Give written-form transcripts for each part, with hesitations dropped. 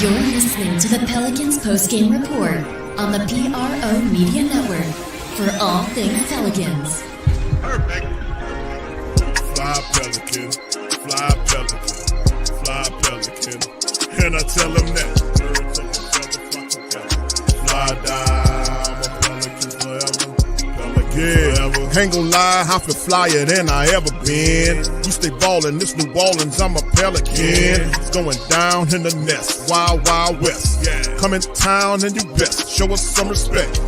You're listening to the Pelicans postgame report on the PRO Media Network for all things Pelicans. Perfect. Fly Pelican, fly Pelican, fly Pelican. And I tell them that birds of a feather flock together. Fly down, I'm a Pelican forever. Pelican forever. Ain't gon' lie, I feel flyer than I ever been. You stay ballin', this New Orleans, I'm a Pelican. It's going down in the nest, wild, wild west. Come in town and do best, show us some respect.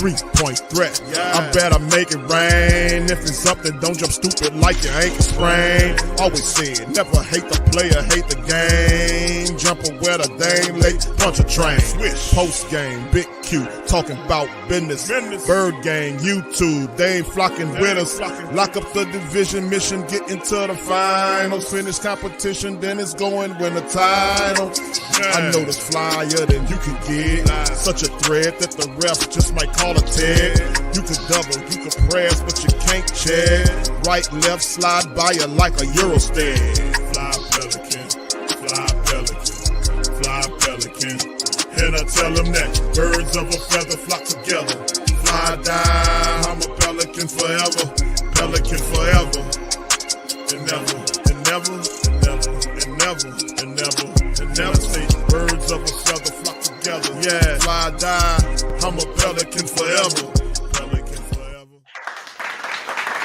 3-point threat, I better make it rain. If it's up, then don't jump stupid like your ankle sprain. Always said, never hate the player, hate the game. Jumper where the dame late, punch a train. Post game, Big Q, talking about business. Bird gang, YouTube, they ain't flocking with us. Lock up the division mission, get into the finals. Finish competition, then it's going win the title. I know this flyer than you can get. Such a threat that the refs just might call a tag. You could double, you could press, but you can't check. Right, left, slide by you like a Eurostep. Fly Pelican, fly Pelican, fly Pelican. And I tell them that birds of a feather flock together. Fly down, I'm a Pelican forever. Pelican forever. And never, and never, and never, and never, and never, and never say birds of a feather flock together. Yeah, fly die, I'm a Pelican forever. Pelican forever.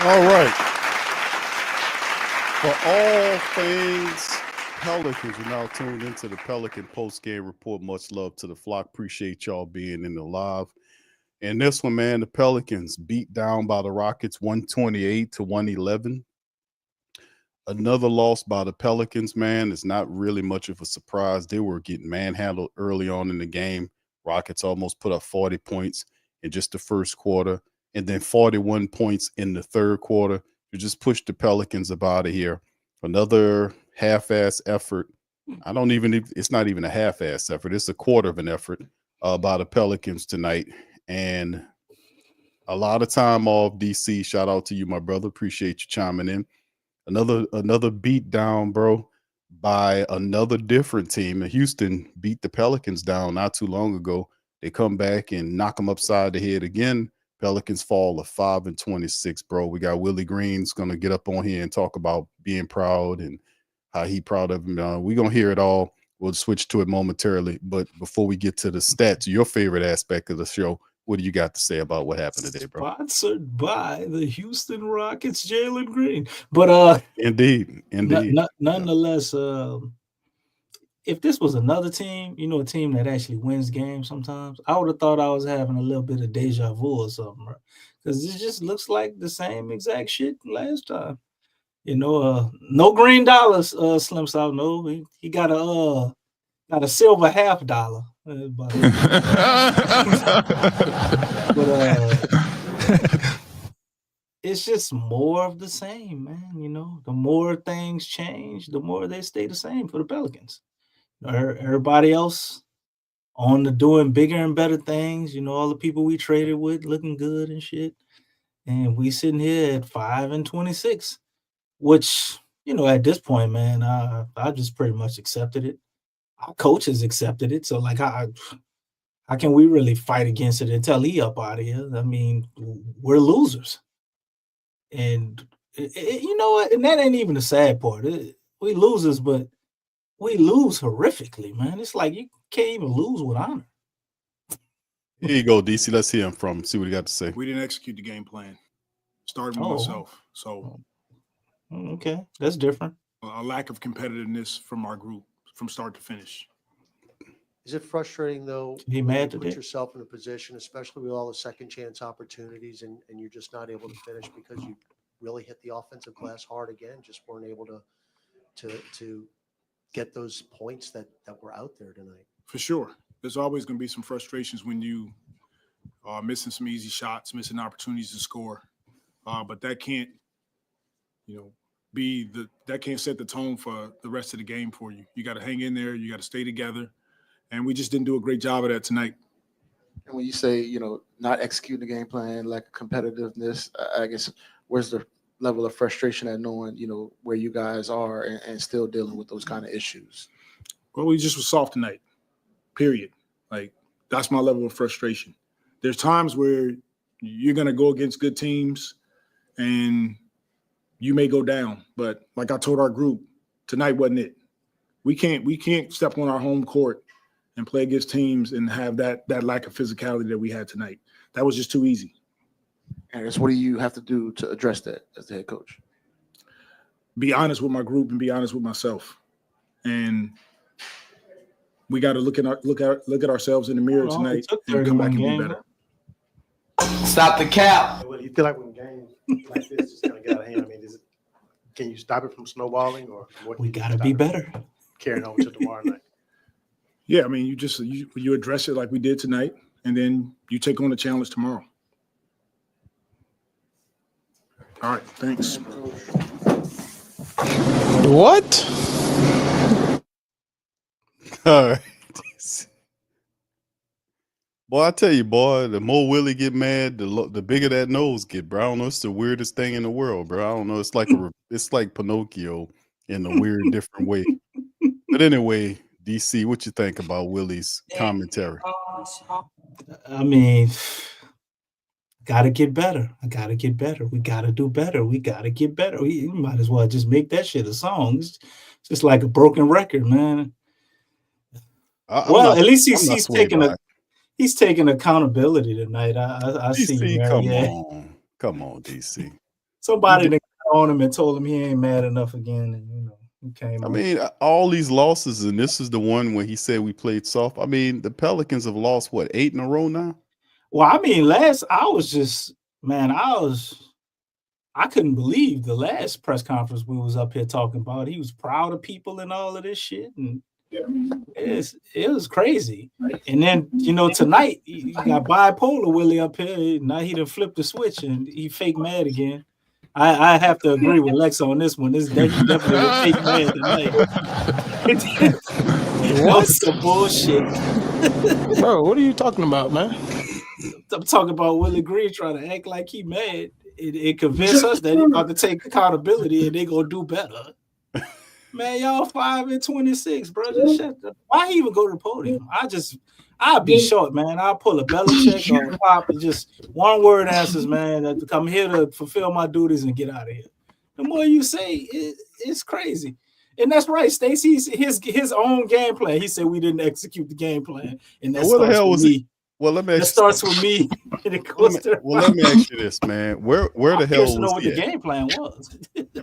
All right. For all things Pelicans, you're now tuned into the Pelican post-game report. Much love to the flock. Appreciate y'all being in the live. And this one, man, the Pelicans beat down by the Rockets 128-111. Another loss by the Pelicans, man, is not really much of a surprise. They were getting manhandled early on in the game. Rockets almost put up 40 points in just the first quarter, and then 41 points in the third quarter. You just pushed the Pelicans up out of here. Another half-ass effort. It's not even a half-ass effort. It's a quarter of an effort by the Pelicans tonight. And a lot of time off, DC. Shout out to you, my brother. Appreciate you chiming in. Another beat down, bro, by another different team. Houston beat the Pelicans down not too long ago. They come back and knock them upside the head again. Pelicans fall to 5-26, bro. We got Willie Green's going to get up on here and talk about being proud and how he proud of him. We're going to hear it all. We'll switch to it momentarily. But before we get to the stats, your favorite aspect of the show, what do you got to say about what happened today, bro? Sponsored by the Houston Rockets, Jalen Green. But indeed. Nonetheless, if this was another team, a team that actually wins games sometimes, I would have thought I was having a little bit of deja vu or something, right? Because it just looks like the same exact shit last time. No green dollars, Slim South. No, he got a silver $50. But it's just more of the same, man. The more things change, the more they stay the same for the Pelicans. Everybody else on the doing bigger and better things. All the people we traded with looking good and shit, and we sitting here at 5-26, which at this point, man, I just pretty much accepted it. Our coaches accepted it. So, like, how can we really fight against it until he up out of here? I mean, we're losers. And you know what? And that ain't even the sad part. We losers, but we lose horrifically, man. It's like you can't even lose with honor. Here you go, DC. Let's hear him see what he got to say. We didn't execute the game plan. Starting with myself. So, okay. That's different. A lack of competitiveness from our group. From start to finish. Is it frustrating, though, to put yourself in a position, especially with all the second chance opportunities, and you're just not able to finish because you really hit the offensive glass hard again, just weren't able to get those points that were out there tonight? For sure. There's always going to be some frustrations when you are missing some easy shots, missing opportunities to score. But that can't, that can't set the tone for the rest of the game for you. You got to hang in there. You got to stay together. And we just didn't do a great job of that tonight. And when you say, not executing the game plan, lack of competitiveness, I guess where's the level of frustration at knowing, where you guys are and still dealing with those kind of issues? Well, we just were soft tonight. period. Like, that's my level of frustration. There's times where you're going to go against good teams and you may go down. But like I told our group, tonight wasn't it. We can't step on our home court and play against teams and have that lack of physicality that we had tonight. That was just too easy. And what do you have to do to address that as the head coach? Be honest with my group and be honest with myself. And we got to look at ourselves in the mirror tonight and come back and be better. Stop the cap. Well, you feel like when games like this just kind of get out of hand? I mean, can you stop it from snowballing, or what? We got to be better. Carrying over to tomorrow night. Yeah, I mean, you address it like we did tonight, and then you take on the challenge tomorrow. All right, thanks. What? All right. Boy, I tell you, boy, the more Willie get mad, the bigger that nose get, bro. I don't know. It's the weirdest thing in the world, bro. I don't know. It's like Pinocchio in a weird, different way. But anyway, DC, what you think about Willie's commentary? I mean, gotta get better. I gotta get better. We gotta do better. We gotta get better. You might as well just make that shit a song. It's just like a broken record, man. At least he's taking accountability tonight. I DC, see. Man. Come on, DC. Somebody got on him and told him he ain't mad enough again, and he came. I mean, all these losses, and this is the one when he said we played soft. I mean, the Pelicans have lost 8 in a row now. Well, I mean, I couldn't believe the last press conference we was up here talking about. He was proud of people and all of this shit, and it was crazy. And then tonight you got bipolar Willie up here. Now he done flipped the switch and he fake mad again. I have to agree with Lexxah on this one. This is definitely a fake mad tonight. What's the bullshit? Bro, what are you talking about, man? I'm talking about Willie Green trying to act like he mad. It convinced us that he about to take accountability and they gonna do better. Man, y'all 5-26, bro. Just shut up. Why he even go to the podium? I'll be short, man. I'll pull a Belichick or Pop and just one word answers, man. To come here to fulfill my duties and get out of here. The more you say, it's crazy. And that's right, Stacey. His own game plan. He said we didn't execute the game plan. And that's what the hell was he? Well, let me. It starts with me. And it goes let me ask you this, man. Where the hell was know what he the game plan was?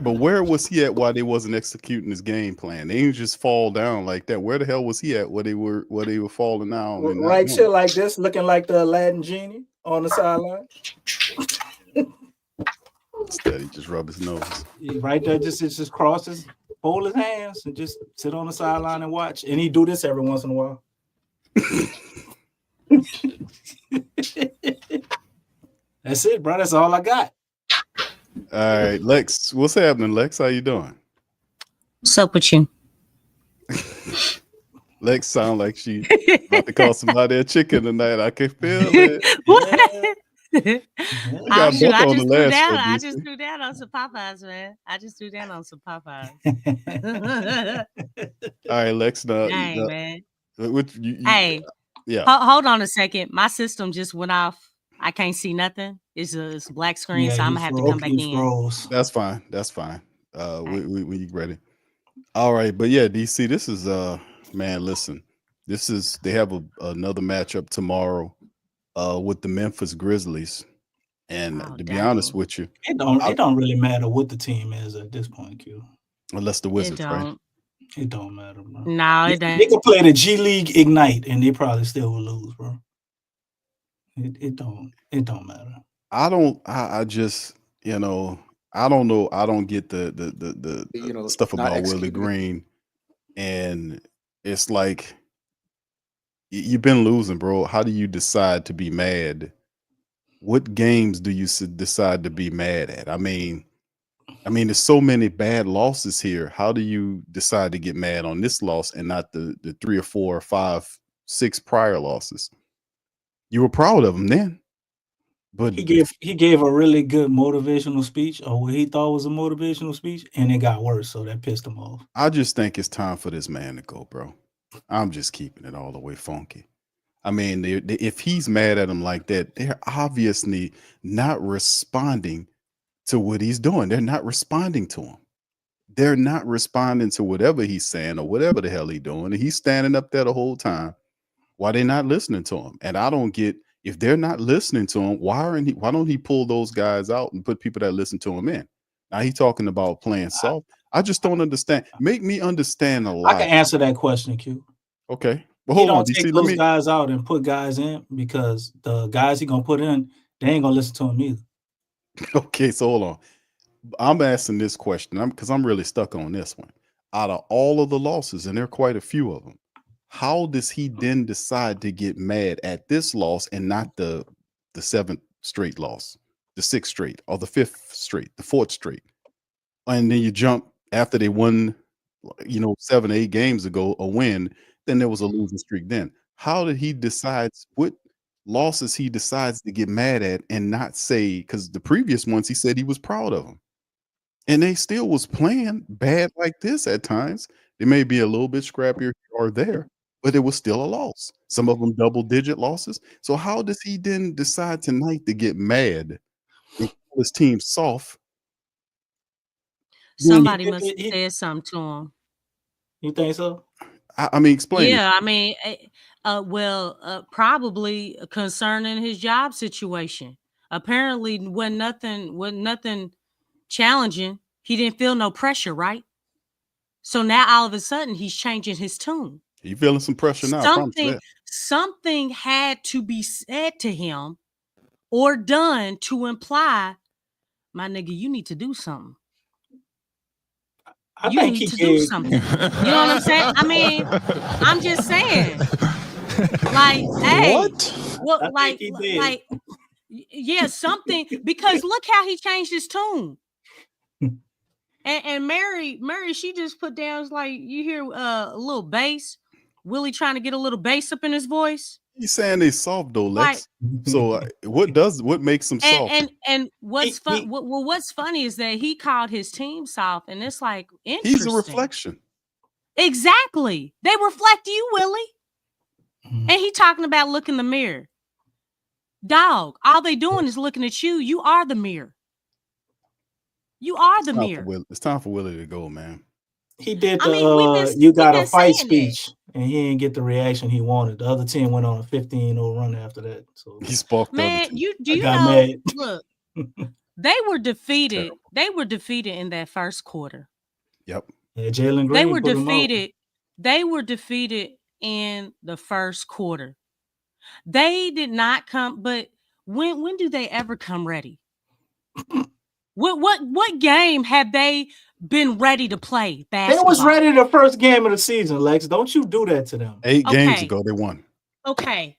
But where was he at while they wasn't executing his game plan? They didn't just fall down like that. Where the hell was he at while they were falling down? Right shit like this, looking like the Aladdin genie on the sideline. Instead, he just rub his nose. Right there, just crosses, hold his hands, and just sit on the sideline and watch. And he do this every once in a while. That's it, bro. That's all I got. All right, Lex. What's happening, Lex? How you doing? What's up with you? Lex sound like she about to call somebody a chicken tonight. I can feel it. What? I just threw down on some Popeyes, man. I just threw down on some Popeyes. All right, Lex. Dang, man. Hey. Yeah. Hold on a second. My system just went off. I can't see nothing. It's a black screen, so I'm gonna have to come back in. That's fine. When you ready. All right, but yeah, DC, this is man, listen. They have another matchup tomorrow with the Memphis Grizzlies. And to be honest with you, it don't really matter what the team is at this point, Q. Unless the Wizards, right? It don't matter, bro. No, it don't. They can play the G League Ignite and they probably still will lose, bro. It don't matter. I don't know. I don't get the stuff about Willie Green. And it's like you've been losing, bro. How do you decide to be mad? What games do you decide to be mad at? I mean, there's so many bad losses here. How do you decide to get mad on this loss and not the 3 or 4 or 5, 6 prior losses? You were proud of them then, but he gave a really good motivational speech, or what he thought was a motivational speech, and it got worse, so that pissed him off. I just think it's time for this man to go, bro. I'm just keeping it all the way funky. I mean, if he's mad at him like that, they're obviously not responding to what he's doing. They're not responding to him. They're not responding to whatever he's saying or whatever the hell he's doing. And he's standing up there the whole time. Why they not listening to him? And I don't get, if they're not listening to him, why don't he pull those guys out and put people that listen to him in? Now he talking about playing soft. I just don't understand. Make me understand a lot. I can answer that question, Q. Okay. Well, He hold on, don't take DC. those guys out and put guys in because the guys he gonna put in, they ain't gonna listen to him either. Okay, so hold on. I'm asking this question because I'm really stuck on this one. Out of all of the losses, and there are quite a few of them, how does he then decide to get mad at this loss and not the 7th straight loss, the 6th straight, or the 5th straight, the 4th straight? And then you jump after they won, 7 or 8 games ago, a win, then there was a losing streak then. How did he decide what losses he decides to get mad at and not say, because the previous ones he said he was proud of them. And they still was playing bad like this at times. They may be a little bit scrappier or there, but it was still a loss. Some of them double-digit losses. So how does he then decide tonight to get mad and call his team soft? Somebody must have said something to him. You think so? I mean, explain. Yeah, I mean, probably concerning his job situation. Apparently, when nothing challenging, he didn't feel no pressure, right? So now all of a sudden he's changing his tune. You feeling some pressure now? Something had to be said to him or done to imply, my nigga, you need to do something. You need to do something. You know what I'm saying? I mean, I'm just saying. Like, hey, What? Yeah, something, because look how he changed his tune. And Mary, she just put down, it's like you hear a little bass. Willie trying to get a little bass up in his voice. He's saying they soft though, Lex. So what makes them soft? And what's fun? What's funny is that he called his team soft, and it's like interesting. He's a reflection. Exactly, they reflect you, Willie. And he talking about look in the mirror. Dog, all they doing is looking at you. You are the mirror. You are the mirror. It's time for Willie to go, man. He did the you got to fight speech, and he didn't get the reaction he wanted. The other team went on a 15-0 run after that. So he sparked. Man, you know? Mad. Look, they were defeated. They were defeated in that first quarter. Yep. Yeah, Jalen Green. They were defeated. They were defeated in the first quarter. They did not come. But when do they ever come ready? What game have they been ready to play basketball? They was ready the first game of the season, Lex. Don't you do that to them. 8 games ago, they won. Okay.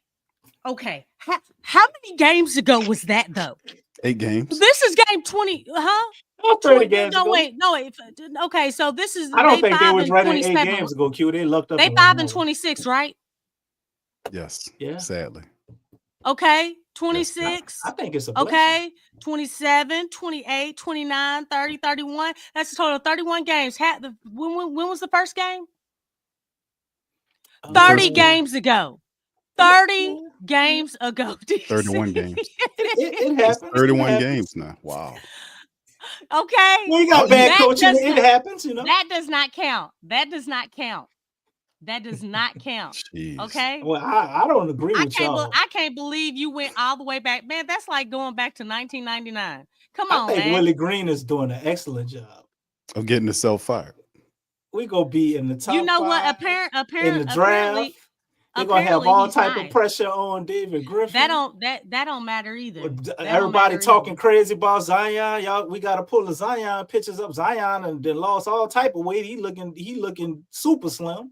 How many games ago was that, though? 8 games. This is game 20, huh? 30 games no, ago. wait. Okay, so this is. I don't think they was ready 8 games ago, Q. They lucked up. They 5 and 26, right? Yes. Yeah. Sadly. Okay. 26. I think it's a blessing. Okay. 27, 28, 29, 30, 31. That's a total of 31 games. When was the first game? 30 games ago. 30 games ago. 31 games. It happens. 31 games now. Wow. Okay. We got bad coaching. It happens, you know. That does not count. That does not count. Jeez. Okay. Well, I don't agree with y'all. I can't believe you went all the way back. Man, that's like going back to 1999. Come on, I think man. Willie Green is doing an excellent job of getting himself fired. We gonna be in the top. You know what? Apparently, in the draft, they're gonna have all type of pressure on David Griffin. That don't matter either. Everybody talking crazy about Zion. Y'all, we gotta pull the Zion pictures up. Zion and then lost all type of weight. He looking super slim.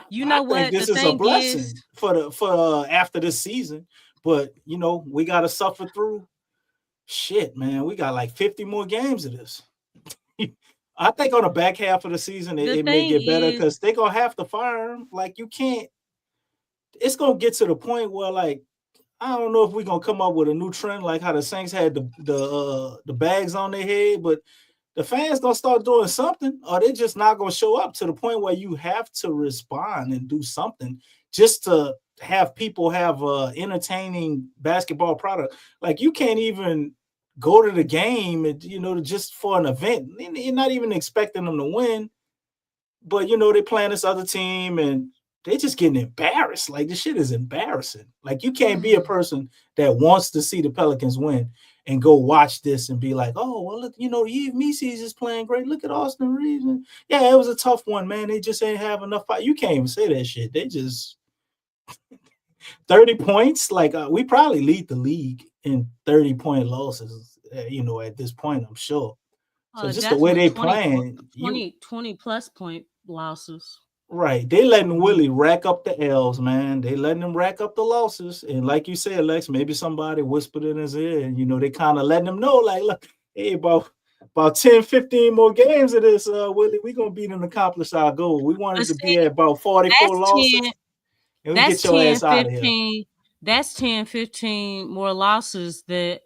You know what? This is a blessing for after this season, but you know we got to suffer through. Shit, man, we got like 50 more games of this. I think on the back half of the season it may get better because they're gonna have to fire him. Like you can't. It's gonna get to the point where like I don't know if we're gonna come up with a new trend like how the Saints had the bags on their head, but the fans don't start doing something, or they're just not going to show up to the point where you have to respond and do something just to have people have a entertaining basketball product. Like, you can't even go to the game, and, just for an event. You're not even expecting them to win, but, they're playing this other team, and they're just getting embarrassed. Like, this shit is embarrassing. Like, you can't be a person that wants to see the Pelicans win and go watch this and be like, oh, well, look, Yves Missy's is playing great. Look at Austin Reeves. Yeah, it was a tough one, man. They just ain't have enough fight. You can't even say that shit. They just 30 points. Like, we probably lead the league in 30-point losses, at this point, I'm sure. So just the way they playing. 20 plus point losses. Right. They letting Willie rack up the L's, man. They letting him rack up the losses. And like you said, Lex, maybe somebody whispered in his ear, and, they kind of letting him know, like, look, hey, about 10, 15 more games of this, Willie, we're going to beat and accomplish our goal. We wanted to be at about 44 losses. And we get your ass out of here. That's 10, 15 more losses that,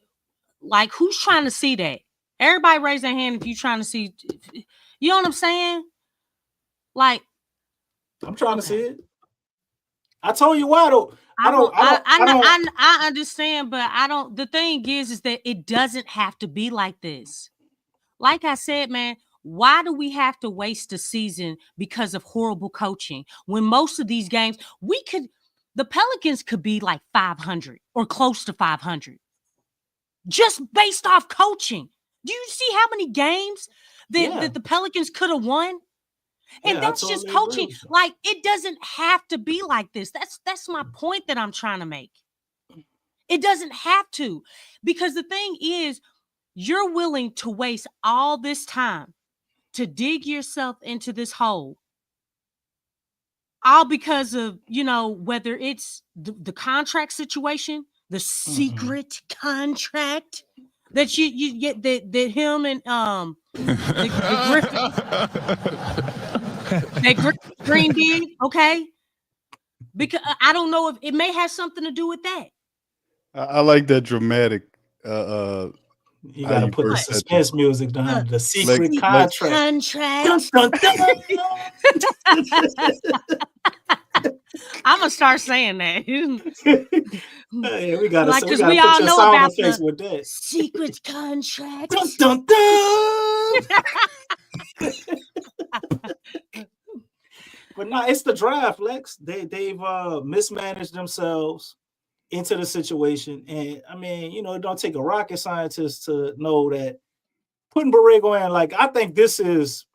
like, who's trying to see that? Everybody raise their hand if you're trying to see. You know what I'm saying? Like, I'm trying to see it. I told you why, though. I understand, but I don't. The thing is that it doesn't have to be like this. Like I said, man, why do we have to waste a season because of horrible coaching when most of these games the Pelicans could be like 500 or close to 500 just based off coaching? Do you see how many games that the Pelicans could have won? And that's just coaching. Like, it doesn't have to be like this. That's my point that I'm trying to make. It doesn't have to, because the thing is, you're willing to waste all this time to dig yourself into this hole, all because of, whether it's the contract situation, the secret contract that you get that him and that Green did, okay? Because I don't know if it may have something to do with that. I like that dramatic. You gotta put the suspense music behind the secret contract. Dun, dun, dun. I'm gonna start saying that. Yeah, we gotta. Like, because we all know about the with that. secret contract. Dun, dun, dun. But no, it's the draft, Lex. They've mismanaged themselves into the situation, and I mean, it don't take a rocket scientist to know that putting Borrego in, like, I think this is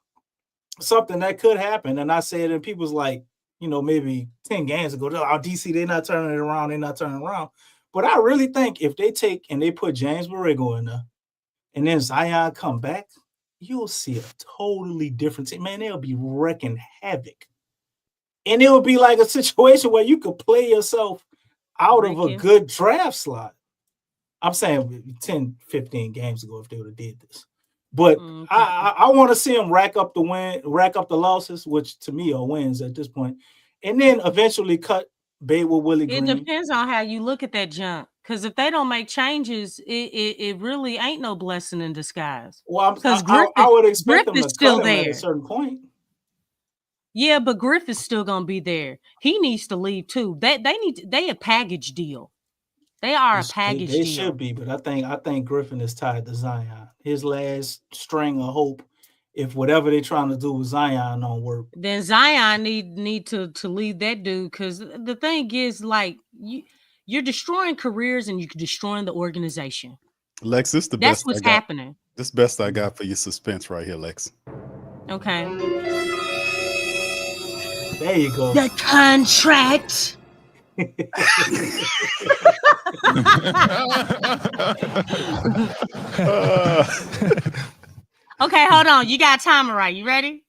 something that could happen. And I said, and people's like, maybe 10 games ago, oh, DC, they're not turning it around. But I really think if they take and they put James Borrego in there, and then Zion come back, you'll see a totally different team. Man, they'll be wrecking havoc. And it would be like a situation where you could play yourself out of a good draft slot. I'm saying 10, 15 games ago if they would have did this. But I want to see them rack up the losses, which to me are wins at this point, and then eventually cut bait with Willie Green. It depends on how you look at that jump. Because if they don't make changes, it really ain't no blessing in disguise. Well, I would expect them to cut him at a certain point. Yeah, but Griff is still gonna be there. He needs to leave too. They a package deal. They are a package deal. They should be, but I think Griffin is tied to Zion. His last string of hope. If whatever they're trying to do with Zion don't work, then Zion need to leave that dude. Because the thing is, like, you're destroying careers and you're destroying the organization. Lex, this is the That's best. what's happening. This is best I got for your suspense right here, Lex. Okay. There you go. The contract. Okay, hold on. You got a timer, right? You ready?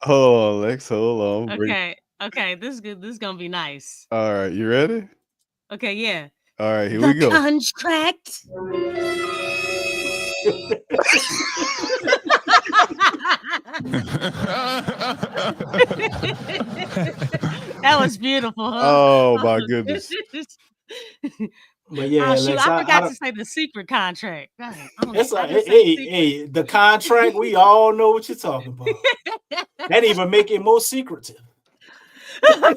Hold on, Lex. Hold on. Okay. This is good. This is gonna be nice. All right, you ready? Okay, yeah. All right, here we go. Contract. That was beautiful. Huh? Oh my goodness. But yeah, shoot, Lex, I forgot don't- to say the secret contract. Dang, it's I like, just said hey, secret. hey, the contract. We all know what you're talking about. That even make it more secretive. I'm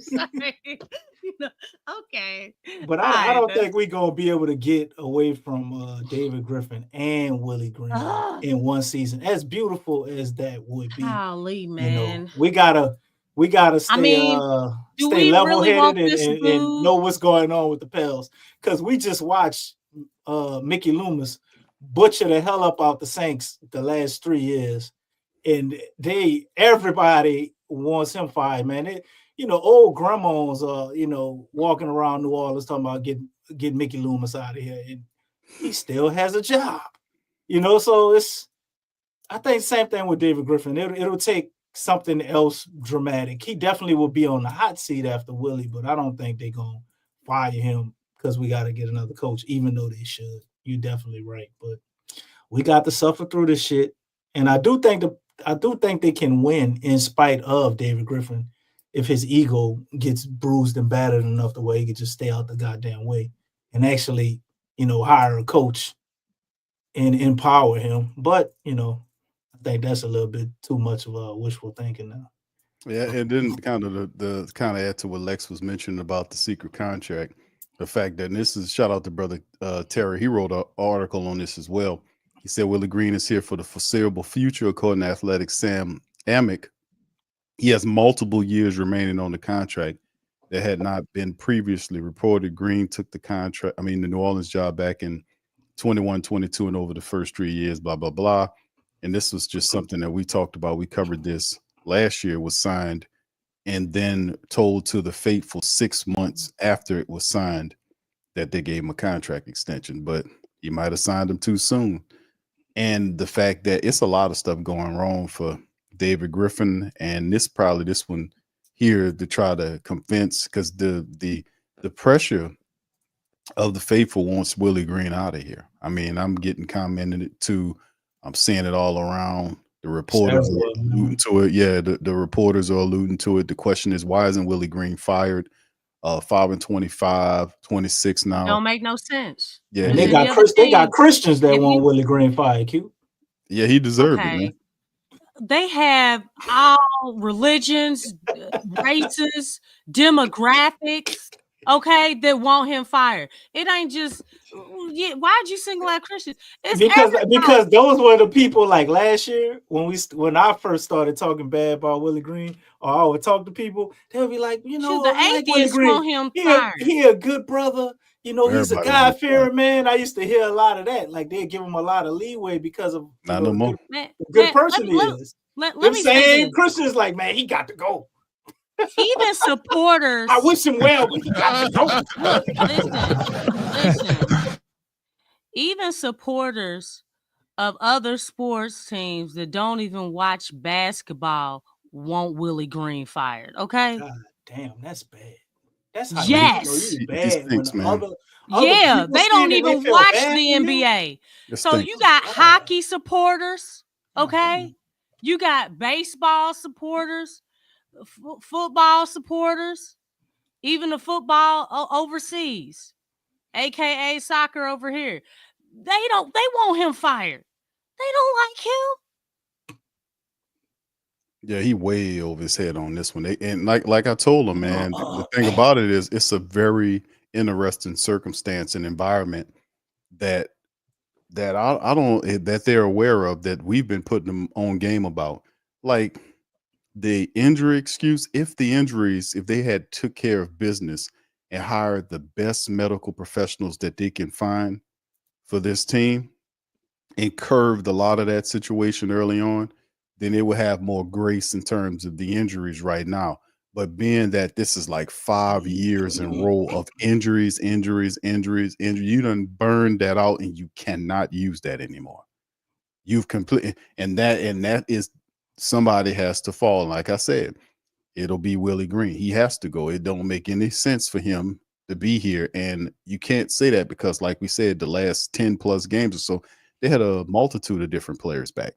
sorry. You know, okay. But All I right, don't think we're gonna be able to get away from David Griffin and Willie Green in one season. As beautiful as that would be, golly, you know, man. we gotta stay I mean, do stay we level really want headed this and dude? know what's going on with the Pels, because we just watched Mickey Loomis butcher the hell up out the Saints the last 3 years, and everybody wants him fired, man. You know, old grandmas you know, walking around New Orleans talking about getting Mickey Loomis out of here, and he still has a job. You know, so I think same thing with David Griffin. It'll take something else dramatic. He definitely will be on the hot seat after Willie, but I don't think they're gonna fire him because we got to get another coach, even though they should. You're definitely right, but we got to suffer through this shit. And I do think they can win in spite of David Griffin if his ego gets bruised and battered enough the way he could just stay out the goddamn way and actually, you know, hire a coach and empower him. But, you know, I think that's a little bit too much of a wishful thinking now. Yeah, and then kind of the kind of add to what Lex was mentioning about the secret contract, the fact that, and this is shout out to brother Terry. He wrote an article on this as well. He said Willie Green is here for the foreseeable future, according to Athletic Sam Amick. He has multiple years remaining on the contract that had not been previously reported. Green took the New Orleans job back in 21-22 and over the first 3 years, blah, blah, blah. And this was just something that we talked about. We covered this last year, was signed and then told to the faithful 6 months after it was signed that they gave him a contract extension, but he might have signed him too soon. And the fact that it's a lot of stuff going wrong for David Griffin, and this one here to try to convince, because the pressure of the faithful wants Willie Green out of here. I mean, I'm getting commented it too. I'm seeing it all around. The reporters are alluding to it. Yeah, the reporters are alluding to it. The question is, why isn't Willie Green fired? 5-25, 26 now. Don't make no sense. Yeah, And they got Christians that want Willie Green fired, Q. Yeah, he deserved it, man. They have all religions, races, demographics, okay, that want him fired. It ain't just why'd you single out Christians? It's because those were the people like last year when I first started talking bad about Willie Green, or I would talk to people, they would be like, you know, the atheists want him fired. He a good brother. You know, he's a God-fearing man. I used to hear a lot of that. Like they give him a lot of leeway because of good person he is. Let me say Christians like, man, he got to go. Even supporters. I wish him well, but he got to go. Listen. Even supporters of other sports teams that don't even watch basketball want Willie Green fired. Okay. God damn, that's bad. That's how yes. you know bad stinks, when man. Yeah, they don't even watch the NBA. So you got hockey supporters, okay? You got baseball supporters, football supporters, even the football overseas, aka soccer over here. They want him fired. They don't like him. Yeah, he way over his head on this one. And like I told him, man, the thing about it is it's a very interesting circumstance and environment that I don't that they're aware of, that we've been putting them on game about. Like the injury excuse, if they had took care of business and hired the best medical professionals that they can find for this team and curved a lot of that situation early on, then it would have more grace in terms of the injuries right now. But being that this is like 5 years in a row of injuries, you done burned that out and you cannot use that anymore. You've completely, and that is, somebody has to fall. Like I said, it'll be Willie Green. He has to go. It don't make any sense for him to be here. And you can't say that because, like we said, the last 10 plus games or so, they had a multitude of different players back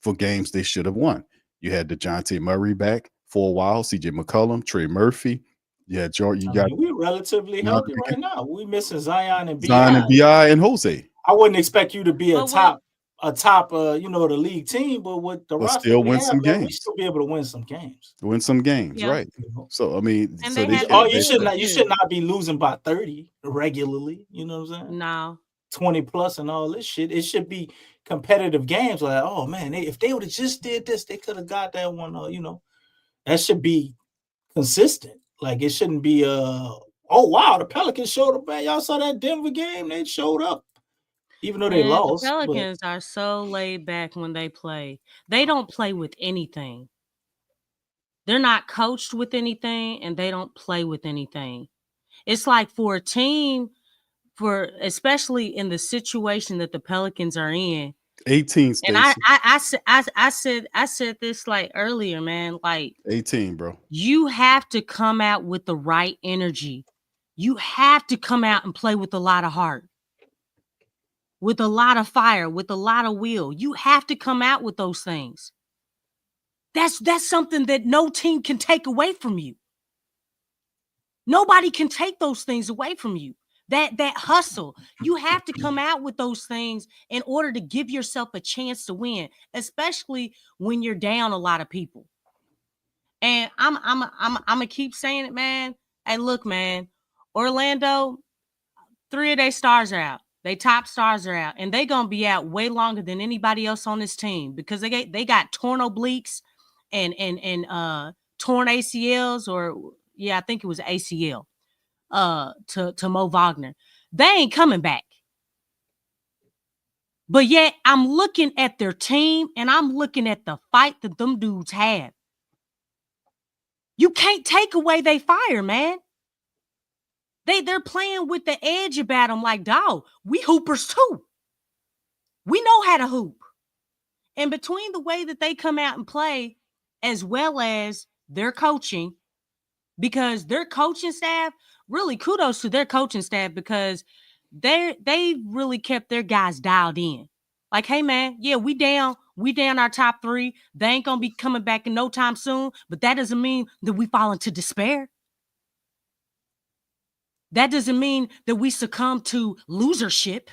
for games they should have won. You had DeJounte Murray back for a while, CJ McCollum, Trey Murphy, Yeah, Jordan, you got we're relatively not healthy right now. We missing Zion and Zion and BI. BI and Jose. I wouldn't expect you to be a But top the league team, but with the But roster still we win have, some man, we games. still be able to win some games. Win some games, Yeah. right? So I mean, And so they they had can. You should defense, not. You too. should not be losing by 30 regularly. You know what I'm saying? No. 20 plus and all this shit. It should be competitive games. Like, oh man, if they would have just did this, they could have got that one. That should be consistent. Like it shouldn't be. Oh wow, the Pelicans showed up. Man, y'all saw that Denver game? They showed up, even though they Man, lost. the Pelicans are so laid back when they play. They don't play with anything. They're not coached with anything, and they don't play with anything. It's like for a team, especially in the situation that the Pelicans are in. 18, And Stacey. I said this like earlier, man. Like 18, bro. you have to come out with the right energy. You have to come out and play with a lot of heart, with a lot of fire, with a lot of will. You have to come out with those things. That's something that no team can take away from you. Nobody can take those things away from you. That hustle, you have to come out with those things in order to give yourself a chance to win, especially when you're down a lot of people. And I'm gonna keep saying it, man. Hey, look, man, Orlando, 3 of their stars are out. They top stars are out, and they gonna be out way longer than anybody else on this team because they got torn obliques and torn ACLs, or I think it was ACL. To Mo Wagner. They ain't coming back. But yet I'm looking at their team and I'm looking at the fight that them dudes have. You can't take away their fire, man. They're playing with the edge about them like, dog, we hoopers too. We know how to hoop. And between the way that they come out and play, as well as their coaching, because their coaching staff, really kudos to their coaching staff, because they really kept their guys dialed in. Like, hey man, yeah, we down our top 3. They ain't gonna be coming back in no time soon, but that doesn't mean that we fall into despair. That doesn't mean that we succumb to losership.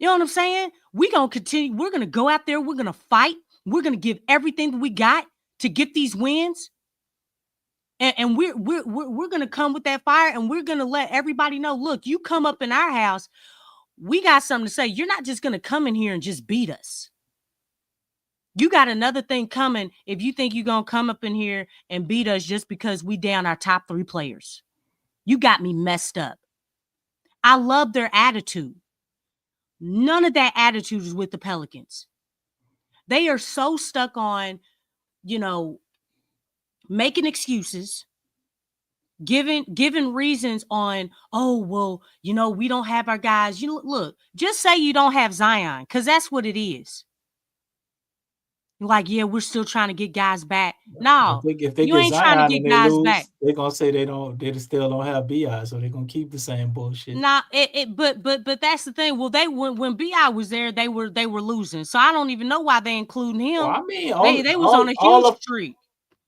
You know what I'm saying? We're gonna continue. We're gonna go out there. We're gonna fight. We're gonna give everything that we got to get these wins. And we're gonna come with that fire, and we're gonna let everybody know. Look, you come up in our house, we got something to say. You're not just gonna come in here and just beat us. You got another thing coming if you think you're gonna come up in here and beat us just because we down our top 3 players. You got me messed up. I love their attitude. None of that attitude is with the Pelicans. They are so stuck on, making excuses, giving reasons on, oh, well, we don't have our guys. Look, just say you don't have Zion, because that's what it is. Like, yeah, we're still trying to get guys back. No, if they you get ain't Zion trying to get and they guys lose, back. they're gonna say they still don't have BI, so they're gonna keep the same bullshit. Nah, but that's the thing. Well, when BI was there, they were losing. So I don't even know why they including him. Well, I mean, they was on a huge streak.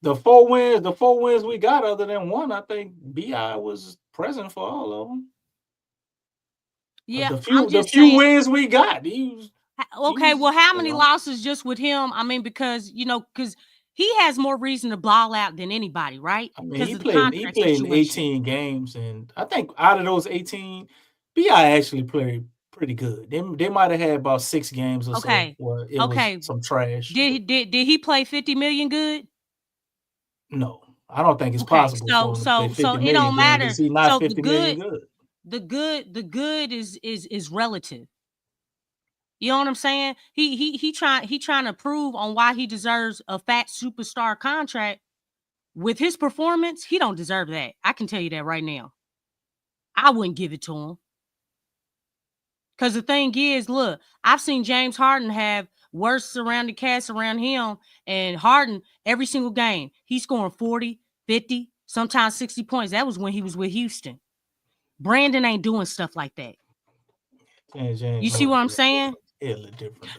The 4 wins we got, other than one, I think BI was present for all of them. Yeah, the few wins we got, well, how many losses just with him? I mean, because he has more reason to ball out than anybody, right? I mean, he played in 18 games, and I think out of those 18, BI actually played pretty good. They might have had about 6 games or so where it was some trash. Did he play 50 million good? No, I don't think it's possible for him to play 50 million. It don't matter. He's not 50 million good. The good is relative. You know what I'm saying? He trying to prove on why he deserves a fat superstar contract. With his performance, he don't deserve that. I can tell you that right now. I wouldn't give it to him. Because the thing is, look, I've seen James Harden have worse surrounding cast around him, and Harden, every single game, he's scoring 40, 50, sometimes 60 points. That was when he was with Houston. Brandon ain't doing stuff like that. You see what I'm saying?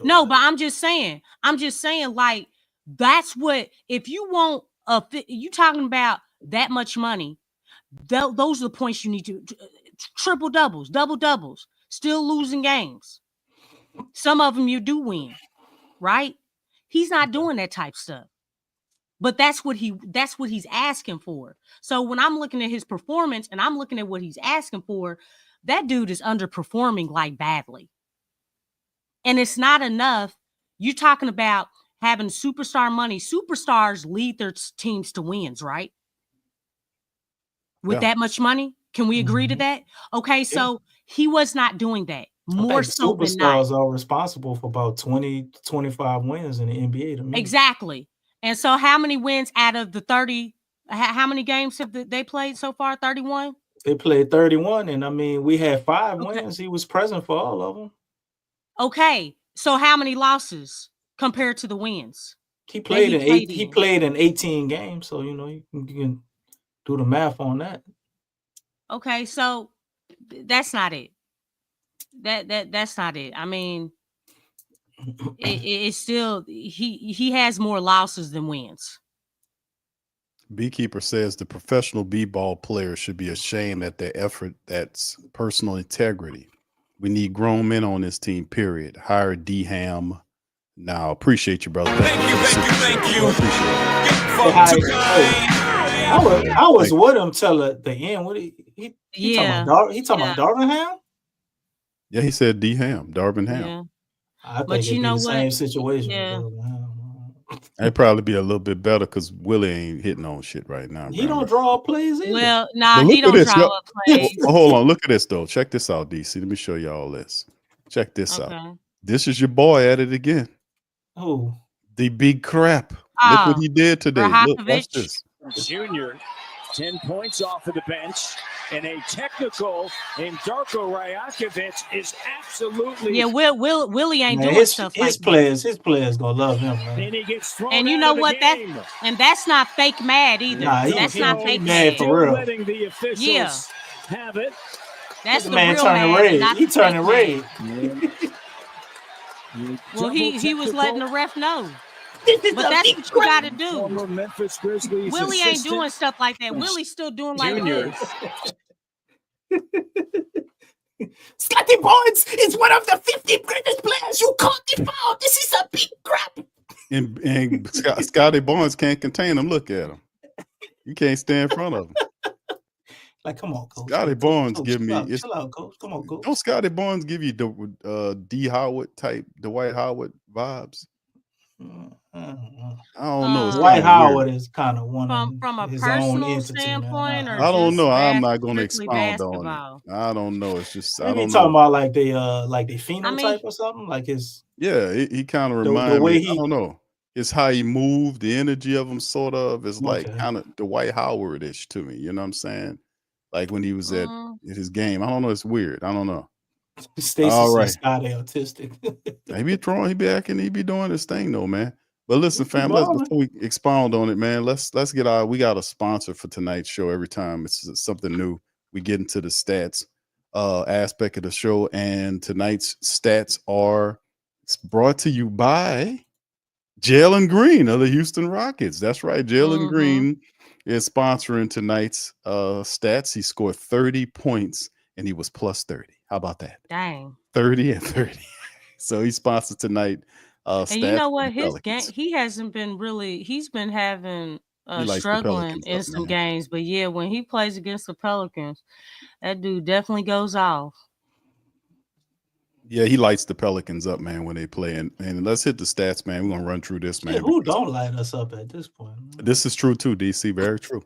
No, but I'm just saying, like, that's what, if you want you talking about that much money, those are the points you need to triple doubles, double doubles, still losing games. Some of them you do win, right? He's not doing that type stuff. But that's what he's asking for. So when I'm looking at his performance and I'm looking at what he's asking for, that dude is underperforming like badly. And it's not enough. You're talking about having superstar money. Superstars lead their teams to wins, right? With that much money? Can we agree to that? Okay, so he was not doing that. More so than not. Superstars are responsible for about 20, 25 wins in the NBA to me. Exactly. And so how many wins out of the 30? How many games have they played so far? 31? They played 31, and I mean, we had 5 wins. He was present for all of them. Okay. So how many losses compared to the wins? He played in 18 games, so you can do the math on that. Okay, so that's not it. That's not it. I mean, it's still he has more losses than wins. Beekeeper says the professional b-ball players should be ashamed at their effort. That's personal integrity. We need grown men on this team, period. Hire D-Ham now. Appreciate you, brother. Thank you. I was with him till the end. What he talking about Darvingham? Yeah, he said D-Ham, Darvin Ham. Yeah. I think it'd be the same situation. Yeah. It'd probably be a little bit better because Willie ain't hitting on shit right now. He don't draw up plays either. Well, he don't draw up plays. Hold on, look at this though. Check this out, DC. Let me show y'all this. Check this out. This is your boy at it again. Oh, the big crap. Look what he did today. Look, watch this. Junior, 10 points off of the bench, and a technical in Darko Rajakovic is absolutely. Yeah, Willie ain't doing stuff like that. His players gonna love him, man. And he gets thrown and you know what? That's not fake mad either. That's not fake mad for real. Letting the officials have it. That's the man real turning mad. red. He turning red. Well, he was letting the ref know. But that's what you got to do. Memphis Grizzlies Willie ain't doing stuff like that. Willie's still doing like Junior. Scotty Barnes is one of the 50 greatest players you can't defend. This is a big crap. And Scotty Barnes can't contain him. Look at him. You can't stand in front of him. Like, come on, coach. Scotty Barnes give me. Chill out, coach. Come on, coach. Don't Scotty Barnes give you the D Howard type, Dwight Howard vibes? I don't know. Dwight Howard is kind of one from a his personal own entity, standpoint, man. or I don't know. I'm just not going to expound basketball? on it. I don't know. It's just I Maybe don't talking know. about like the phenotype or something, like his. Yeah, he kind of reminds me. I don't know. It's how he moved, the energy of him, sort of. It's like kind of Dwight Howard-ish to me. You know what I'm saying? Like when he was at his game. I don't know. It's weird. I don't know. Stacey says Scotty autistic. He be throwing. He be acting. He be doing his thing though, man. But listen, fam, before we expound on it, man, let's get we got a sponsor for tonight's show. Every time it's something new, we get into the stats aspect of the show, and tonight's stats are brought to you by Jalen Green of the Houston Rockets. That's right, Jalen Green is sponsoring tonight's stats. He scored 30 points, and he was plus 30. How about that? Dang. 30 and 30. So he sponsored tonight. And you know what? His game, he hasn't been really. He's been having struggling in some games, but yeah, when he plays against the Pelicans, that dude definitely goes off. Yeah, he lights the Pelicans up, man, when they play. And let's hit the stats, man. We're gonna run through this, man. Yeah, who don't light us up at this point? Man? This is true too, DC. Very true.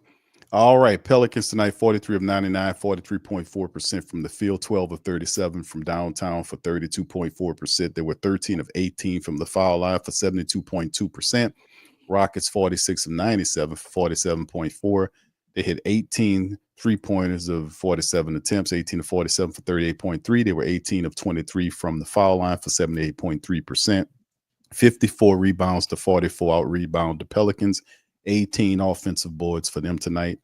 All right, Pelicans tonight, 43 of 99, 43.4% from the field, 12 of 37 from downtown for 32.4%. They were 13 of 18 from the foul line for 72.2%. Rockets, 46 of 97 for 47.4%. They hit 18 3-pointers of 47 attempts, 18 of 47 for 38.3%. They were 18 of 23 from the foul line for 78.3%. 54 rebounds to 44 out rebound the Pelicans. 18 offensive boards for them tonight.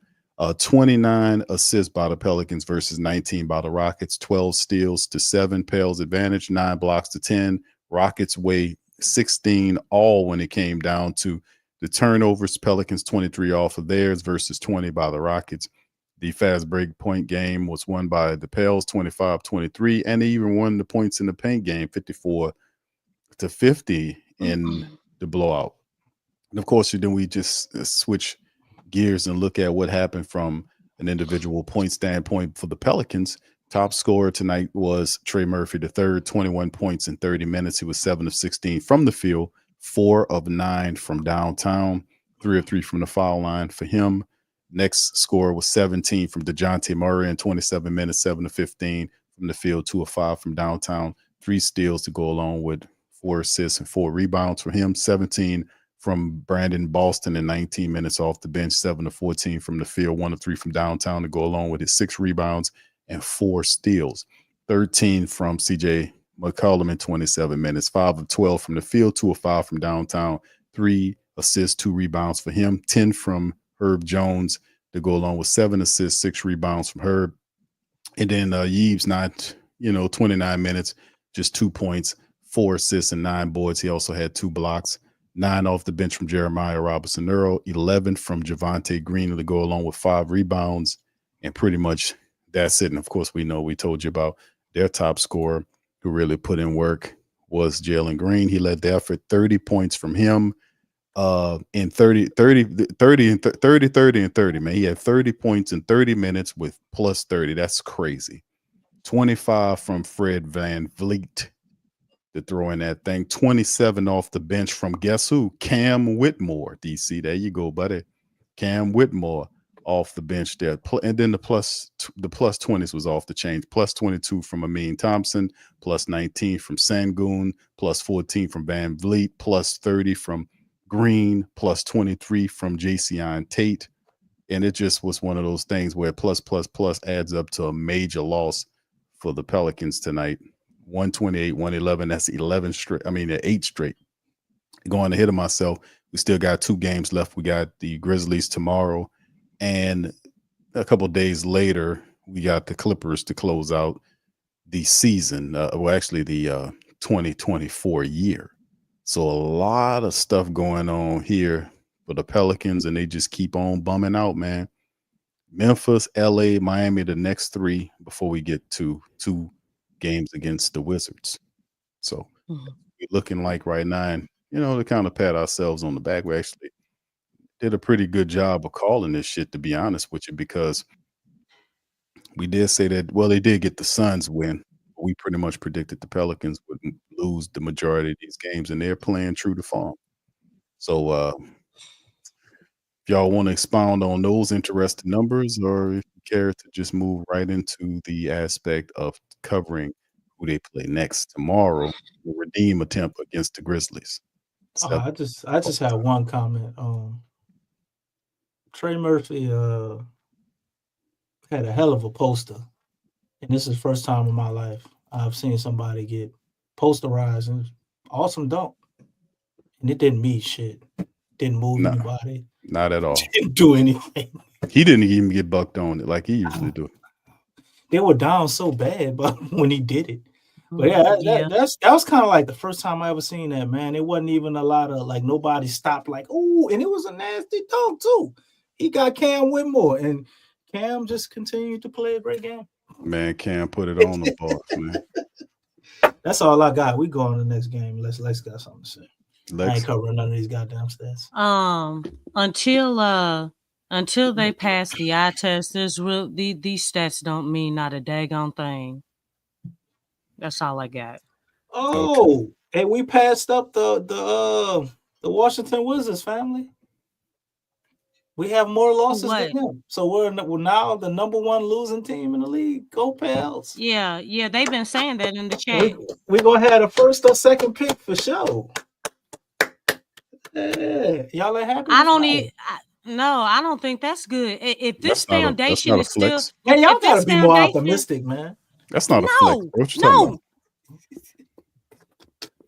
29 assists by the Pelicans versus 19 by the Rockets. 12 steals to 7 Pels advantage. 9 blocks to 10. Rockets weigh 16 all when it came down to The turnovers, Pelicans 23 off of theirs versus 20 by the Rockets. The fast break point game was won by the Pels 25-23, and they even won the points in the paint game 54-50 in the blowout. And of course, then we just switch gears and look at what happened from an individual point standpoint for the Pelicans. Top scorer tonight was Trey Murphy III, 21 points in 30 minutes. He was 7 of 16 from the field, 4 of 9 from downtown, 3 of 3 from the foul line for him. Next score was 17 from DeJounte Murray in 27 minutes, 7 of 15 from the field, 2 of 5 from downtown, 3 steals to go along with 4 assists and 4 rebounds for him. 17 from Brandon Boston in 19 minutes off the bench, 7 of 14 from the field, 1 of 3 from downtown to go along with his 6 rebounds and 4 steals. 13 from CJ McCollum in 27 minutes, 5 of 12 from the field, 2 of 5 from downtown, 3 assists, 2 rebounds for him. 10 from Herb Jones to go along with 7 assists, 6 rebounds from Herb. And then Yves, 29 minutes, just 2 points, 4 assists and 9 boards. He also had 2 blocks. 9 off the bench from Jeremiah Robinson-Earl, 11 from Javonte Green to go along with 5 rebounds, and pretty much that's it. And of course, we told you about their top scorer who really put in work was Jalen Green. He led the effort, 30 points from him in 30, man. He had 30 points in 30 minutes with plus 30. That's crazy. 25 from Fred VanVleet to throw in that thing. 27 off the bench from guess who? Cam Whitmore, DC. There you go, buddy. Cam Whitmore off the bench there. And then the plus 20s was off the chain. Plus 22 from Amin Thompson, plus 19 from Sangoon, plus 14 from VanVleet, plus 30 from Green, plus 23 from Jayson Tate. And it just was one of those things where plus adds up to a major loss for the Pelicans tonight. 128, 111. That's 11 straight. 8 straight. Going ahead of myself. We still got 2 games left. We got the Grizzlies tomorrow, and a couple days later, we got the Clippers to close out the season. The 2024 year. So a lot of stuff going on here for the Pelicans, and they just keep on bumming out, man. Memphis, LA, Miami, the next 3 before we get to 2 games against the Wizards. So we're looking like right now, and to kind of pat ourselves on the back, we actually did a pretty good job of calling this shit, to be honest with you, because we did say that, well, they did get the Suns win. We pretty much predicted the Pelicans would lose the majority of these games, and they're playing true to form. So if y'all want to expound on those interesting numbers, or if you care to just move right into the aspect of covering who they play next tomorrow, the redeem attempt against the Grizzlies. I just have one comment. Trey Murphy had a hell of a poster, and this is the first time in my life I've seen somebody get posterized, and awesome dunk, and it didn't mean shit. Didn't move anybody. Not at all. Didn't do anything. He didn't even get bucked on it like he usually do. They were down so bad, but when he did it. But that was kind of like the first time I ever seen that, man. It wasn't even a lot of nobody stopped and it was a nasty dunk too. He got Cam Whitmore, and Cam just continued to play a great game. Man, Cam put it on the boss, man. That's all I got. We go on to the next game. Lex got something to say. Lex. I ain't covering none of these goddamn stats. Until they pass the eye test, these stats don't mean not a daggone thing. That's all I got. Oh, okay. And we passed up the Washington Wizards, family. We have more losses than them. So we're now the number 1 losing team in the league. Go Pels. Yeah, they've been saying that in the chat. We're going to have a first or second pick for sure. Yeah. Y'all ain't happy? I don't think that's good. If this foundation is still... Man, y'all got to be more optimistic, man. That's not a flex, bro. No.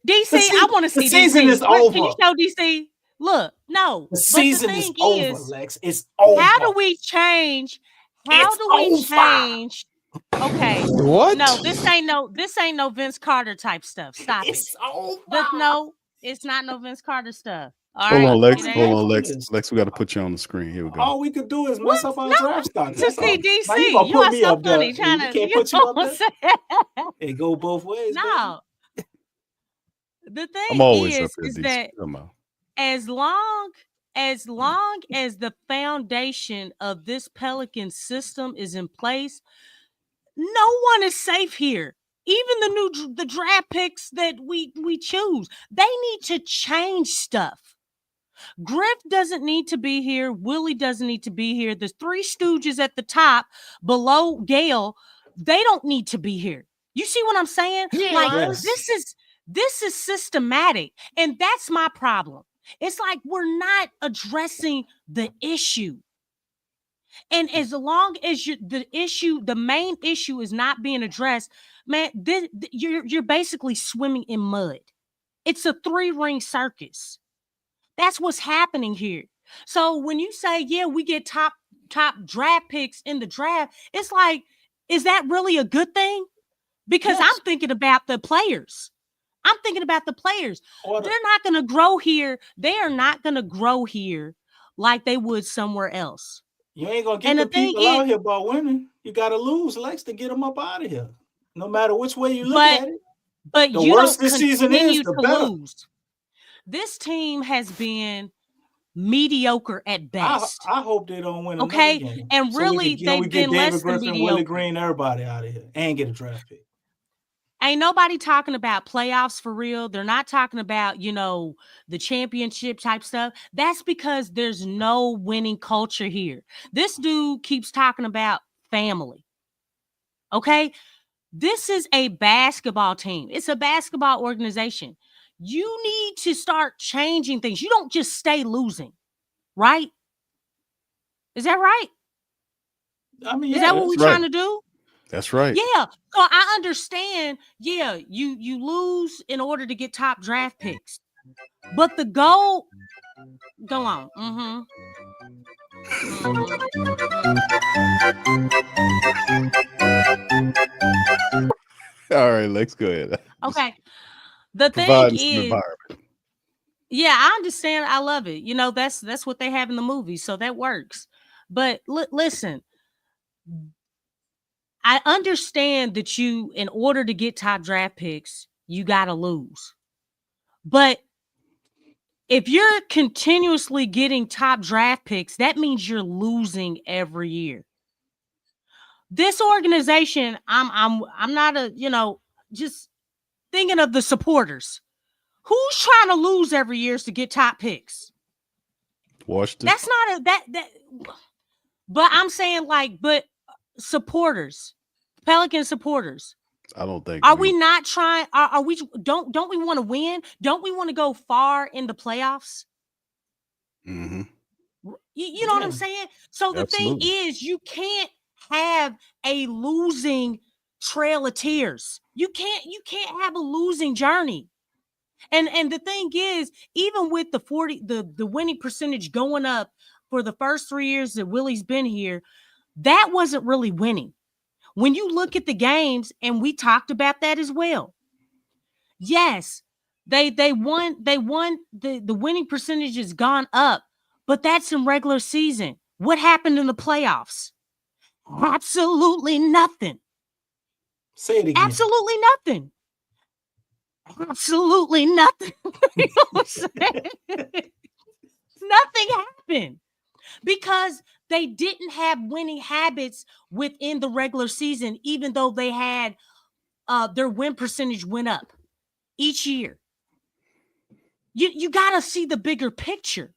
DC, I want to see the season DC. is over. Can you show DC? Look, no. The season is over, Lex. It's over. How do we change? Okay. What? No, this ain't no Vince Carter type stuff. Stop it. It's over. No, it's not no Vince Carter stuff. All Hold right. on, Lex. You Hold there? on, Lex. Lex, we got to put you on the screen. Here we go. All we could do is mess What? up our No, draft stock. to That's all. see Now you DC. gonna You put are me so up there. funny trying We to. can't You put you know up what there. I'm saying? It go both ways, baby. No. The I'm thing always up is here, DC. that Come on. as long as the foundation of this Pelican system is in place, no one is safe here. Even the draft picks that we choose, they need to change stuff. Griff doesn't need to be here. Willie doesn't need to be here. The three stooges at the top below Gale, they don't need to be here. You see what I'm saying? Like Yes. this is systematic, and that's my problem. It's like we're not addressing the issue. And as long as the main issue is not being addressed, man, you're basically swimming in mud. It's a 3-ring circus. That's what's happening here. So when you say, yeah, we get top draft picks in the draft, it's like, is that really a good thing? Because Yes. I'm thinking about the players. They're not going to grow here. They are not going to grow here like they would somewhere else. You ain't gonna get And the the thing people out is, here by winning. You gotta lose, Lex, to get them up out of here. No matter which way you look but at it. but The you worse don't this season continue is, the to better. lose. This team has been mediocre at best. I hope they don't win Okay? another game. And So really, we they've get been David less than Griffin, Willie mediocre. Green, everybody out of here and get a draft pick. Ain't nobody talking about playoffs for real. They're not talking about, the championship type stuff. That's because there's no winning culture here. This dude keeps talking about family. Okay? This is a basketball team. It's a basketball organization. You need to start changing things. You don't just stay losing, right? Is that right? I mean, Is that what we're trying to do? That's right. Yeah. So I understand. Yeah, you lose in order to get top draft picks. But the goal, go on. All right, Lex, go ahead. Okay. The thing Providing some is, environment. yeah, I understand. I love it. That's what they have in the movie, so that works. But listen, I understand that in order to get top draft picks, you got to lose. But if you're continuously getting top draft picks, that means you're losing every year. This organization, I'm not just thinking of the supporters. Who's trying to lose every year to get top picks? Washington. That's not that. But I'm saying but supporters, Pelican supporters. I don't think. Are we not trying? Are we? Don't we want to win? Don't we want to go far in the playoffs? Mm-hmm. You know what I'm saying? So the Absolutely. thing is, you can't have a losing trail of tears. You can't have a losing journey. And the thing is, even with the winning percentage going up for the first 3 years that Willie's been here, that wasn't really winning. When you look at the games, and we talked about that as well. Yes, they won. The winning percentage has gone up, but that's in regular season. What happened in the playoffs? Absolutely nothing. Say it again. Absolutely nothing. Absolutely nothing. You know what I'm saying? Nothing happened because they didn't have winning habits within the regular season, even though they had their win percentage went up each year. You got to see the bigger picture.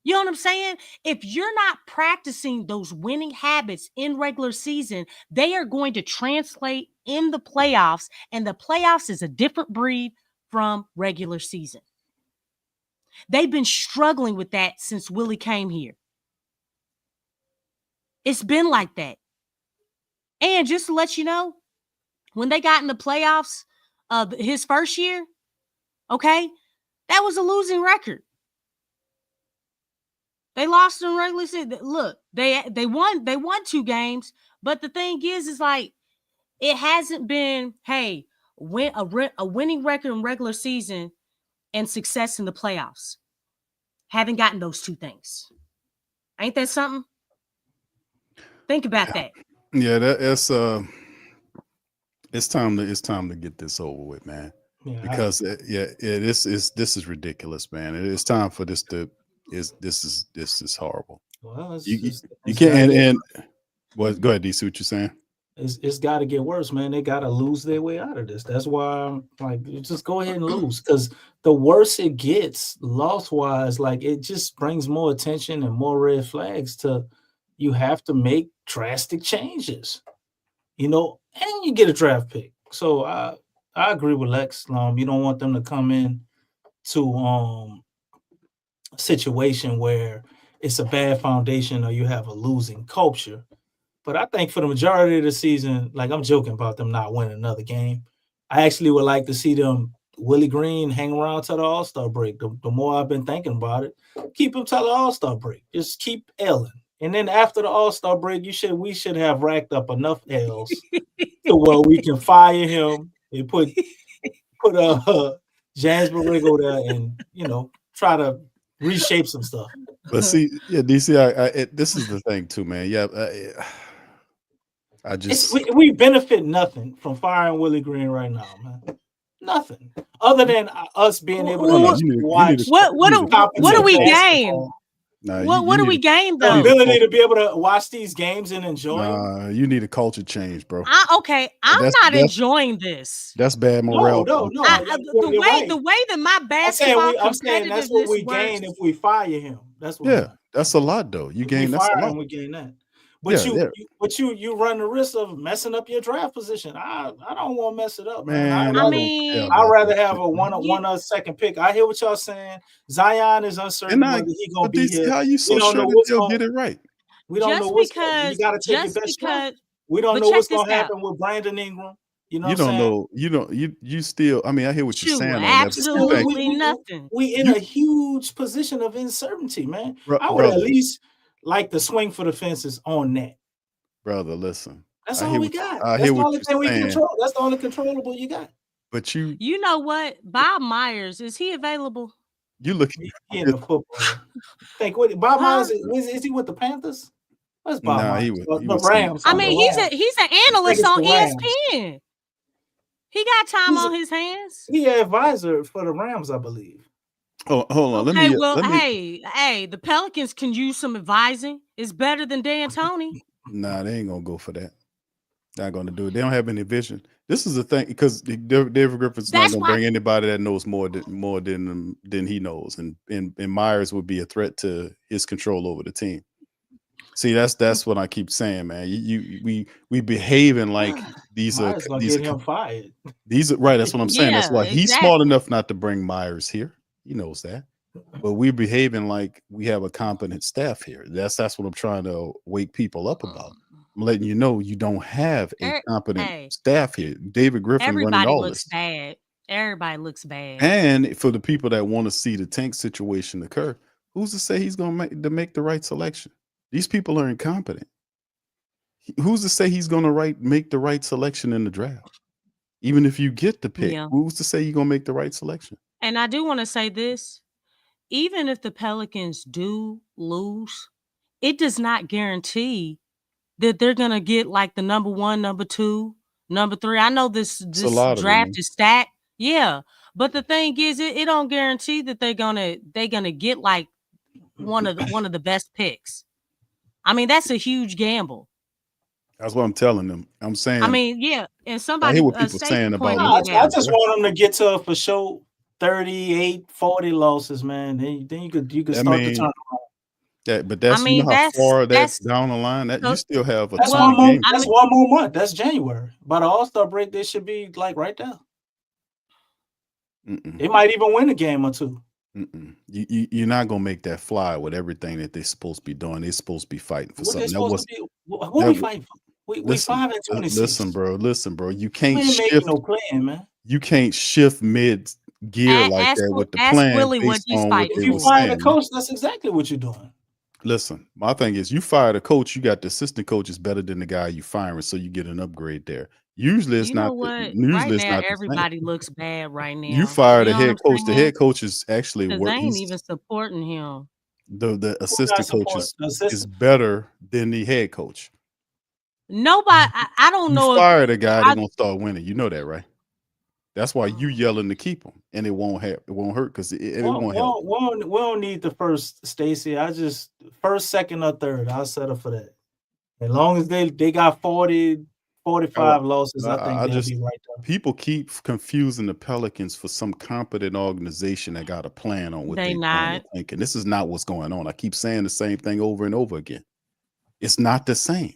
You know what I'm saying? If you're not practicing those winning habits in regular season, they are going to translate in the playoffs, and the playoffs is a different breed from regular season. They've been struggling with that since Willie came here. It's been like that. And just to let you know, when they got in the playoffs his first year, okay, that was a losing record. They lost in regular season. Look, they won 2 games, but the thing is it hasn't been, hey, win a winning record in regular season and success in the playoffs. haven't gotten those two things. Ain't that something? Think about that. Yeah, it's time to get this over with, man. Yeah, Because this is ridiculous, man. It's time for this to this is horrible. well, You it's can't gotta and well, go ahead, DC. What you saying? it's got to get worse, man. They got to lose their way out of this. That's why I'm like, just go ahead and lose, because the worse it gets, loss wise, like it just brings more attention and more red flags to. You have to make drastic changes, and you get a draft pick. So I agree with Lex. You don't want them to come in to a situation where it's a bad foundation or you have a losing culture. But I think for the majority of the season, like, I'm joking about them not winning another game. I actually would like to see them, Willie Green, hang around till the All-Star break. The more I've been thinking about it, keep him till the All-Star break. Just keep Ellen. And then after the All-Star break, we should have racked up enough L's to where we can fire him and put James Borrego there and try to reshape some stuff. But see, yeah, DC, this is the thing too, man. Yeah, we benefit nothing from firing Willie Green right now, man. Nothing other than us being able to watch. What do we gain? What do we gain though? The ability to be able to watch these games and enjoy. You need a culture change, bro. I'm not enjoying this. That's bad morale. No. The way that my basketball I'm saying that's what we gain if we fire him. That's what. That's a lot though. You gain that's a lot. We gain that. But you run the risk of messing up your draft position. I don't want to mess it up, man. I'd rather have a one or second pick. I hear what y'all saying. Zion is uncertain whether he's gonna be here. How you so sure that he'll get it right? We don't know what's going. You got to take your best shot. We don't know what's going to happen with Brandon Ingram. You don't know. You still. I mean, I hear what you're saying. Absolutely nothing. We in a huge position of uncertainty, man. I would at least like to swing for the fences on that. Brother, listen. That's all we got. I hear what you're saying. Control. That's the only controllable you got. But you know what? Bob Myers, is he available? You looking in the football? Think what Bob Myers is he with the Panthers? What's Bob Myers? He was Rams. I mean, he's an analyst on ESPN. He got time on his hands. He an advisor for the Rams, I believe. Oh, hold on. Hey, the Pelicans can use some advising. It's better than D'Antoni. Nah, they ain't gonna go for that. Not gonna do it. They don't have any vision. This is the thing, because David Griffin's not gonna bring anybody that knows more than he knows, and Myers would be a threat to his control over the team. See, that's what I keep saying, man. We behaving like these are get him fired. These are right. That's what I'm saying. That's why he's smart enough not to bring Myers here. He knows that. But we're behaving like we have a competent staff here. That's what I'm trying to wake people up about. I'm letting you know you don't have a competent staff here. David Griffin running all this. Everybody looks bad. And for the people that want to see the tank situation occur, who's to say he's going to make the right selection? These people are incompetent. Who's to say he's going to make the right selection in the draft? Even if you get the pick, who's to say you're going to make the right selection? And I do want to say this. Even if the Pelicans do lose, it does not guarantee that they're going to get like the number 1, number 2, number 3. I know this draft is stacked. Yeah. But the thing is, it don't guarantee that they're gonna get like one of the best picks. I mean, that's a huge gamble. That's what I'm telling them. I'm saying. I mean, yeah. And somebody. I hear what people saying about it. I just want them to get to for sure 38, 40 losses, man. Then you could start the turnaround. Yeah, but that's how far that's down the line. That you still have that's one more. That's one more month. That's January. By the All-Star break, they should be like right there. They might even win a game or two. You're not gonna make that fly with everything that they're supposed to be doing. They're supposed to be fighting for something. What are we fighting for? We 5-26. Listen, bro. You can't shift. No plan, man. You can't shift mid gear like that with the plan. If you fire the coach, that's exactly what you're doing. Listen, my thing is, you fire the coach, you got the assistant coach is better than the guy you firing, so you get an upgrade there. Usually it's You know not. what? Right Usually it's now, not the same. everybody looks bad right You now. fired You the know what head I'm coach. The saying? head coach is actually Because they what ain't he's even supporting him. the Who got assistant coach support? is The assistant. better than the head coach. Nobody. I don't You know if fire the guy, they're I. gonna start winning. You know that, right? That's why you yelling to keep him, and it won't hurt because it won't help. We don't need the first, Stacy. I just first, second, or third. I'll settle for that. As long as they got 40, 45 losses, I think they'll be right there. People keep confusing the Pelicans for some competent organization that got a plan on what They they're doing not. and thinking. This is not what's going on. I keep saying the same thing over and over again. It's not the same.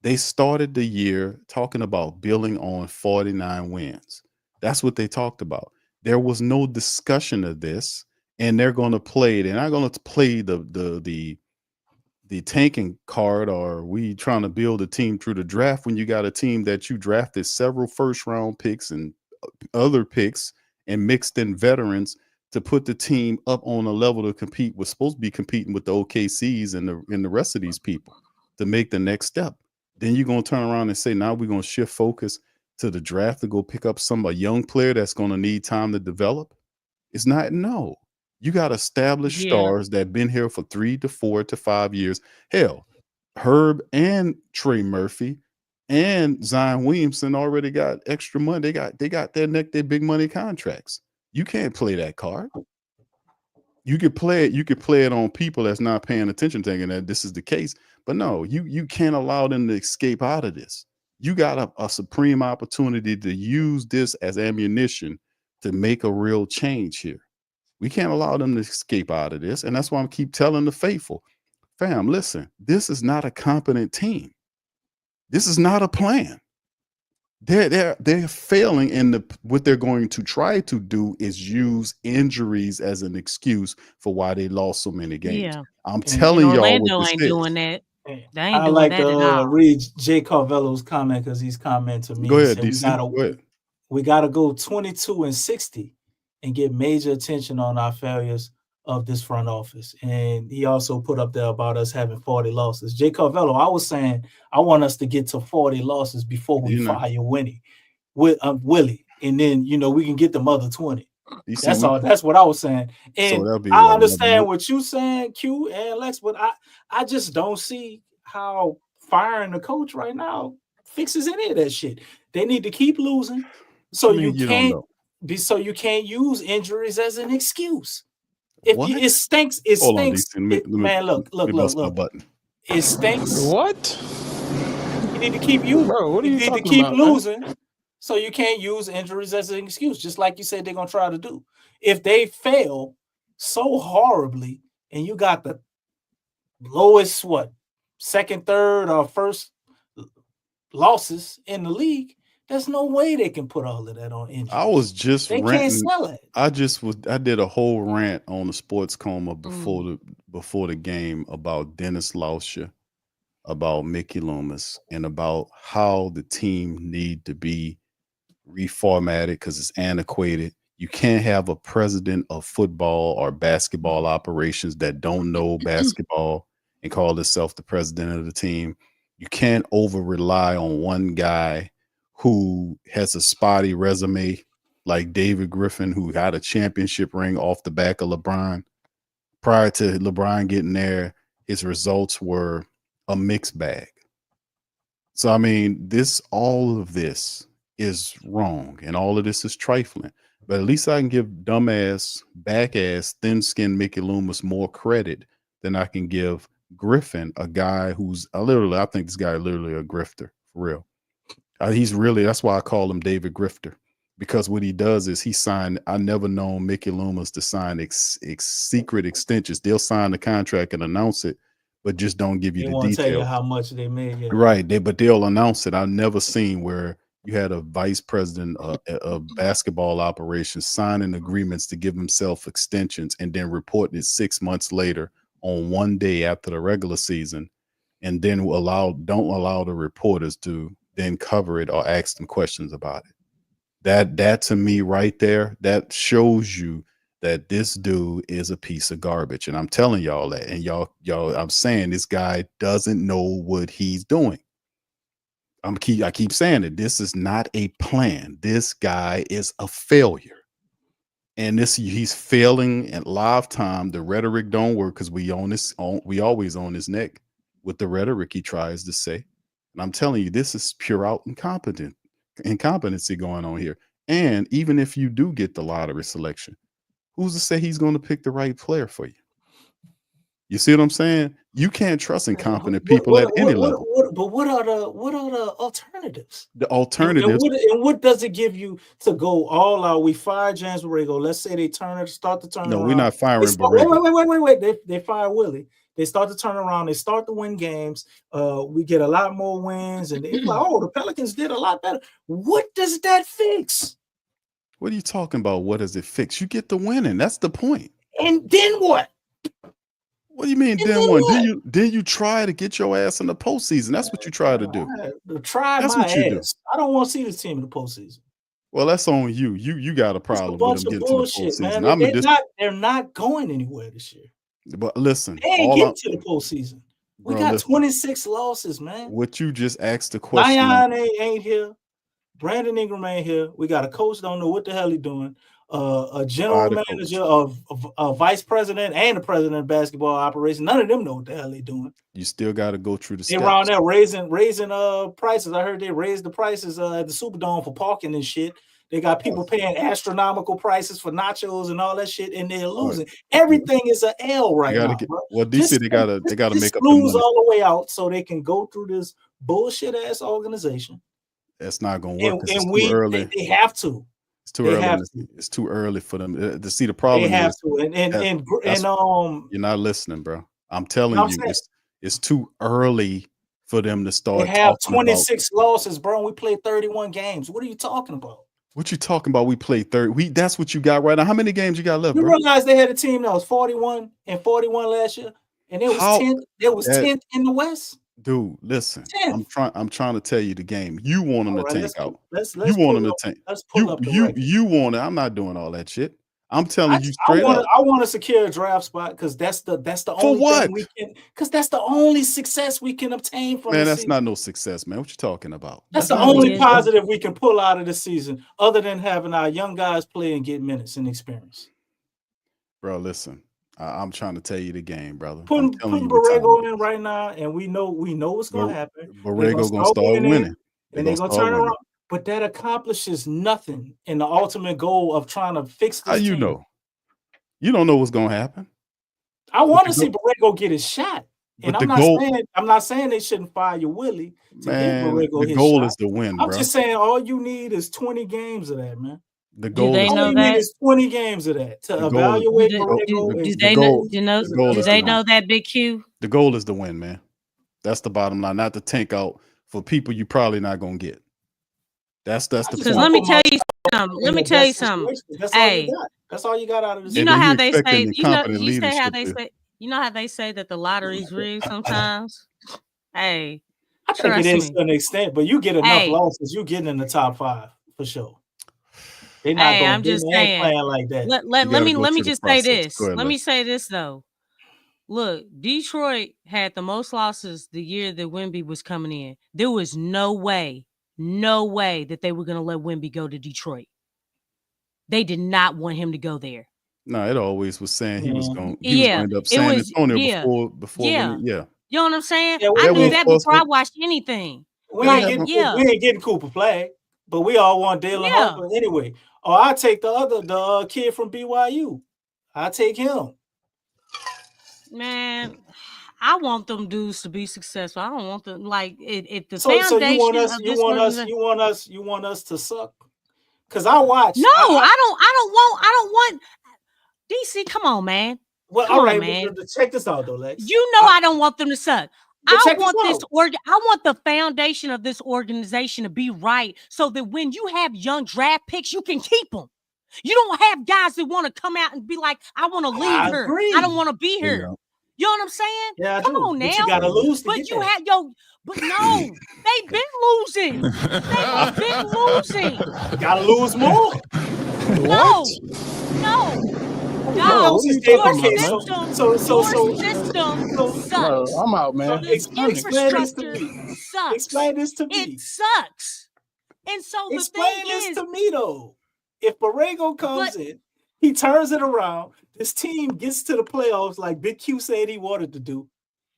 They started the year talking about building on 49 wins. That's what they talked about. There was no discussion of this, and they're going to play. They're not going to play the tanking card, or we trying to build a team through the draft when you got a team that you drafted several first round picks and other picks and mixed in veterans to put the team up on a level to compete. We're supposed to be competing with the OKCs and the rest of these people to make the next step. Then you're going to turn around and say, now we're going to shift focus to the draft to go pick up a young player that's going to need time to develop. It's not. No, you got established stars that been here for 3 to 4 to 5 years. Hell, Herb and Trey Murphy and Zion Williamson already got extra money. They got their big money contracts. You can't play that card. You could play it. You could play it on people that's not paying attention, thinking that this is the case. But no, you can't allow them to escape out of this. You got a supreme opportunity to use this as ammunition to make a real change here. We can't allow them to escape out of this. And that's why I keep telling the faithful, fam, listen, this is not a competent team. This is not a plan. They're failing, and what they're going to try to do is use injuries as an excuse for why they lost so many games. Yeah. I'm telling y'all what Orlando this ain't is. doing that. They ain't I doing like that at all. to read Jay Carvello's comment because he's commenting to me. Go He ahead, said, DC. Go ahead. we gotta go 22-60 and get major attention on our failures of this front office. And he also put up there about us having 40 losses. Jay Carvello, I was saying I want us to get to 40 losses before we fire Willie, and then we can get them other 20. That's all. That's what I was saying. And so I understand what you saying, Q and Lex, but I just don't see how firing the coach right now fixes any of that shit. They need to keep losing, so you can't use injuries as an excuse. It stinks, it Hold stinks. on, DC. Man, look. My button. It stinks. What? You need to keep you. Bro, what are you need to talking keep about, losing. Man? So you can't use injuries as an excuse, just like you said they're gonna try to do. If they fail so horribly, and you got the lowest second, third, or first losses in the league, there's no way they can put all of that on injuries. I was just they ranting. Can't sell it. I did a whole rant on the Sports Coma before the game about Dennis Lauscher, about Mickey Loomis, and about how the team need to be reformatted because it's antiquated. You can't have a president of football or basketball operations that don't know basketball and call itself the president of the team. You can't over rely on one guy who has a spotty resume like David Griffin, who got a championship ring off the back of LeBron. Prior to LeBron getting there, his results were a mixed bag. So, I mean, all of this is wrong, and all of this is trifling. But at least I can give dumbass, back-ass, thin-skinned Mickey Loomis more credit than I can give Griffin, a guy who's I think this guy is literally a grifter, for real. That's why I call him David Grifter, because what he does is I never known Mickey Loomis to sign secret extensions. They'll sign the contract and announce it, but just don't give you the details. Tell you how much they made. Yeah. Right. But they'll announce it. I've never seen where you had a vice president of basketball operations signing agreements to give himself extensions and then reporting it 6 months later on one day after the regular season, and then don't allow the reporters to then cover it or ask them questions about it. That to me right there, that shows you that this dude is a piece of garbage. And I'm telling y'all that. And y'all, I'm saying this guy doesn't know what he's doing. I keep saying it. This is not a plan. This guy is a failure. And he's failing at live time. The rhetoric don't work because we always own his neck with the rhetoric he tries to say. And I'm telling you, this is pure out incompetency going on here. And even if you do get the lottery selection, who's to say he's going to pick the right player for you? You see what I'm saying? You can't trust incompetent people at any level. But what are the alternatives? The alternatives. And what does it give you to go all out? We fire James Borrego. Let's say they start the turnaround. No, we're not firing Borrego. Wait. They fire Willie. They start to turn around. They start to win games. We get a lot more wins, and they're like, "Oh, the Pelicans did a lot better." What does that fix? What are you talking about? What does it fix? You get the winning. That's the point. And then what? What do you mean? Then what? Then you try to get your ass in the postseason. That's what you try to do. That's my ass. I don't want to see this team in the postseason. Well, that's on you. You got a problem with them getting to the postseason. Man. They're not going anywhere this year. But listen, they ain't getting to the postseason. We got 26 losses, man. What you just asked the question. Zion ain't here. Brandon Ingram ain't here. We got a coach don't know what the hell he doing. A general manager, a vice president, and the president of basketball operations. None of them know what the hell they doing. You still got to go through the steps. They around there raising prices. I heard they raised the prices at the Superdome for parking and shit. They got people paying astronomical prices for nachos and all that shit, and they're losing. Everything is an L right now. Well, DC they gotta make up the lose money. all the way out so they can go through this bullshit ass organization. That's not gonna work. And too early. They have to. It's too early. It's too early for them to see the problem. They have to. You're not listening, bro. I'm telling you, it's too early for them to start. They have 26 losses, bro. And we played 31 games. What are you talking about? What you talking about? We played 30. That's what you got right now. How many games you got left? You bro? realize they had a team that was 41 and 41 last year, and it was 10th. It was 10th in the West. Dude, listen. 10th. I'm trying to tell you the game. You want them to tank out. You want them to tank. You want it. I'm not doing all that shit. I'm telling you straight up. I want to secure a draft spot because that's the only thing we can. Because that's the only success we can obtain from. Man, that's not no success, man. What you talking about? That's the only positive we can pull out of the season, other than having our young guys play and get minutes and experience. Bro, listen. I'm trying to tell you the game, brother. Putting Borrego in right now, and we know what's going to happen. Borrego going to start winning. And they're going to turn around. But that accomplishes nothing in the ultimate goal of trying to fix this. How you know? You don't know what's going to happen. I want to see Borrego get his shot. And I'm not saying they shouldn't fire you, Willie. The goal is to win, bro. I'm just saying all you need is 20 games of that, man. The goal is 20 games of that to evaluate Borrego. Do they know that, Big Q? The goal is to win, man. That's the bottom line, not to tank out for people you probably not going to get. That's the point. Because let me tell you something. That's all you got out of this. You know how they say. You know how they say that the lottery's rigged sometimes. Hey, I think it is to an extent, but you get enough losses, you getting in the top 5 for sure. They're not I'm just saying like that. Let me just say this. Let me say this though. Look, Detroit had the most losses the year that Wemby was coming in. There was no way that they were going to let Wemby go to Detroit. They did not want him to go there. No, it always was saying he was going to end up San Antonio before. You know what I'm saying? Yeah, I knew that before I watched anything. We ain't getting Cooper Flag, but we all want Dalen Harper anyway. Or I take the kid from BYU. I take him. Man, I want them dudes to be successful. I don't want them the foundation. So you want us to suck? Because I watch. No, I don't want DC. Come on, man. Well, all right, man. Check this out though, Lex. You know I don't want them to suck. I want the foundation of this organization to be right so that when you have young draft picks, you can keep them. You don't have guys that want to come out and be like, I want to leave here. I don't want to be here. Yeah. You know what I'm saying? Yeah, come on now. But you gotta lose. But you had but no, they've been losing. They've been losing. You gotta lose more. No. No, your system sucks. I'm out, man. Infrastructure sucks. Explain this to me. It sucks. And so the Explain thing this is, to me though. If Borrego comes in, he turns it around. This team gets to the playoffs like Big Q said he wanted to do.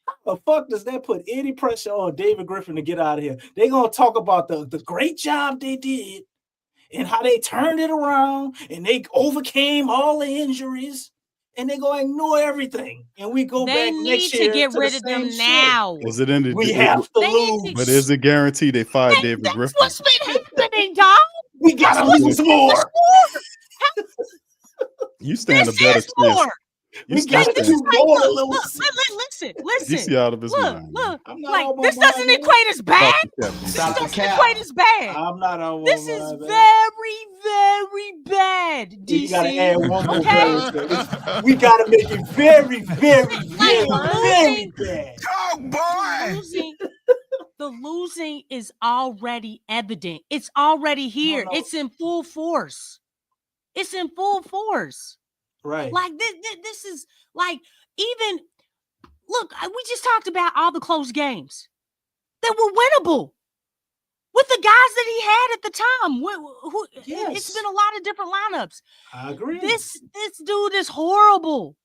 How the fuck does that put any pressure on David Griffin to get out of here? They're gonna talk about the great job they did and how they turned it around and they overcame all the injuries. And they're going to ignore everything. And we go back next year to get rid of them now. Is it in the, we have to lose. But is it guaranteed they fire David Griffin? That's what's been happening, dog. We got to lose more. You stand a better chance. We got to do more. Listen. DC out of his mind. Look. Like, this doesn't equate as bad. This doesn't equate as bad. I'm not on This is very, very bad, DC. You got to add one more okay? We got to make it very, very, very, very bad. Oh, boy. The losing is already evident. It's already here. No. It's in full force. It's in full force. Right. Like this is like, even look, we just talked about all the close games that were winnable with the guys that he had at the time. Yes. It's been a lot of different lineups. I agree. This dude is horrible.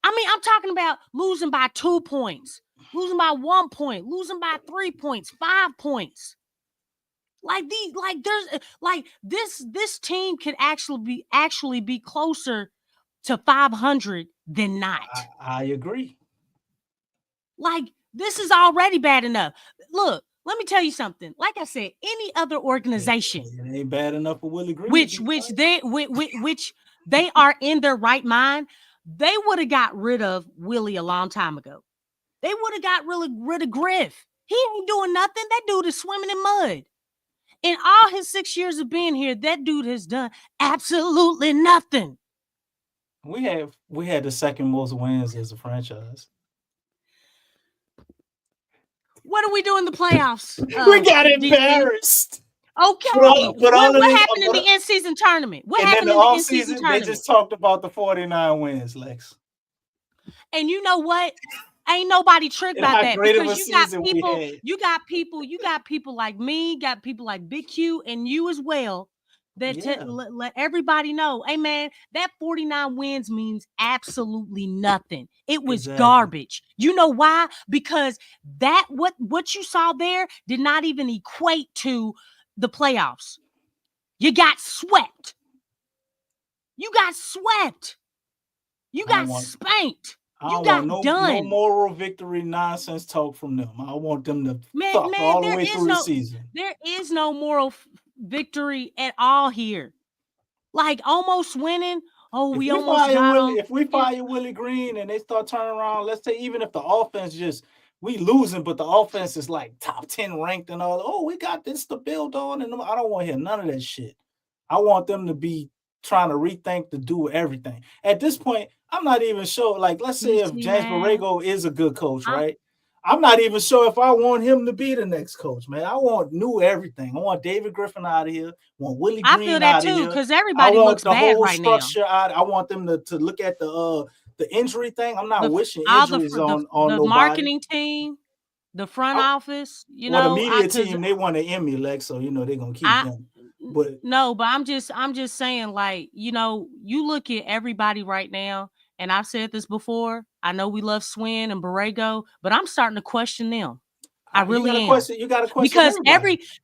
I mean, I'm talking about losing by 2 points, losing by 1 point, losing by 3 points, 5 points. This team could actually be closer to 500 than not. I agree. Like, this is already bad enough. Look, let me tell you something. Like I said, any other organization, it ain't bad enough for Willie Green. Which they are in their right mind. They would have got rid of Willie a long time ago. They would have got rid of Griff. He ain't doing nothing. That dude is swimming in mud. In all his 6 years of being here, that dude has done absolutely nothing. We had the second most wins as a franchise. What do we do in the playoffs? We got embarrassed. Okay. What happened in the in-season tournament? What happened in the in-season tournament? They just talked about the 49 wins, Lex. And you know what? Ain't nobody tricked by that, because you got people like me, got people like Big Q and you as well, that let everybody know, hey man, that 49 wins means absolutely nothing. It was garbage. You know why? Because that what you saw there did not even equate to the playoffs. You got swept. You got spanked. You got done. No moral victory nonsense talk from them. I want them to fuck all the way through the season. There is no moral victory at all here. Like, almost winning. Oh, if we fire Willie Green and they start turning around, let's say even if the offense we losing, but the offense is like top 10 ranked and all. Oh, we got this to build on, and I don't want to hear none of that shit. I want them to be trying to rethink to do everything. At this point, I'm not even sure. Like, let's say if James Borrego is a good coach, right? I'm not even sure if I want him to be the next coach, man. I want new everything. I want David Griffin out of here. I want Willie Green out of here. I feel that too, because everybody looks bad right now. I want them to look at the injury thing. I'm not wishing injuries on the nobody. Marketing team, the front office. The media team, they want an Emmy, Lex, so they're gonna keep them. But I'm just saying, like, you look at everybody right now, and I've said this before. I know we love Swin and Borrego, but I'm starting to question them. I really am. You got to question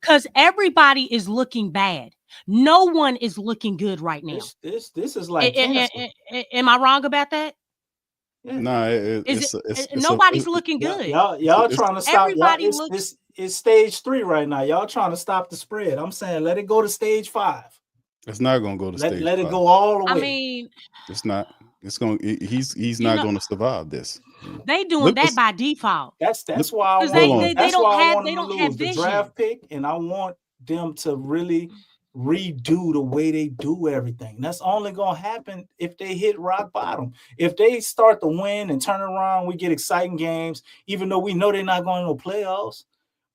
because everybody is looking bad. No one is looking good right now. This is like am I wrong about that? Yeah. No, nobody's looking good. Y'all trying to stop. It's stage 3 right now. Y'all trying to stop the spread. I'm saying let it go to stage 5. It's not going to go to stage 5. Let it go all the way. I mean, it's not. It's going. He's not going to survive this. They doing that by default. That's why they don't have the draft pick, and I want them to really redo the way they do everything. That's only going to happen if they hit rock bottom. If they start to win and turn around, we get exciting games, even though we know they're not going to no playoffs.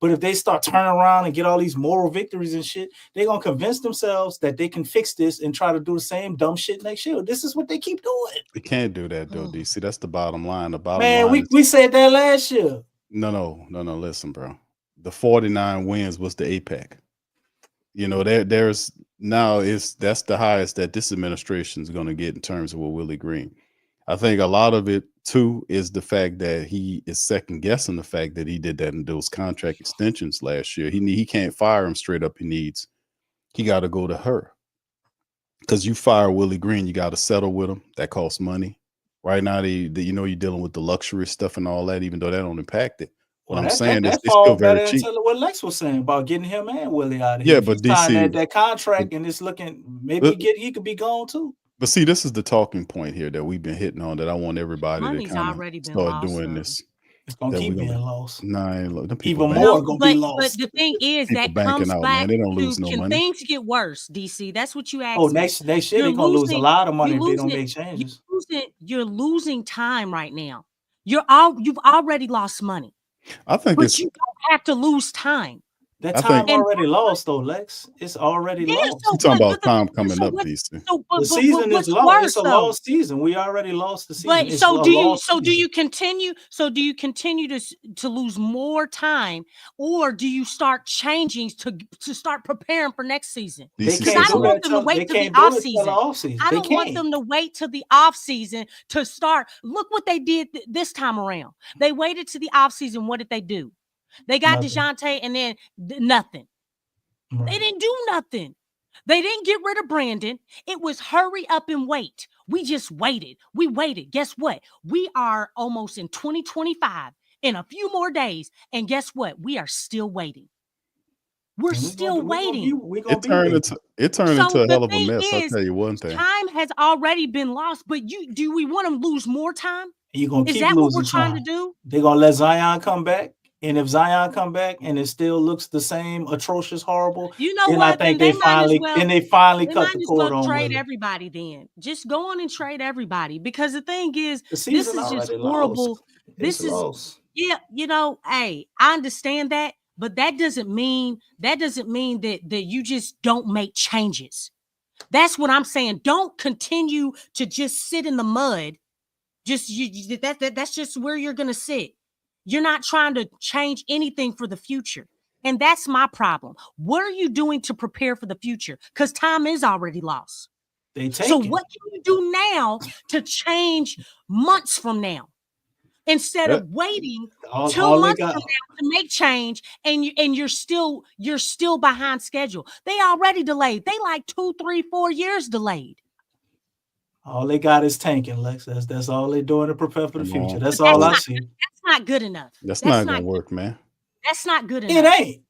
But if they start turning around and get all these moral victories and shit, they're going to convince themselves that they can fix this and try to do the same dumb shit next year. This is what they keep doing. They can't do that, though, DC. That's the bottom line. The bottom line. Man, we said that last year. No. Listen, bro. the 49 wins was the APEC. You know, that's the highest that this administration is going to get in terms of Willie Green. I think a lot of it too is the fact that he is second guessing the fact that he did that in those contract extensions last year. He can't fire him straight up. He got to go to her, because you fire Willie Green, you got to settle with him. That costs money. Right now, you're dealing with the luxury stuff and all that, even though that don't impact it. What I'm saying is, it's still very cheap. What Lex was saying about getting him and Willie out of here. Yeah, but DC that contract and it's looking he could be gone too. But see, this is the talking point here that we've been hitting on, that I want everybody to kind of start doing this. It's gonna keep being lost. Even more gonna be lost. But the thing is, that comes back to, can things get worse, DC? That's what you asked. Oh, next year they're gonna lose a lot of money if they don't make changes. You're losing time right now. You've already lost money. I think but you don't have to lose time. That time already lost, though, Lex. It's already lost. You're talking about time coming up, DC. The season is lost. It's a lost season. We already lost the season. But do you continue to lose more time, or do you start changing to start preparing for next season? Because I don't want them to wait till the offseason. I don't want them to wait till the offseason to start. Look what they did this time around. They waited to the offseason. What did they do? They got DeJounte and then nothing. Right. They didn't do nothing. They didn't get rid of Brandon. It was hurry up and wait. We just waited. We waited. Guess what? We are almost in 2025 in a few more days. And guess what? We are still waiting. We're still waiting. It turned into a hell of a mess. I'll tell you one thing. Time has already been lost, but do we want to lose more time? You're gonna Is that what we're trying to do? They're gonna let Zion come back. And if Zion come back and it still looks the same, atrocious, horrible, then I think they finally cut the cord on. Trade everybody then. Just go on and trade everybody, because the thing is, this is just horrible. Hey, I understand that, but that doesn't mean that you just don't make changes. That's what I'm saying. Don't continue to just sit in the mud. That's just where you're gonna sit. You're not trying to change anything for the future. And that's my problem. What are you doing to prepare for the future? Because time is already lost. So what can you do now to change months from now? Instead of waiting 2 months from now to make change, and you're still behind schedule. They already delayed. They like 2, 3, 4 years delayed. All they got is tanking, Lex. That's all they're doing to prepare for the future. That's all I see. That's not good enough. That's not gonna work, man. That's not good enough. It ain't.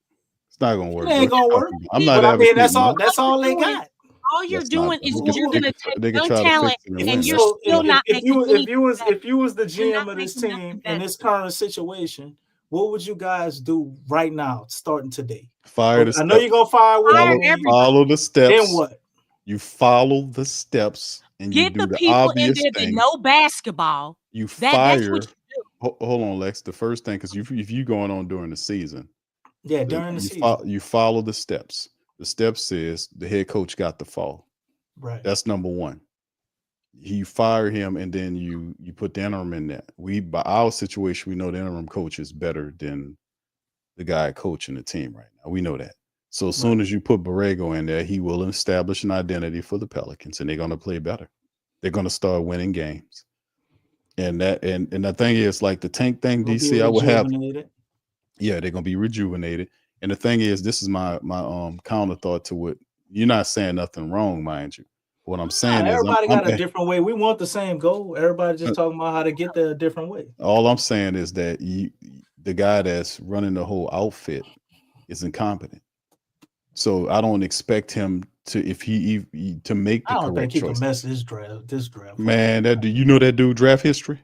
It's not gonna work. It ain't gonna work. I'm not. I mean, that's all they got. All you're doing is you're gonna take young talent, and you're still not making. If you was the GM of this team in this current situation, what would you guys do right now, starting today? Fire the steps. I know you're gonna fire follow the steps. Then what? You follow the steps. And get the people in there that know basketball. You fire. Hold on, Lex. The first thing, because if you going on during the season, during the season, you follow the steps. The steps says the head coach got the fall. Right. That's number one. You fire him, and then you put the interim in there. By our situation, we know the interim coach is better than the guy coaching the team right now. We know that. So as soon as you put Borrego in there, he will establish an identity for the Pelicans, and they're going to play better. They're going to start winning games. And the thing is, like the tank thing, DC, I would have. Yeah, they're going to be rejuvenated. And the thing is, this is my counter thought to what you're not saying nothing wrong, mind you. What I'm saying is, everybody got a different way. We want the same goal. Everybody just talking about how to get there a different way. All I'm saying is that the guy that's running the whole outfit is incompetent. So I don't expect him to, if he to make the correct choice. I don't think he can mess this draft. Man, that dude draft history?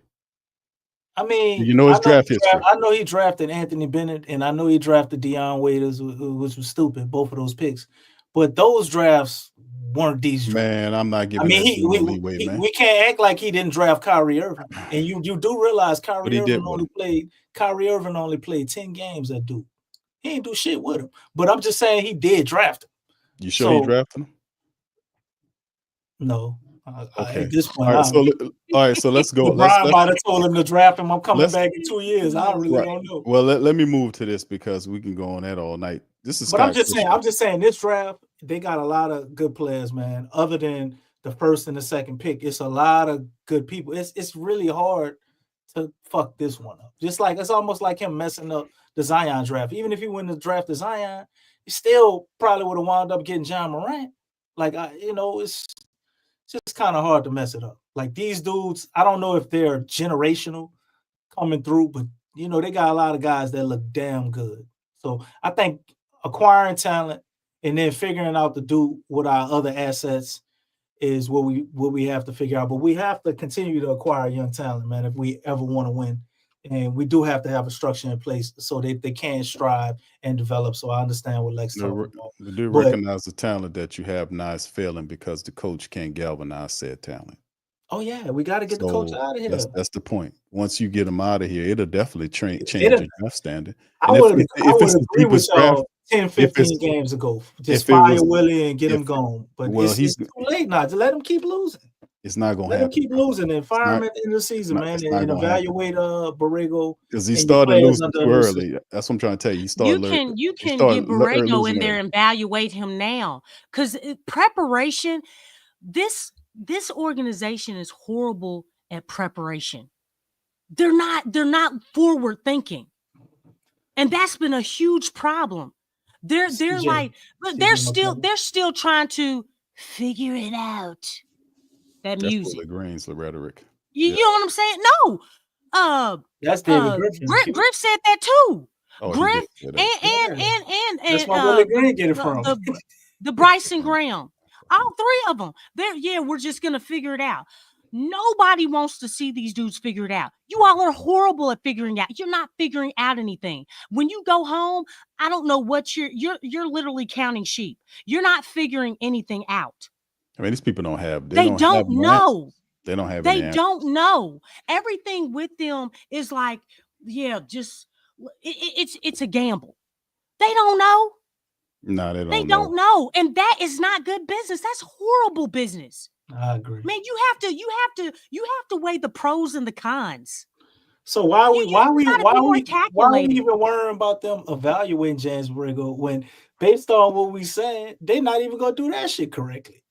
I mean, you know his draft history. I know he drafted Anthony Bennett, and I know he drafted Deion Waiters, which was stupid, both of those picks. But those drafts weren't these drafts. Man, I'm not giving leeway, man. We can't act like he didn't draft Kyrie Irving. And you do realize Kyrie Irving only played 10 games at Duke. He ain't do shit with him. But I'm just saying he did draft him. You sure he drafted him? No. Okay. At this point, All right. So let's go. LeBron might have told him to draft him. I'm coming let's- back in 2 years. I really Right. don't know. Well, let me move to this because we can go on that all night. This is But I'm Scott just saying, this draft, they got a lot of good players, man. Other than the first and the second pick, it's a lot of good people. It's really hard to fuck this one up. Just like it's almost like him messing up the Zion draft. Even if he wouldn't have drafted Zion, he still probably would have wound up getting John Morant. Like it's just kind of hard to mess it up. Like these dudes, I don't know if they're generational coming through, but they got a lot of guys that look damn good. So I think acquiring talent and then figuring out to do with our other assets is what we have to figure out. But we have to continue to acquire young talent, man, if we ever want to win. And we do have to have a structure in place so that they can strive and develop. So I understand what Lex talking about. They do recognize the talent that you have now is failing because the coach can't galvanize said talent. Oh yeah, we got to get the coach out of here. That's the point. Once you get him out of here, it'll definitely change your draft standard. I would agree with y'all 10, 15 games ago. Just fire Willie and get him gone. But it's too late now. Just let him keep losing. It's not going to happen. Let him keep losing and fire him at the end of the season, man, and evaluate Borrego. Because he started losing too early. That's what I'm trying to tell you. You can get Borrego in there and evaluate him now. Because preparation, this organization is horrible at preparation. They're not forward thinking. And that's been a huge problem. They're still trying to figure it out. That's music. Willie Green's the rhetoric. You know what I'm saying? No. That's David Griffin. Griff said that too. Oh, Griff and that's why Willie Green get it from. The Bryson Graham. All three of them. We're just gonna figure it out. Nobody wants to see these dudes figure it out. You all are horrible at figuring out. You're not figuring out anything. When you go home, I don't know what you're literally counting sheep. You're not figuring anything out. I mean, these people don't have. They don't know. They don't have. They don't know. Everything with them is like, it's a gamble. They don't know. No, they don't know. And that is not good business. That's horrible business. I agree. Man, you have to weigh the pros and the cons. So why we even worrying about them evaluating James Borrego when based on what we said, they're not even gonna do that shit correctly.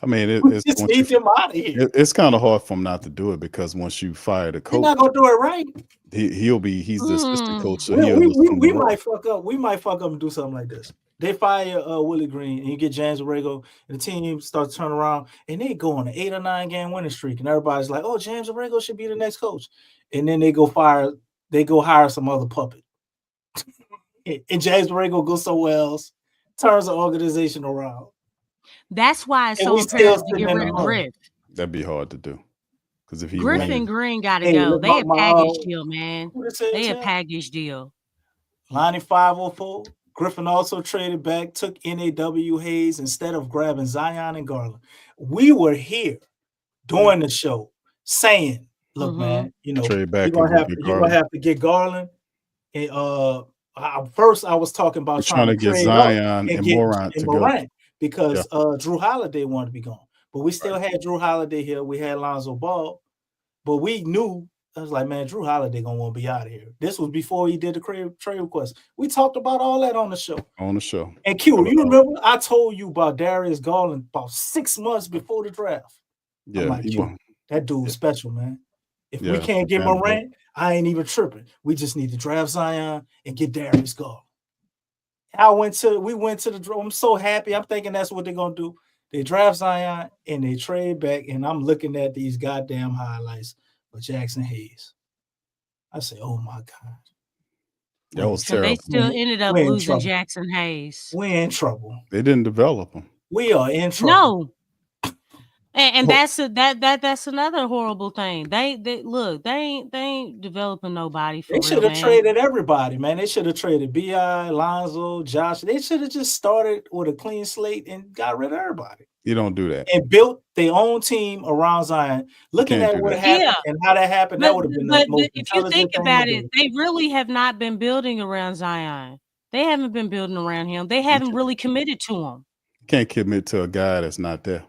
I mean, it's just need them out of here. It's kind of hard for him not to do it because once you fire the coach, he's not gonna do it right. He's the assistant coach. So we might fuck up. We might fuck up and do something like this. They fire Willie Green and you get James Borrego, and the team starts turning around and they go on an 8 or 9 game winning streak, and everybody's like, "Oh, James Borrego should be the next coach," and then they go hire some other puppet, and James Borrego goes somewhere else, turns the organization around. That's why it's so imperative to get rid of Griff. That'd be hard to do. Because if he Griff and Green got to go. They a package deal, man. They a package deal. Lonnie 504. Griffin also traded back, took NAW Hayes instead of grabbing Zion and Garland. We were here during the show saying, "Look, man, you're gonna have to get Garland." And first, I was talking about trying to get Zion and Morant to go. Because Drew Holiday wanted to be gone. But we still had Drew Holiday here. We had Lonzo Ball. But we knew, I was like, man, Drew Holiday going to want to be out of here. This was before he did the trade request. We talked about all that on the show. And Q, you remember I told you about Darius Garland about 6 months before the draft. Yeah. I'm like, that dude was special, man. If we can't get Morant, I ain't even tripping. We just need to draft Zion and get Darius Garland. We went to the draft. I'm so happy. I'm thinking that's what they're gonna do. They draft Zion and they trade back, and I'm looking at these goddamn highlights of Jackson Hayes. I say, oh my God. That was terrible. They still ended up losing Jackson Hayes. We're in trouble. They didn't develop him. We are in trouble. No. And that's another horrible thing. They ain't developing nobody. They should have traded everybody, man. They should have traded B.I., Lonzo, Josh. They should have just started with a clean slate and got rid of everybody. You don't do that. And built their own team around Zion. Looking at what happened and how that happened, that would have been the most if you think about it, they really have not been building around Zion. They haven't been building around him. They haven't really committed to him. Can't commit to a guy that's not there.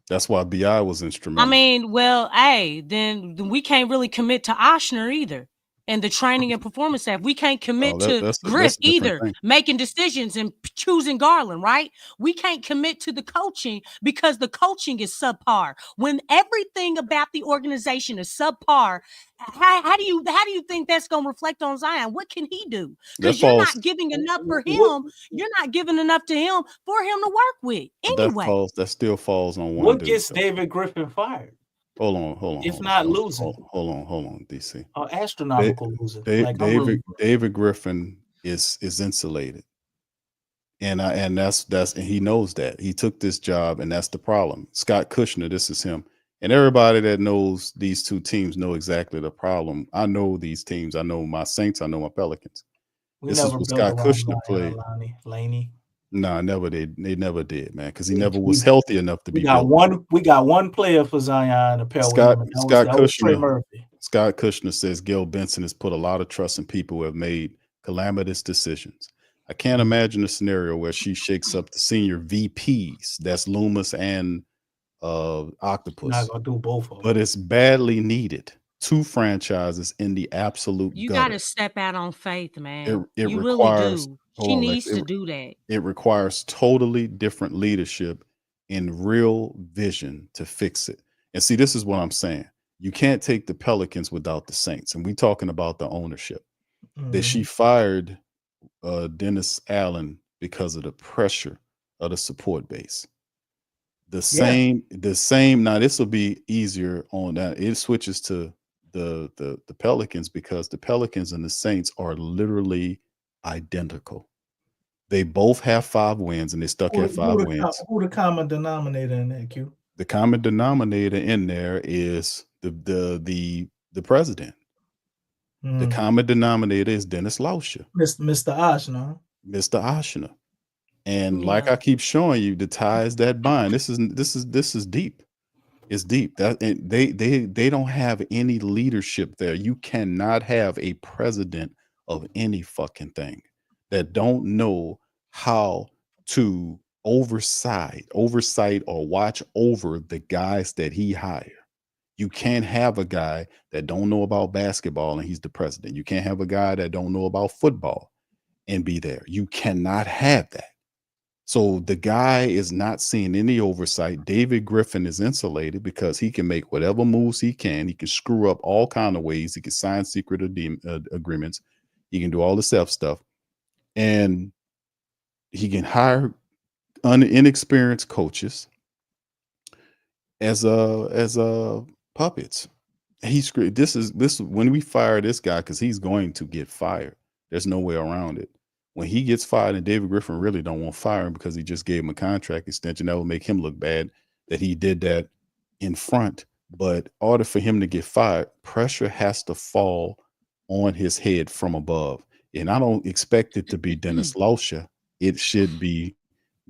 That's why BI was I instrumental. mean, well, hey, then we can't really commit to Oshner either. And the training and performance staff, we can't commit to that's Griff a different either, thing. making decisions and choosing Garland, right? We can't commit to the coaching because the coaching is subpar. When everything about the organization is subpar, how do you think that's going to reflect on Zion? What can he do? Because you're not giving enough for him. You're not giving enough to him for him to work with anyway. That still falls on one What dude. gets David Griffin fired? Hold on. If not losing. Hold on, DC. Astronomical losing. David Griffin is insulated. And he knows that. He took this job, and that's the problem. Scott Kushner, this is him. And everybody that knows these two teams know exactly the problem. I know these teams. I know my Saints. I know my Pelicans. This is what Scott Kushner played. Laney. No, never did. They never did, man, because he never was healthy enough to be built. We got one player for Zion to pair with him. Scott Kushner says Gil Benson has put a lot of trust in people who have made calamitous decisions. I can't imagine a scenario where she shakes up the senior VPs. That's Loomis and Octopus. Not gonna do both of them. But it's badly needed. Two franchises in the absolute You gutter. got to step out on faith, man. It you requires, really do. She needs to do that. It requires totally different leadership and real vision to fix it. And see, this is what I'm saying. You can't take the Pelicans without the Saints. And we're talking about the ownership. That she fired Dennis Allen because of the pressure of the support base. The same. Now, this will be easier on that. It switches to the Pelicans because the Pelicans and the Saints are literally identical. They both have 5 wins and they stuck at 5 wins. Who the common denominator in that, Q? The common denominator in there is the president. The common denominator is Dennis Lauscher. Mr. Oshner. Mr. Oshner. And like I keep showing you, the ties that bind. This is deep. It's deep. That and they don't have any leadership there. You cannot have a president of any fucking thing that don't know how to oversight or watch over the guys that he hired. You can't have a guy that don't know about basketball and he's the president. You can't have a guy that don't know about football and be there. You cannot have that. So the guy is not seeing any oversight. David Griffin is insulated because he can make whatever moves he can. He can screw up all kind of ways. He can sign secret agreements. He can do all the self stuff. And he can hire inexperienced coaches as puppets. This when we fire this guy, because he's going to get fired. There's no way around it. When he gets fired, and David Griffin really don't want to fire him because he just gave him a contract extension, that will make him look bad that he did that in front. But in order for him to get fired, pressure has to fall on his head from above. And I don't expect it to be Dennis Lauscher. It should be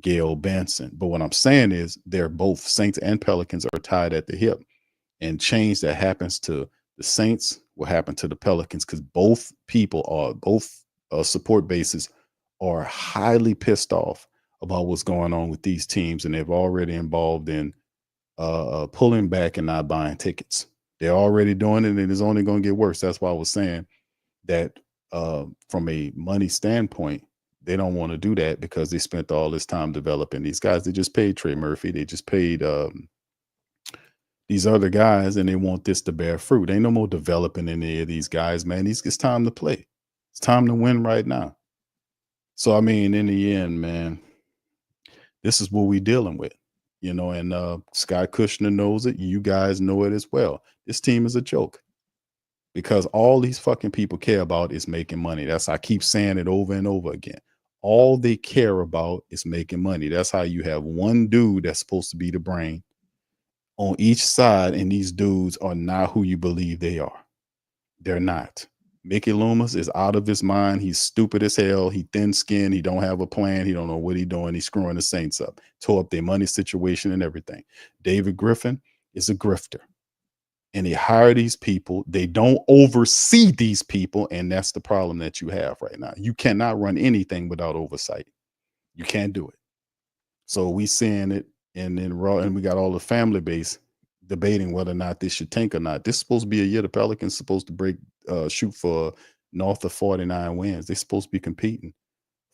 Gail Benson. But what I'm saying is they're both Saints and Pelicans are tied at the hip. And change that happens to the Saints will happen to the Pelicans because both support bases are highly pissed off about what's going on with these teams, and they've already involved in pulling back and not buying tickets. They're already doing it, and it's only going to get worse. That's why I was saying that from a money standpoint, they don't want to do that because they spent all this time developing these guys. They just paid Trey Murphy. They just paid these other guys, and they want this to bear fruit. Ain't no more developing any of these guys, man. It's time to play. It's time to win right now. So, I mean, in the end, man, this is what we're dealing with, and Scott Kushner knows it. You guys know it as well. This team is a joke because all these fucking people care about is making money. I keep saying it over and over again. All they care about is making money. That's how you have one dude that's supposed to be the brain on each side, and these dudes are not who you believe they are. They're not. Mickey Loomis is out of his mind. He's stupid as hell. He thin-skinned. He don't have a plan. He don't know what he's doing. He's screwing the Saints up. Tore up their money situation and everything. David Griffin is a grifter. And they hire these people. They don't oversee these people, and that's the problem that you have right now. You cannot run anything without oversight. You can't do it. So we seeing it and then Raw, and we got all the family base debating whether or not this should tank or not. This is supposed to be a year the Pelicans supposed to shoot for north of 49 wins. They're supposed to be competing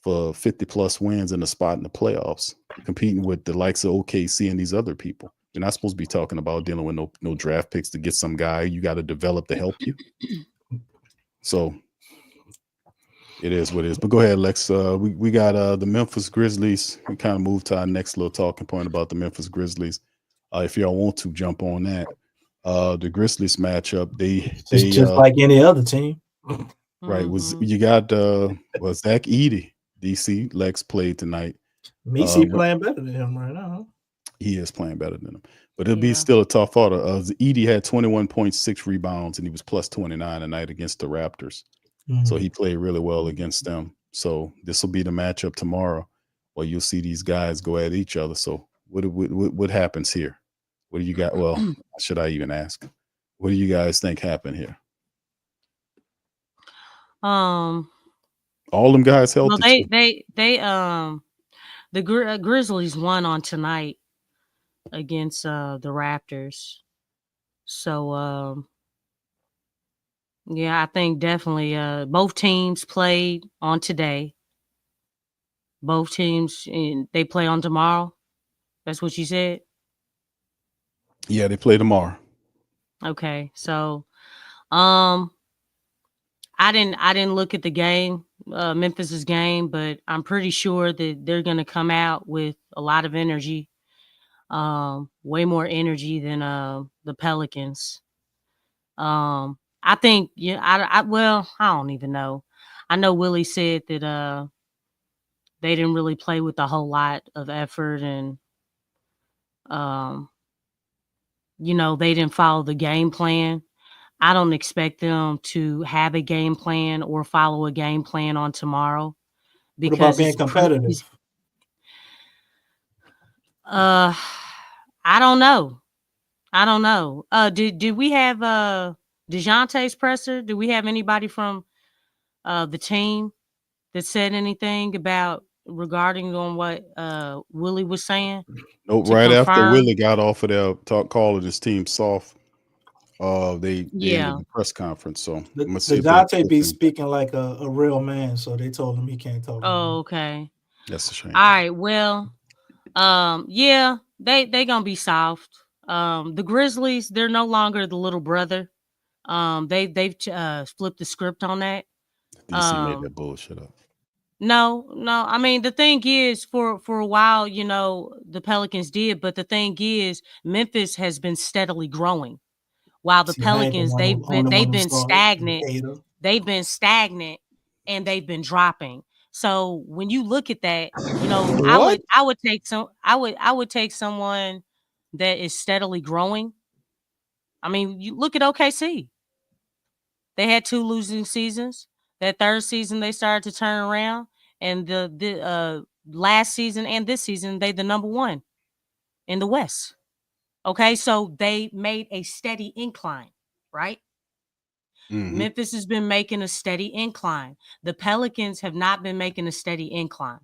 for 50 plus wins in a spot in the playoffs, competing with the likes of OKC and these other people. You're not supposed to be talking about dealing with no draft picks to get some guy you got to develop to help you. So it is what it is. But go ahead, Lex. We got the Memphis Grizzlies. We kind of moved to our next little talking point about the Memphis Grizzlies. If y'all want to jump on that, the Grizzlies matchup, they just like any other team, right? Was you got was Zach Edey, DC Lex played tonight. Messi playing better than him right now. Huh? He is playing better than him, but it'll be still a tough order. Edey had 21.6 rebounds and he was plus 29 tonight against the Raptors. So he played really well against them. So this will be the matchup tomorrow where you'll see these guys go at each other. So what happens here? What do you got? Well, should I even ask? What do you guys think happened here? All them guys healthy. Well, the Grizzlies won on tonight against the Raptors. So yeah, I think definitely both teams played on today. Both teams, they play on tomorrow. That's what you said? Yeah, they play tomorrow. Okay. So I didn't look at the game, Memphis's game, but I'm pretty sure that they're going to come out with a lot of energy. Way more energy than the Pelicans. I think, I don't even know. I know Willie said that they didn't really play with a whole lot of effort and, they didn't follow the game plan. I don't expect them to have a game plan or follow a game plan on tomorrow. What about being competitive? I don't know. Did we have DeJounte's presser? Do we have anybody from the team that said anything regarding on what Willie was saying? Nope. Right after Willie got off of there, calling his team soft. They ended the press conference. So DeJounte be speaking like a real man, so they told him he can't talk. Oh, okay. That's a shame. All right. Well, yeah, they gonna be soft. The Grizzlies, they're no longer the little brother. They've flipped the script on that. DC made that bullshit up. No. I mean, the thing is, for a while, the Pelicans did, but the thing is, Memphis has been steadily growing, while the Pelicans they've been stagnant. They've been stagnant, and they've been dropping. So when you look at that, I would take someone that is steadily growing. I mean, you look at OKC. They had 2 losing seasons. That third season, they started to turn around, and the last season and this season, they the number 1 in the West. Okay, so they made a steady incline, right? Mm-hmm. Memphis has been making a steady incline. The Pelicans have not been making a steady incline.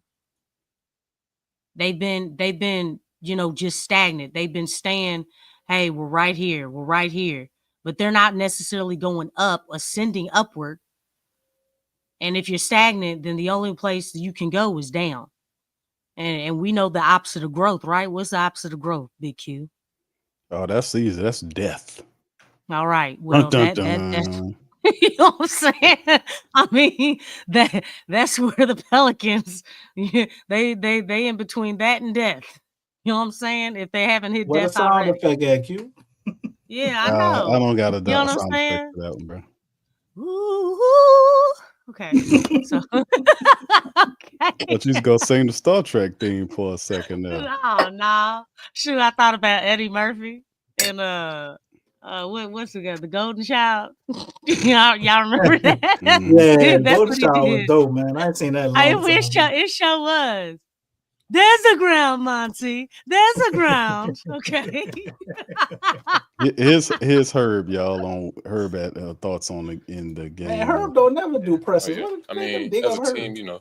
They've been, just stagnant. They've been staying, hey, we're right here. But they're not necessarily going up, ascending upward. And if you're stagnant, then the only place you can go is down. And we know the opposite of growth, right? What's the opposite of growth, Big Q? Oh, that's easy. That's death. All right. Well, that's you know what I'm saying? I mean, that's where the Pelicans, they in between that and death. You know what I'm saying? If they haven't hit death already. What a sound effect at you? Yeah, I know. I don't got a sound effect for that one, bro. Ooh. Okay. So okay. But you just go sing the Star Trek theme for a second there. Oh no. Shoot, I thought about Eddie Murphy and what's the guy? The Golden Child. y'all remember that? Yeah, Golden Child was dope, man. I ain't seen that. It sure was. There's a ground, Monty. There's a ground. Okay. Here's Herb, y'all, on Herb at thoughts on in the game. Man, Herb don't never do pressing. Oh, yeah. I mean, as a team,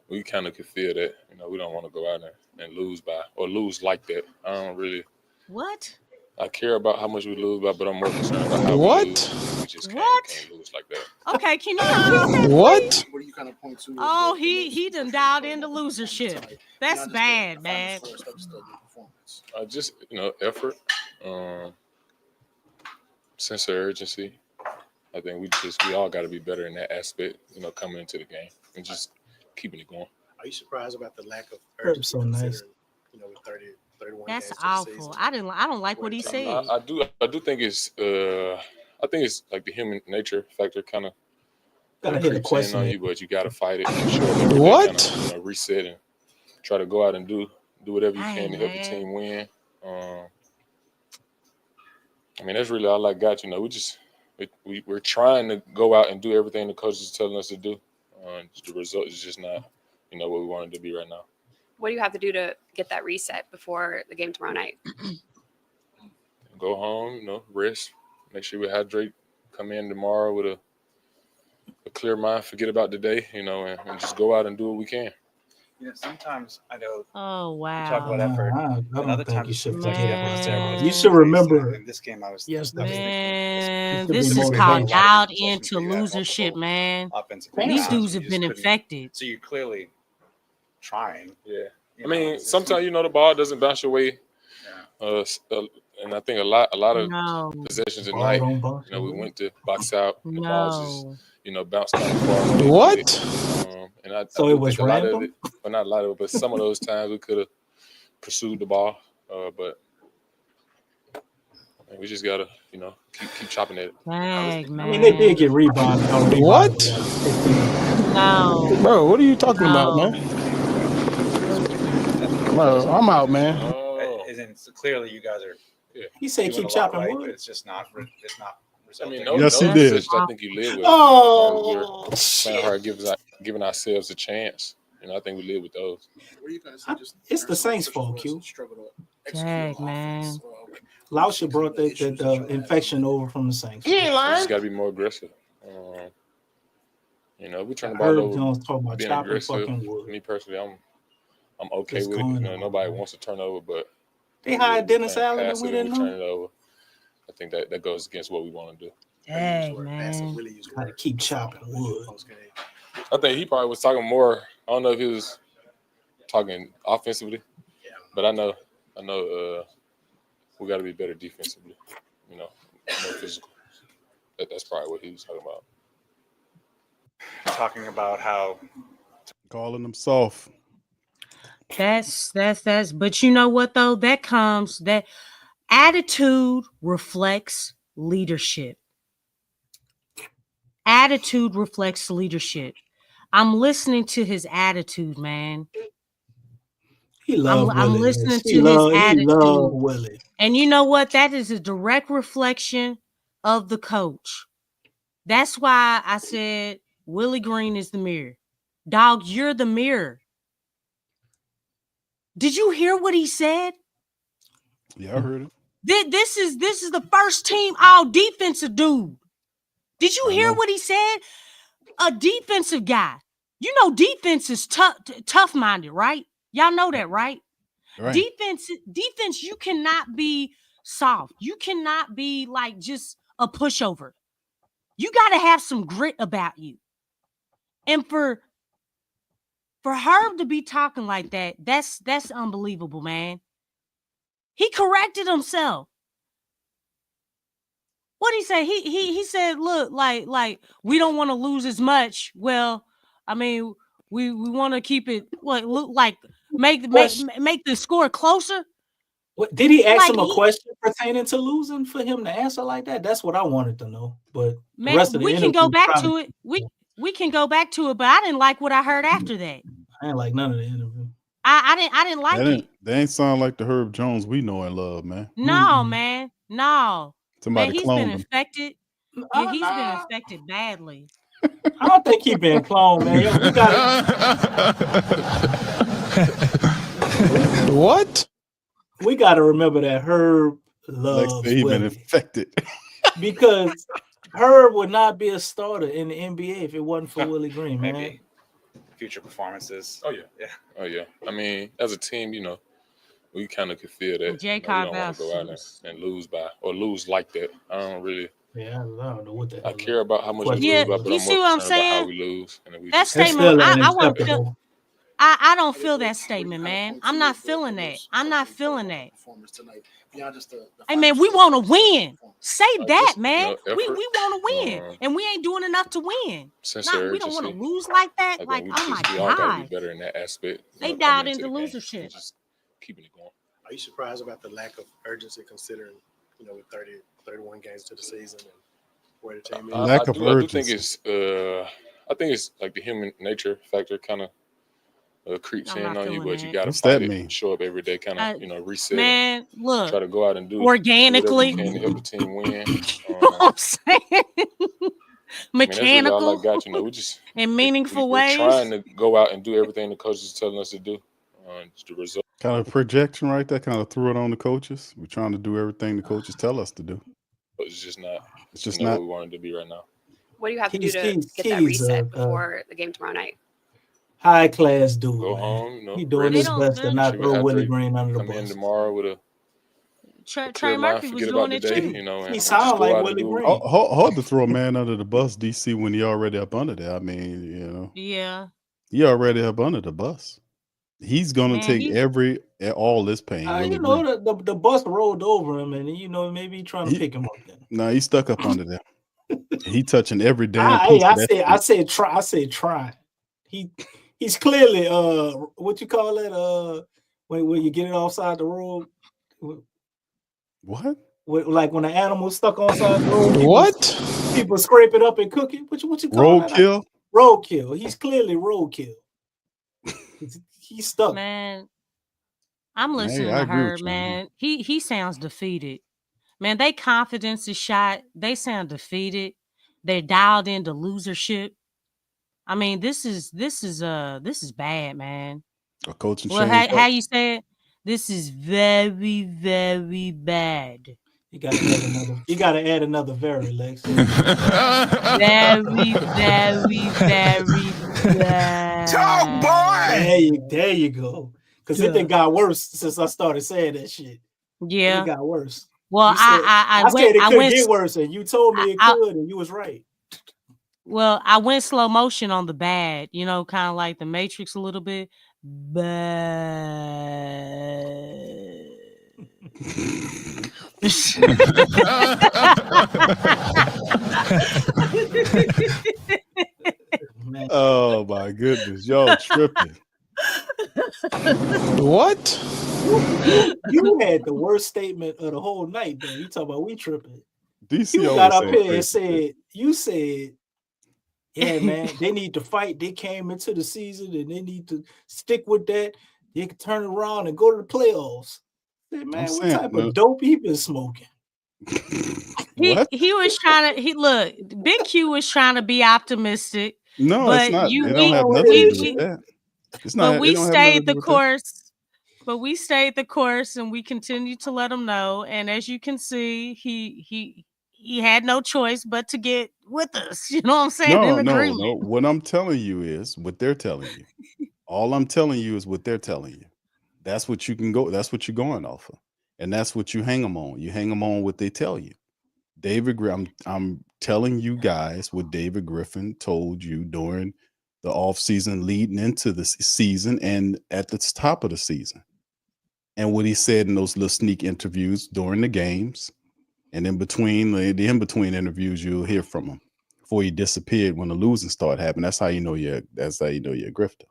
we kind of could feel that. You know, we don't want to go out there and lose by or lose like that. I don't really. What? I care about how much we lose by, but I'm more concerned about how we lose. We just can't lose like that. Okay, can you repeat that, What? please? What do you kind of point to? Oh, he done dialed into losership. That's bad, man. Just effort, sense of urgency. I think we all got to be better in that aspect. Coming into the game and just keeping it going. Are you surprised about the lack of Herb's so nice. With 31 That's games awful. I don't like what he said. I do think it's I think it's like the human nature factor kind of Gotta hit a creeps in question. on you, but you got to fight it. Sure, What? Kind of, reset and try to go out and do whatever you can to help your team win. I mean, that's really all I got. We're trying to go out and do everything the coaches are telling us to do. The result is just not, what we want it to be right now. What do you have to do to get that reset before the game tomorrow night? Go home, rest, make sure we hydrate, come in tomorrow with a clear mind, forget about the day, and just go out and do what we can. Sometimes I know. Oh wow! You talk about effort. I don't think you should forget about ceremony. You You should remember. In this game, I was. Yes, Man, be this is motivated. called dialed into losership, man. Offensive These rebounds, dudes you have just been couldn't- infected. So you're clearly trying. Yeah. You I mean, it's- sometimes the ball doesn't bounce your way, and I think a lot of No, possessions at Ball night. don't bounce your We way. went to box out. The ball just no. bounced kind of far away. What? And I So do it was think a lot of random? it, but not a lot of it, but some of those times we could have pursued the ball, but we just gotta keep chopping at it. Dang, man. I mean, they did get rebounded. What? No. Bro, what are you talking about, No. man? Bro, I'm out, man. Oh, Isn't so clearly you guys are. He said doing keep a lot chopping right, wood. but it's just not. It's not I mean, resulting. Yes, he those did. positions I think you live with. Oh, Playing hard, giving ourselves a chance. I think we live with those. What are you kind of say? Just it's the Saints' fault, Q. struggle to execute Dang, on man. offense. Lauscher brought the infection over from the Saints. You ain't We lying. just gotta be more aggressive. We turn the ball Herb over. Jones talking about Being chopping aggressive. fucking wood. Me personally, I'm okay What's with it. going on, Nobody man? wants to turn over, but They hired Dennis playing Allen and passive we and didn't turn know. it over. I think that goes against what we want to do. Dang, man. Really use the Gotta word keep chopping wood. post-game. I think he probably was talking more. I don't know if he was talking offensively, but I know we got to be better defensively. More physical. That's probably what he was talking about. Talking about how Calling them soft. That's but you know what though? That attitude reflects leadership. Attitude reflects leadership. I'm listening to his attitude, man. He loved I'm Willie. listening He to loved- his he attitude. loved Willie. And you know what? That is a direct reflection of the coach. That's why I said Willie Green is the mirror. Dog, you're the mirror. Did you hear what he said? Yeah, I heard it. This is the first team all defensive dude. Did you hear what he said? A defensive guy. You know defense is tough-minded, right? Y'all know that, right? Right. Defense, you cannot be soft. You cannot be like just a pushover. You got to have some grit about you. And for Herb to be talking like that, that's unbelievable, man. He corrected himself. What did he say? He said, look, like we don't want to lose as much. Well, I mean, we want to keep it look like make the score closer. What, did he ask Like him a he- question pertaining to losing for him to answer like that? That's what I wanted to know. But the Man, rest of the we can interview go back probably- to it. We can go back to it, but I didn't like what I heard after that. I ain't like none of the interview. I didn't like it. They ain't sound like the Herb Jones we know and love, man. No, man. No. Somebody Man, he's cloned been him. infected. Yeah, he's been infected badly. I don't think he been cloned, man. Yo, we got What? we got to remember that Herb loves Like he been Willie. infected. Because Herb would not be a starter in the NBA if it wasn't for Willie Green, man. future performances. Oh yeah, Yeah. oh yeah. I mean, as a team, we kind of could feel that. Jay We don't want to go out Carvalho. and lose or lose like that. I don't really. Yeah, I don't know what the I hell care about how much we question Yeah, lose, was. but you I'm see more what I'm concerned about how saying? we lose and then we That just. That's statement, still I wouldn't feel. unacceptable. I don't feel that statement, man. I'm not feeling that. I'm not feeling that. Performance tonight, beyond just the Hey, man, we want to win. Say that, Just, man. We effort. want to win, and we ain't doing enough to win. Sincere We don't want to urgency. lose like that. I Like, think oh my we all got to be God, better in that aspect. they coming dialed into into the game losership. and just keeping it going. Are you surprised about the lack of urgency considering, with 31 games to the season and where the team is? Lack of I do think urgency. I think it's like the human nature factor kind of creeps I'm in not on you, feeling but you that. got to What's that fight mean? it, show up every day, kind of reset, Man, and look, try to go out and do organically. whatever you can to help the team win. What I'm saying, I mean, that's really all mechanical I got. We just in meaningful we're ways. trying to go out and do everything the coaches are telling us to do. Just the result. Kind of projection right there. Kind of threw it on the coaches. We're trying to do everything the coaches tell us to do. But it's just not. It's just not not. what we wanted to be right now. What do you have to do He's- to he's- get that he's, reset before the game tomorrow night? High class dude, Go man. home, He doing rest. his best to not Sure, throw after Willie he Green under the come in bus. tomorrow with a Trey clear mind, Murphy was forget about doing the it day, too. and He just sound go like out and Willie do. Green. Hard to throw a man under the bus, DC, when he already up under there. I mean, Yeah, he already up under the bus. He's gonna man, take all this pain. Willie You know, Green. the bus rolled over him, and maybe he trying to pick him up. Then No, he's stuck up under there. He touching every damn piece of that. I said try. He's clearly what you call it when you get it offside the road. What? Like when an animal stuck on side the road. What? People scrape it up and cook it. What you call that? Roadkill? Roadkill. He's clearly roadkill. He's stuck. man. I'm listening I to agree her, with you. man. He sounds defeated. Man, they confidence is shot. They sound defeated. They're dialed into losership. I mean, this is bad, man. A coaching Well, change. how you say it? This is very, very bad. You gotta add another very, Lex. Very, very, very bad. Talk, boy! There you go. Because it got worse since I started saying that shit. Yeah, it got worse. Well, I said it could get worse, and you told me it could, and you was right. Well, I went slow motion on the bad, kind of like the Matrix a little bit. Oh my goodness, y'all tripping. What? You had the worst statement of the whole night, though. You talk about we tripping. DC You got always up say here and crazy said, yeah, man, they need to fight. They came into the season and they need to stick with that. They can turn around and go to the playoffs. Say, man, what type of dope he been smoking? He was trying to Big Q was trying to be optimistic. No, but it's not. It don't have nothing to do with that. It's not. But we it don't have nothing to stayed do the with course. But we stayed the course, and we continued to let him know. And as you can see, he had no choice but to get with us. You know what I'm saying? In agreement. No. What I'm telling you is what they're telling you. All I'm telling you is what they're telling you. That's what you can go. That's what you're going off of, and that's what you hang them on. You hang them on what they tell you. I'm telling you guys what David Griffin told you during the offseason, leading into the season, and at the top of the season, and what he said in those little sneak interviews during the games, and in between the in-between interviews, you'll hear from him before he disappeared when the losing started happening. That's how you know you're a grifter,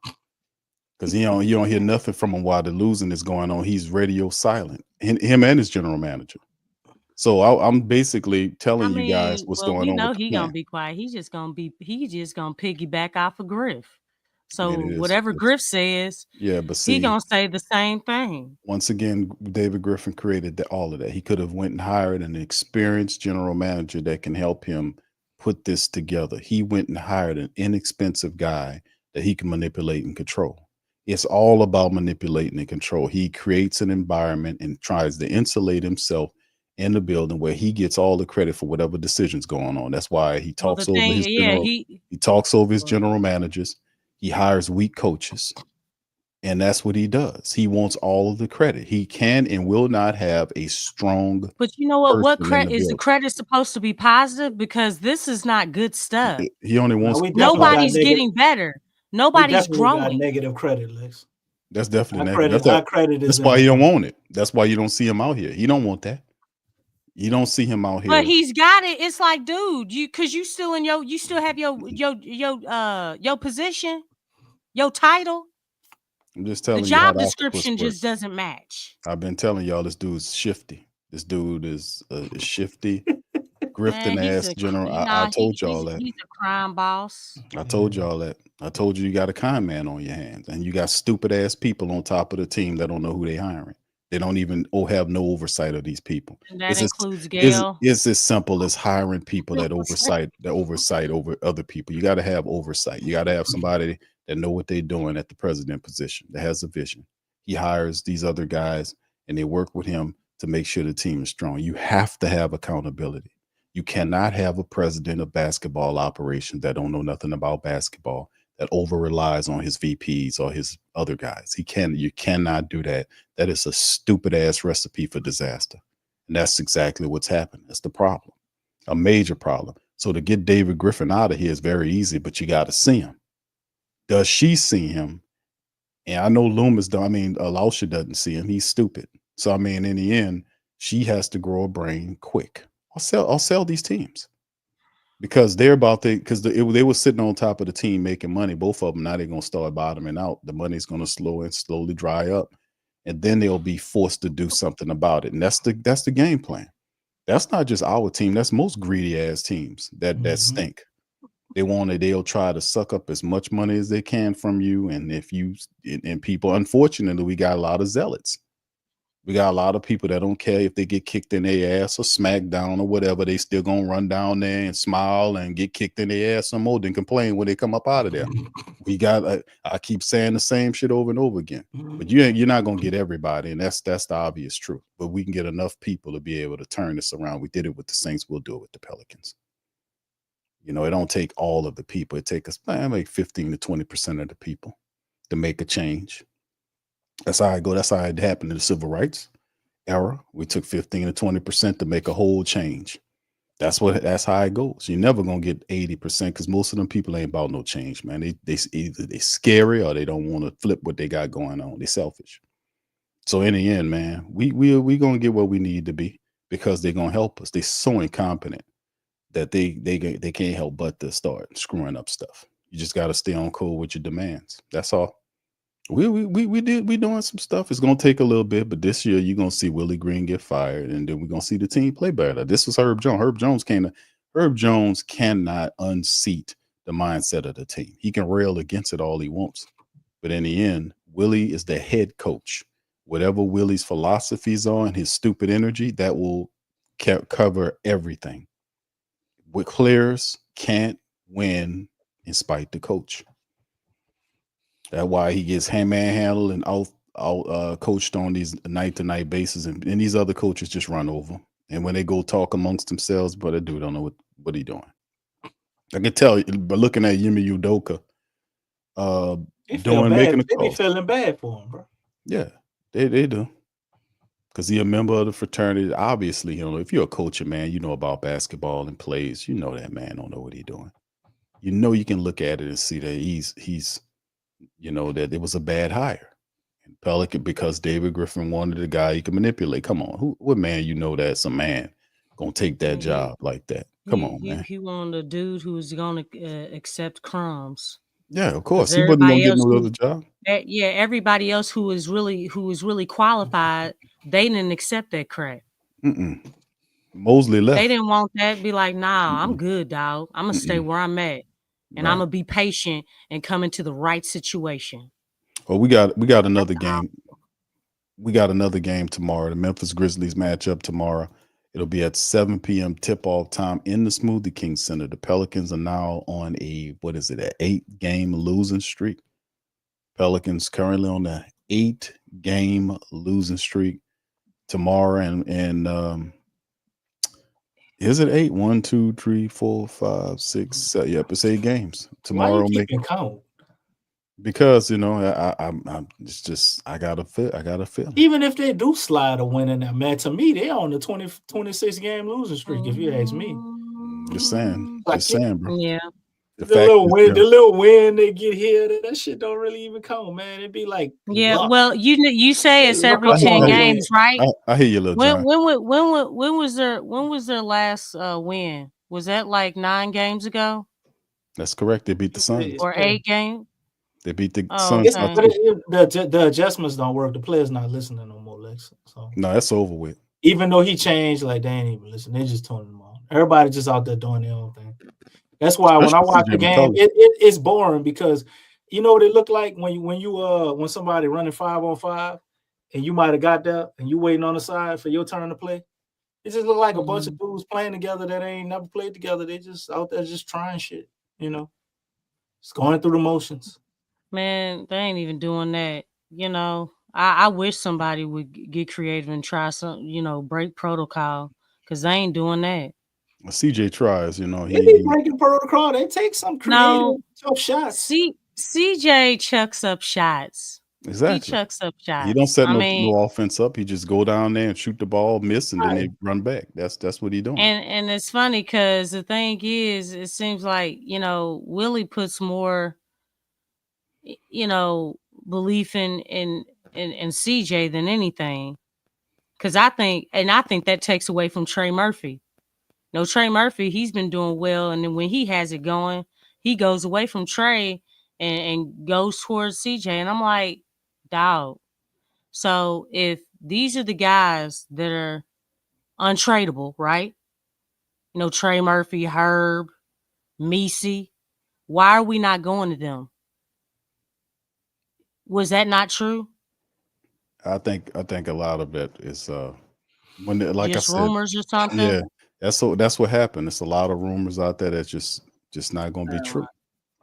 because you don't hear nothing from him while the losing is going on. He's radio silent, him and his general manager. So I'm basically telling you guys what's going on. We know with the he plan. gonna be quiet. He's just gonna piggyback off of Griff. So whatever Griff says, but see, he gonna say the same thing. Once again, David Griffin created all of that. He could have went and hired an experienced general manager that can help him put this together. He went and hired an inexpensive guy that he can manipulate and control. It's all about manipulating and control. He creates an environment and tries to insulate himself in the building where he gets all the credit for whatever decisions going on. That's why he talks over his general. He talks over his general managers. He hires weak coaches. And that's what he does. He wants all of the credit. He can and will not have a strong But you know what? What person in the is the building. credit supposed to be positive? Because this is not good stuff. He only wants. We definitely got Nobody's getting better. We Nobody's definitely got growing. negative credit, Lex. That's definitely Our negative. credit, our credit That's is why in he the don't want it. That's why you don't see him out here. He don't want that. You don't see him out But here. he's got it. It's like, dude, you still have your position, your title. I'm just The telling you how job the octopus description works. just doesn't match. I've been telling y'all this dude's shifty. This dude is shifty, grifting Man, he's ass a general. I told y'all that. he's a crime boss. I told y'all that. I told you got a con man on your hands, and you got stupid ass people on top of the team that don't know who they hiring. They don't even have no oversight of these people. And that includes It's Gail. as simple as hiring people that oversight over other people. You got to have oversight. You got to have somebody that know what they're doing at the president position, that has a vision. He hires these other guys and they work with him to make sure the team is strong. You have to have accountability. You cannot have a president of basketball operations that don't know nothing about basketball, that over relies on his VPs or his other guys. You cannot do that. That is a stupid ass recipe for disaster. And that's exactly what's happened. That's the problem, a major problem. So to get David Griffin out of here is very easy, but you got to see him. Does she see him? And I know Loomis, Lauscher doesn't see him. He's stupid. So, in the end, she has to grow a brain quick. I'll sell these teams. Because they were sitting on top of the team making money, both of them. Now they're gonna start bottoming out. The money's gonna slowly dry up, and then they'll be forced to do something about it. And that's the game plan. That's not just our team. That's most greedy ass teams that stink. They'll try to suck up as much money as they can from you. And people, unfortunately, we got a lot of zealots. We got a lot of people that don't care if they get kicked in their ass or smacked down or whatever. They still gonna run down there and smile and get kicked in their ass some more than complain when they come up out of there. I keep saying the same shit over and over again. But you're not gonna get everybody, and that's the obvious truth. But we can get enough people to be able to turn this around. We did it with the Saints. We'll do it with the Pelicans. It don't take all of the people. It takes us like 15 to 20% of the people to make a change. That's how I go. That's how it happened in the civil rights era. We took 15 to 20% to make a whole change. That's how it goes. You're never gonna get 80% because most of them people ain't about no change, man. They either they scary or they don't want to flip what they got going on. They selfish. So in the end, man, we gonna get where we need to be because they're gonna help us. They're so incompetent that they can't help but to start screwing up stuff. You just got to stay on code with your demands. That's all. We doing some stuff. It's gonna take a little bit, but this year you're gonna see Willie Green get fired, and then we're gonna see the team play better. This was Herb Jones. Herb Jones cannot unseat the mindset of the team. He can rail against it all he wants, but in the end, Willie is the head coach. Whatever Willie's philosophies are and his stupid energy, that will cover everything. With players can't win in spite the coach. That's why he gets manhandled and out coached on these night-to-night basis, and these other coaches just run over. And when they go talk amongst themselves, but that dude don't know what he doing. I can tell by looking at Yemi Udoka, making a call. They be feeling bad for him, bro. Yeah, they do. Because he's a member of the fraternity. Obviously, if you're a coach, man, you know about basketball and plays. You know that man don't know what he's doing. You can look at it and see that he's that it was a bad hire. And Pelican, because David Griffin wanted a guy he could manipulate. Come on, what man that's a man gonna take that job like that? Come on, man. He wanted a dude who was gonna accept crumbs. Yeah, of course. He wasn't gonna get no other job. Everybody else who was really qualified, they didn't accept that crap. Mosley left. They didn't want that. Be like, nah, I'm good, dog. I'm gonna stay where I'm at, and I'm gonna be patient and come into the right situation. Well, we got another game. We got another game tomorrow. The Memphis Grizzlies matchup tomorrow. It'll be at 7 p.m. tip-off time in the Smoothie King Center. The Pelicans are now on an 8-game losing streak. Pelicans currently on an 8-game losing streak tomorrow. And is it 8? 1, 2, 3, 4, 5, 6, 7. Yep, it's 8 games. Tomorrow. Why you keeping count? Because I'm it's just I got a feel. Even if they do slide a win in that, man, to me, they're on the 26 game losing streak, if you ask me. Just saying, Like, bro. Yeah. The The fact little win they get here, that shit don't really even count, man. It'd be like Yeah, luck. well, you say it's every 10 games, right? I hear you, little John. When was their last win? Was that like 9 games ago That's correct. They beat the Suns. or 8 games? They beat the Oh, Suns. okay. The adjustments don't work. The players not listening no more, Lex. So No, that's over with. even though he changed, like they ain't even listen. They just tuning him on. Everybody just out there doing their own thing. That's why when I watch the game, it's boring because you know what it look like when somebody running 5-on-5 and you might have got there and you waiting on the side for your turn to play. It just look like a bunch of dudes playing together that ain't never played together. They just out there just trying shit, Just going through the motions. Man, they ain't even doing that. I wish somebody would get creative and try some, break protocol because they ain't doing that. CJ tries, They be breaking protocol. They take some creative tough shots. CJ chucks up shots. Exactly. He chucks up shots. He don't set no offense up. He just go down there and shoot the ball, miss, and then they run back. That's what he doing. And it's funny because the thing is, it seems like Willie puts more, belief in CJ than anything. Because I think that takes away from Trey Murphy. Trey Murphy, he's been doing well, and then when he has it going, he goes away from Trey and goes towards CJ. And I'm like, dog. So if these are the guys that are untradeable, right? Trey Murphy, Herb, Messi, why are we not going to them? Was that not true? I think a lot of it is when like just I said, rumors or something. Yeah, that's what happened. It's a lot of rumors out there that's just not going to be true.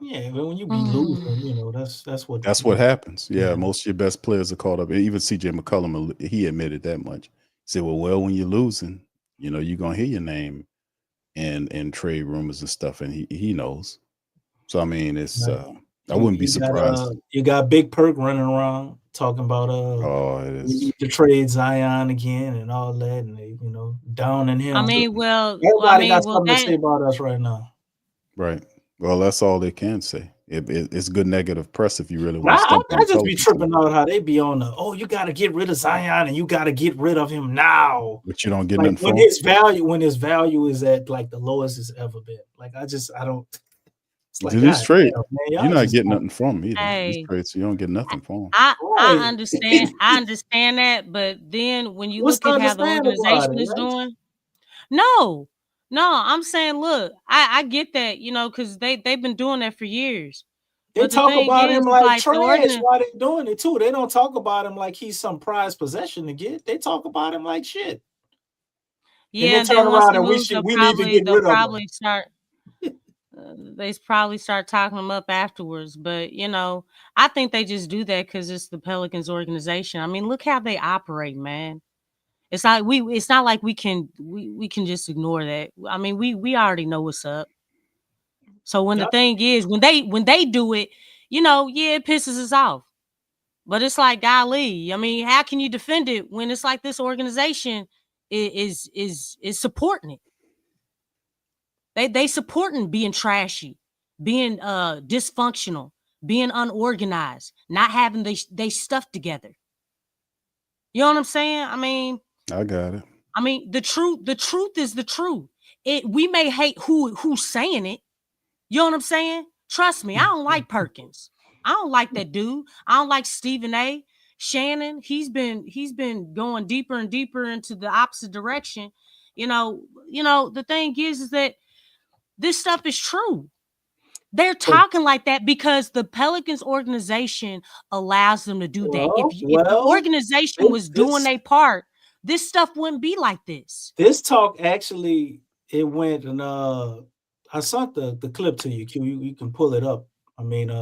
Yeah, but when you be losing, that's what happens. Yeah, most of your best players are caught up. Even CJ McCollum, he admitted that much. He said, "Well, when you're losing, you're gonna hear your name and trade rumors and stuff," and he knows. So I mean, it's I wouldn't be surprised. You got Big Perk running around talking about it is. we need to trade Zion again and all that, and downing him. Everybody got something to say about us right now. Right. Well, that's all they can say. It's good negative press if you really want to. I just be tripping out how they be on you got to get rid of Zion and you got to get rid of him now. But you don't get nothing from when his value is at like the lowest it's ever been. Like I don't. It's like these trade, you're not getting nothing from him either. Hey, these trades, so you don't get nothing from him. I understand. I understand that, but then when you look at how the organization is doing, no, I'm saying, look, I get that, because they've been doing that for years. They talk about him like trash while they're doing it too. They don't talk about him like he's some prized possession to get. They talk about him like shit. Yeah, and they turn around and we need to get rid of him. They probably start talking them up afterwards, but I think they just do that because it's the Pelicans organization. I mean, look how they operate, man. It's not like we can just ignore that. I mean, we already know what's up. So when the thing is, when they do it, it pisses us off. But it's like, golly, I mean, how can you defend it when it's like this organization is supporting it? They supporting being trashy, being dysfunctional, being unorganized, not having they stuff together. You know what I'm saying? I mean, I got it. I mean, the truth is the truth. We may hate who's saying it. You know what I'm saying? Trust me, I don't like Perkins. I don't like that dude. I don't like Stephen A. Shannon. He's been going deeper and deeper into the opposite direction. The thing is that this stuff is true. They're talking like that because the Pelicans organization allows them to do that. If the organization was doing their part, this stuff wouldn't be like this. This talk actually, it went and I sent the clip to you, Q. You can pull it up. I mean, I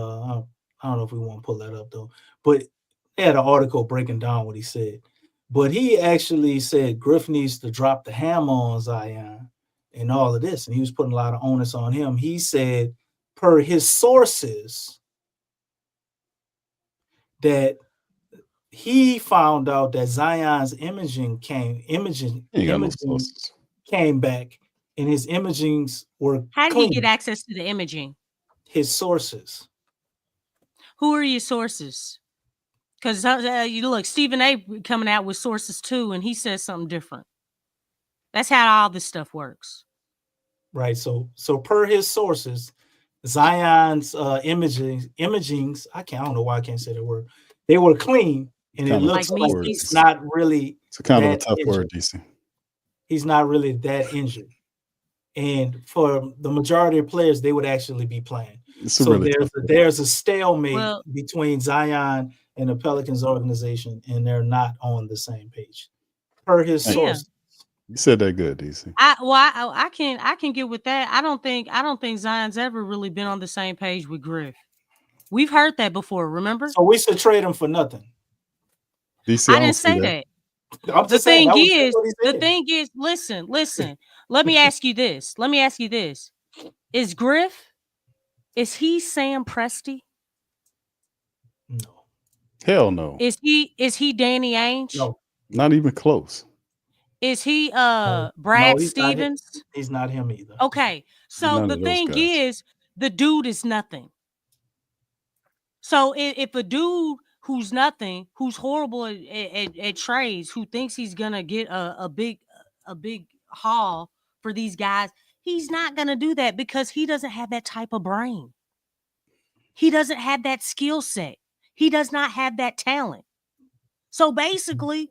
don't know if we want to pull that up though, but they had an article breaking down what he said. But he actually said Griff needs to drop the hammer on Zion and all of this, and he was putting a lot of onus on him. He said, per his sources, that he found out that Zion's imaging came back, and his imagings were How did he get clean. access to the imaging? His sources. Who are your sources? Because you look, Stephen A. coming out with sources too, and he says something different. That's how all this stuff works. Right. So per his sources, Zion's imagings, I don't know why I can't say the word. They were clean, and it looks like he's not really. It's kind of a tough word, DC. He's not really that injured. And for the majority of players, they would actually be playing. So there's a stalemate between Zion and the Pelicans organization, and they're not on the same page. Per his source. You said that good, DC. I can get with that. I don't think Zion's ever really been on the same page with Griff. We've heard that before, remember? So we should trade him for nothing. DC, I didn't say that. The thing is, listen. Let me ask you this. Is Griff, is he Sam Presti? No. Hell no. Is he Danny Ainge? No. Not even close. Is he Brad Stevens? He's not him either. Okay. So the thing is, the dude is nothing. So if a dude who's nothing, who's horrible at trades, who thinks he's gonna get a big haul for these guys, he's not gonna do that because he doesn't have that type of brain. He doesn't have that skill set. He does not have that talent. So basically,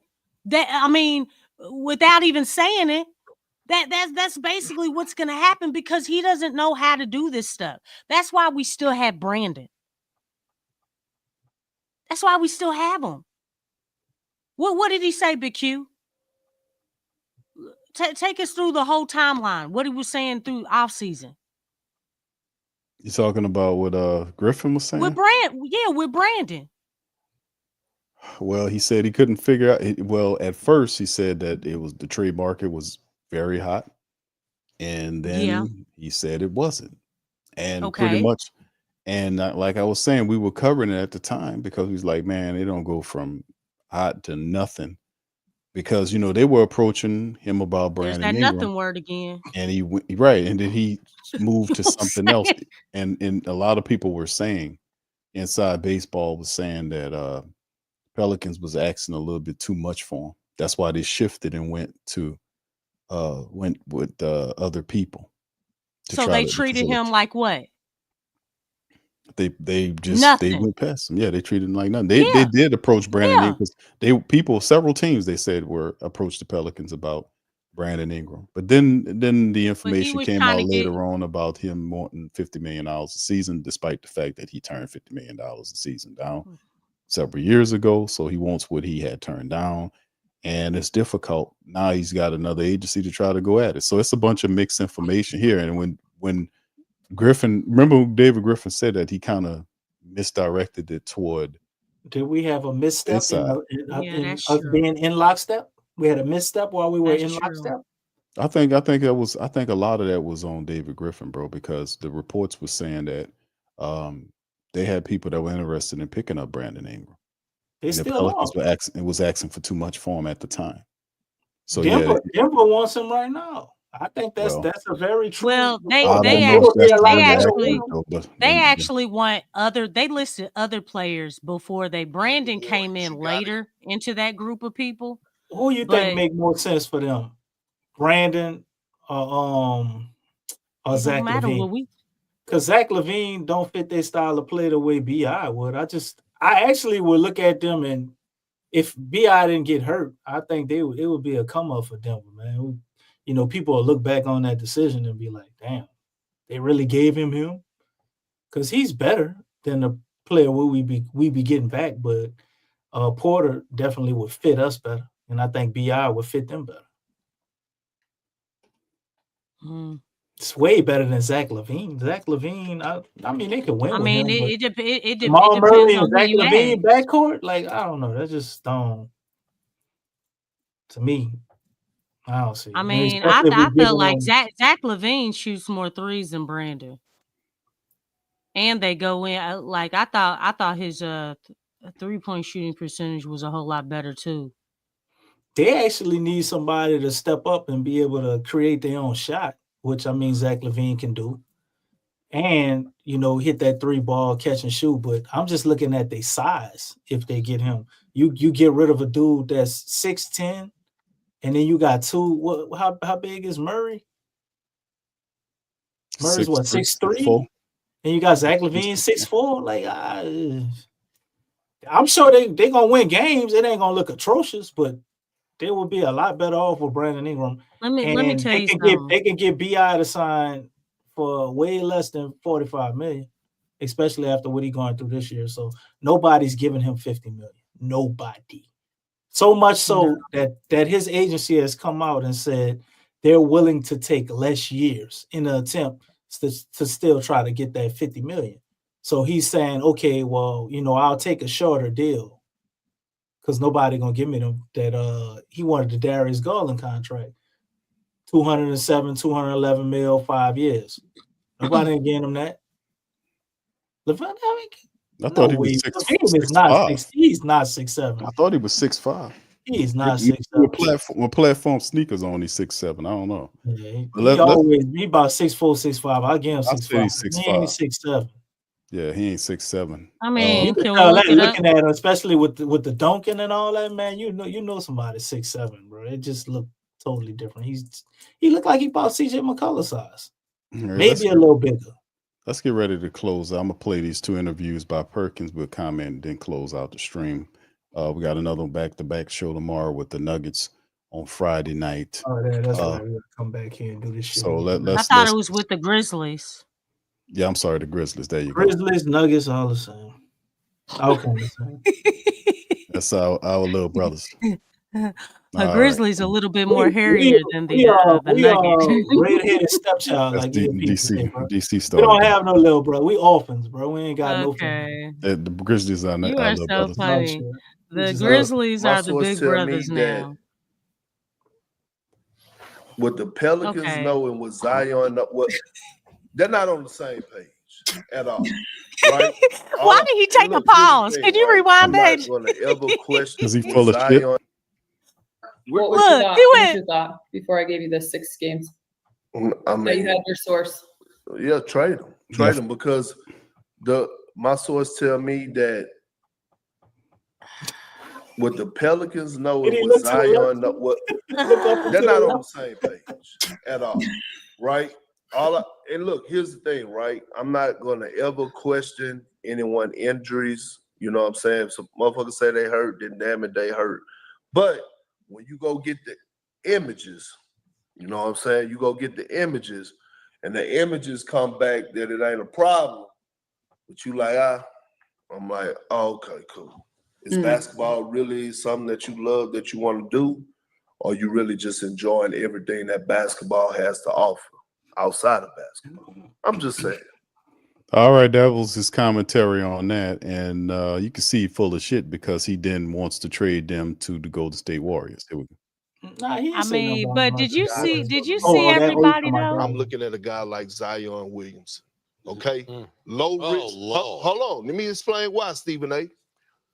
without even saying it, that's basically what's gonna happen because he doesn't know how to do this stuff. That's why we still have Brandon. That's why we still have him. What did he say, Big Q? Take us through the whole timeline. What he was saying through off season. You talking about what Griffin was saying? With Brandon. Well, he said he couldn't figure out. Well, at first he said that it was the trade market was very hot, and then he said it wasn't, and pretty much. And like I was saying, we were covering it at the time because he was like, man, it don't go from hot to nothing. Because, they were approaching him about Brandon There's that Ingram, nothing word again. And he went, right. And then he moved to something else. And a lot of people were saying, inside baseball was saying that Pelicans was asking a little bit too much for him. That's why they shifted and went with other people. So they treated him like what? They went past him. Yeah, they treated him like nothing. They did approach Brandon Ingram because several teams they said were approached the Pelicans about Brandon Ingram. But then the information came out later on about him wanting $50 million a season, despite the fact that he turned $50 million a season down several years ago. So he wants what he had turned down. And it's difficult. Now he's got another agency to try to go at it. So it's a bunch of mixed information here. And when Griffin, remember David Griffin said that he kind of misdirected it toward. Did we have a misstep in us being in lockstep? We had a misstep while we were in lockstep. I think a lot of that was on David Griffin, bro, because the reports were saying that they had people that were interested in picking up Brandon Ingram. The Pelicans was asking for too much for him at the time. So Denver wants him right now. I think that's a very true. Well, they actually want they listed other players before Brandon came in later into that group of people. Who you think make more sense for them? Brandon or Zach LaVine? Because Zach LaVine don't fit their style of play the way B.I. would. I actually would look at them, and if B.I. didn't get hurt, I think it would be a come up for Denver, man. People will look back on that decision and be like, damn, they really gave him? Because he's better than the player we be getting back, but Porter definitely would fit us better, and I think B.I. would fit them better. It's way better than Zach LaVine. Zach LaVine, I mean, they could win. It depends. Jamal Murray and Zach LaVine backcourt, like I don't know, that's just to me. I don't see. I mean, I feel like Zach LaVine shoots more threes than Brandon, and they go in like I thought his 3-point shooting percentage was a whole lot better too. They actually need somebody to step up and be able to create their own shot, which I mean Zach LaVine can do. And, hit that 3-ball catch and shoot. But I'm just looking at their size if they get him. You get rid of a dude that's 6'10", and then you got two. How big is Murray? Murray's 6'3"? And you got Zach LaVine 6'4". Like, I'm sure they gonna win games. It ain't gonna look atrocious, but they will be a lot better off with Brandon Ingram. Let me tell you something. They can get BI to sign for way less than $45 million, especially after what he's going through this year. So nobody's giving him $50 million. Nobody. So much so that his agency has come out and said they're willing to take less years in an attempt to still try to get that $50 million. So he's saying, okay, well, I'll take a shorter deal because nobody gonna give me them that. He wanted the Darius Garland contract, $207, $211 million, 5 years. Nobody ain't getting him that. LeVine, I thought he was 6'5". He's not 6'7". I thought he was 6'5". He's not 6'7". With platform sneakers on, he's 6'7". I don't know. Yeah, he about 6'4", 6'5". I'll give him 6'5". He ain't 6'7". Yeah, he ain't 6'7". I mean, you can tell that looking at him, especially with the dunking and all that, man. You know somebody's 6'7", bro. It just looked totally different. He looked like he about CJ McCullough size, maybe a little bigger. Let's get ready to close. I'm gonna play these two interviews by Perkins. We'll comment and then close out the stream. We got another back-to-back show tomorrow with the Nuggets on Friday night. Oh, yeah, that's right. We'll come back here and do this shit. So I thought it was with the Grizzlies. Yeah, I'm sorry, the Grizzlies. There you go. Grizzlies, Nuggets, all the same. All kind of same. That's our little brothers. The Grizzlies a little bit more hairier than the Nuggets. Red-headed stepchild, that's like DC stuff. We don't have no little brother. We orphans, bro. We ain't got no family. The Grizzlies are You our are little so brothers. funny. The Grizzlies are the big brothers now. What the Pelicans know and what Zion know, they're not on the same page at all. Right? Why did he take a pause? Can you rewind that? I'm not going to ever question. Is he full of shit? What was your thought before I gave you the 6 games? I mean, that you had your source. Yeah, trade them because my source tell me that what the Pelicans know and what Zion know, they're not on the same page at all, right? And look, here's the thing, right? I'm not gonna ever question anyone injuries. You know what I'm saying? Some motherfuckers say they hurt, then damn it, they hurt. But when you go get the images, you know what I'm saying? You go get the images, and the images come back that it ain't a problem. But you like, I'm like, oh, okay, cool. Is basketball really something that you love, that you want to do? Or you really just enjoying everything that basketball has to offer outside of basketball? I'm just saying. All right, that was his commentary on that. And you can see full of shit because he then wants to trade them to the Golden State Warriors. Here we go. I mean, but did you see everybody though? I'm looking at a guy like Zion Williamson. Okay? Low risk. Hold on. Let me explain why, Stephen A.